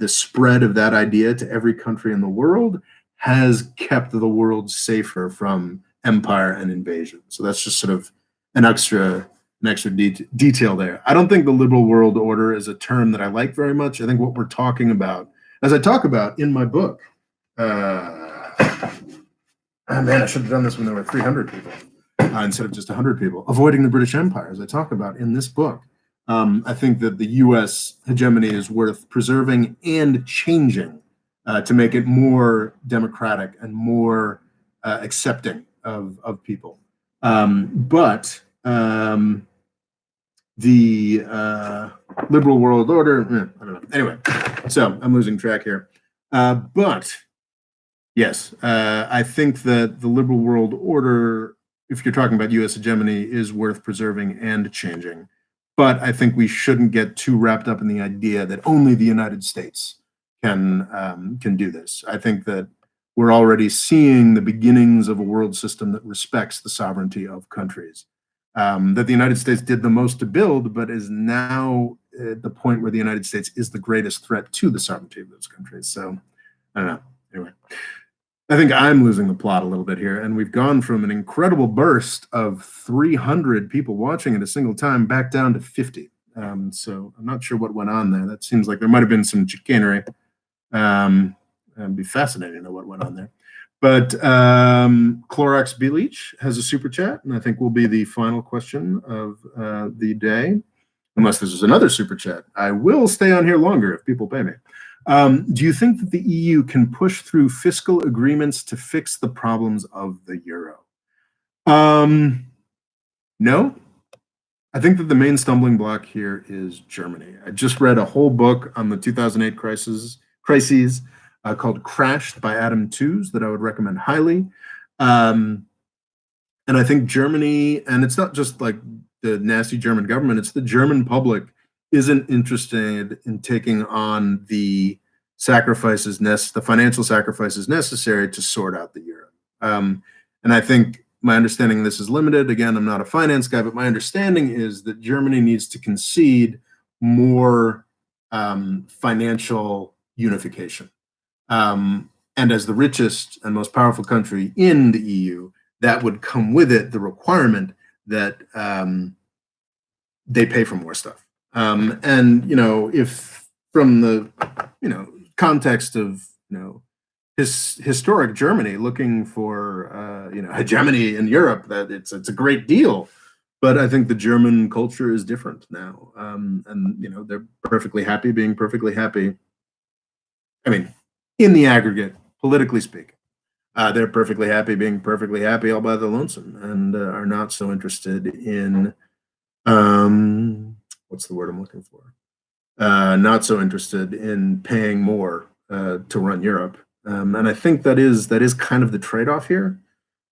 spread of that idea to every country in the world has kept the world safer from empire and invasion. So that's just sort of an extra detail there. I don't think the liberal world order is a term that I like very much. I think what we're talking about, as I talk about in my book, oh man, I should have done this when there were 300 people instead of just 100 people. Avoiding the British Empire, as I talk about in this book. I think that the U.S. hegemony is worth preserving and changing to make it more democratic and more accepting of people. But the liberal world order, I don't know. Anyway, so I'm losing track here. But yes, I think that the liberal world order, if you're talking about U.S. hegemony, is worth preserving and changing. But I think we shouldn't get too wrapped up in the idea that only the United States can do this. I think that we're already seeing the beginnings of a world system that respects the sovereignty of countries. That the United States did the most to build, but is now at the point where the United States is the greatest threat to the sovereignty of those countries. So I don't know. Anyway, I think I'm losing the plot a little bit here, and we've gone from an incredible burst of 300 people watching at a single time back down to 50. So I'm not sure what went on there. That seems like there might have been some chicanery. It'd be fascinating to know what went on there. But Clorox Bleach has a super chat, and I think will be the final question of the day, unless there's another super chat. I will stay on here longer if people pay me. Do you think that the EU can push through fiscal agreements to fix the problems of the euro? No. I think that the main stumbling block here is Germany. I just read a whole book on the 2008 crises called Crashed by Adam Tooze that I would recommend highly. And I think Germany, and it's not just like the nasty German government, it's the German public isn't interested in taking on the financial sacrifices necessary to sort out the euro. And I think my understanding of this is limited. Again, I'm not a finance guy, but my understanding is that Germany needs to concede more financial unification. And as the richest and most powerful country in the EU, that would come with it the requirement that they pay for more stuff. And, if from the, context of, historic Germany looking for, hegemony in Europe, that it's a great deal. But I think the German culture is different now. And, they're perfectly happy being perfectly happy I mean, in the aggregate, politically speaking, they're perfectly happy being perfectly happy all by the lonesome, and are not so interested in what's the word I'm looking for? Not so interested in paying more to run Europe, and I think that is kind of the trade-off here.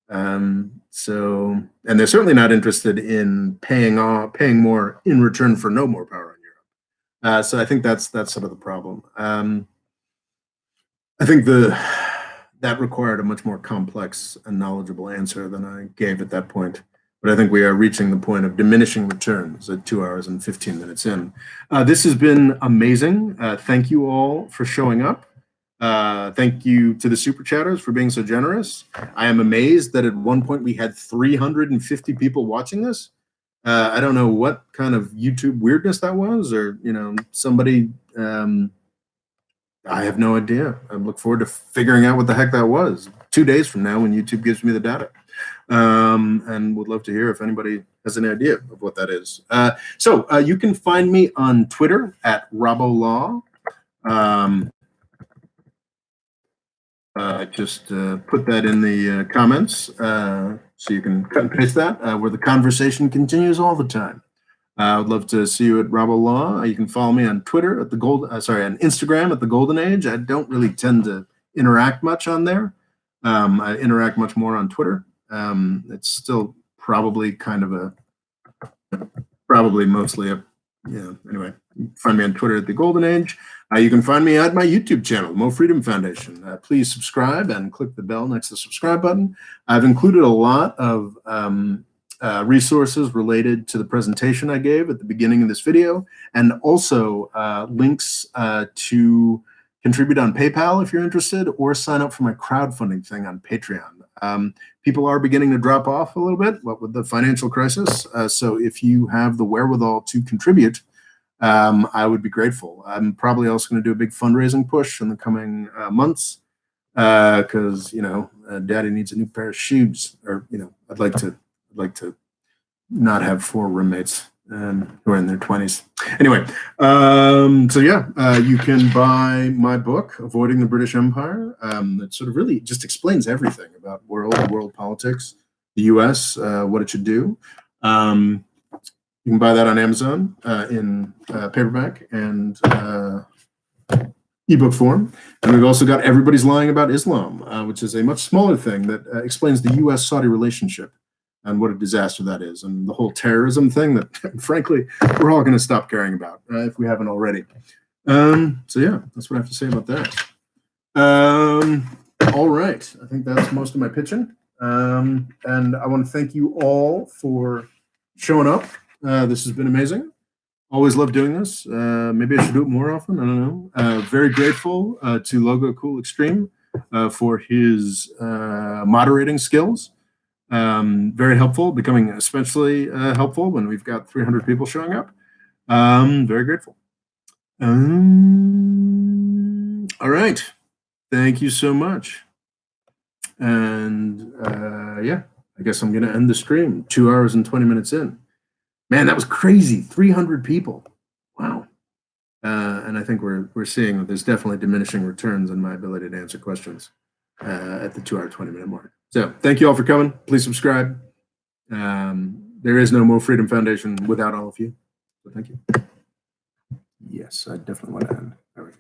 And they're certainly not interested in paying more in return for no more power on Europe. So I think that's sort of the problem. I think that required a much more complex and knowledgeable answer than I gave at that point. But I think we are reaching the point of diminishing returns at 2 hours and 15 minutes in. This has been amazing. Thank you all for showing up. Thank you to the super chatters for being so generous. I am amazed that at one point we had 350 people watching this. I don't know what kind of YouTube weirdness that was, or somebody. I have no idea. I look forward to figuring out what the heck that was 2 days from now when YouTube gives me the data. And would love to hear if anybody has any idea of what that is. So you can find me on Twitter at RoboLaw. I just put that in the comments, so you can cut and paste that, where the conversation continues all the time. I would love to see you at RoboLaw. You can follow me on Twitter at on Instagram at the Golden Age. I don't really tend to interact much on there. I interact much more on Twitter. It's still probably mostly anyway, you can find me on Twitter at the Golden Age. You can find me at my YouTube channel, Mo Freedom Foundation. Please subscribe and click the bell next to the subscribe button. I've included a lot of resources related to the presentation I gave at the beginning of this video, and also links to contribute on PayPal if you're interested, or sign up for my crowdfunding thing on Patreon. People are beginning to drop off a little bit, what with the financial crisis. So if you have the wherewithal to contribute, I would be grateful. I'm probably also going to do a big fundraising push in the coming months, because Daddy needs a new pair of shoes, or I'd like to not have 4 roommates who are in their 20s. Anyway, so yeah, you can buy my book, Avoiding the British Empire. That sort of really just explains everything about world politics, the U.S., what it should do. You can buy that on Amazon in paperback and ebook form. And we've also got Everybody's Lying About Islam, which is a much smaller thing that explains the U.S.-Saudi relationship and what a disaster that is, and the whole terrorism thing that, frankly, we're all going to stop caring about if we haven't already. So yeah, that's what I have to say about that. All right, I think that's most of my pitching. And I want to thank you all for showing up. This has been amazing. Always love doing this. Maybe I should do it more often. I don't know. Very grateful to Logo Cool Extreme for his moderating skills. Very helpful, becoming especially helpful when we've got 300 people showing up. Very grateful. All right. Thank you so much. And yeah, I guess I'm going to end the stream 2 hours and 20 minutes in. Man, that was crazy. 300 people. Wow. And I think we're seeing that there's definitely diminishing returns in my ability to answer questions at the 2 hour, 20 minute mark. So thank you all for coming. Please subscribe. There is no Mo Freedom Foundation without all of you. So thank you. Yes, I definitely want to end. There we go.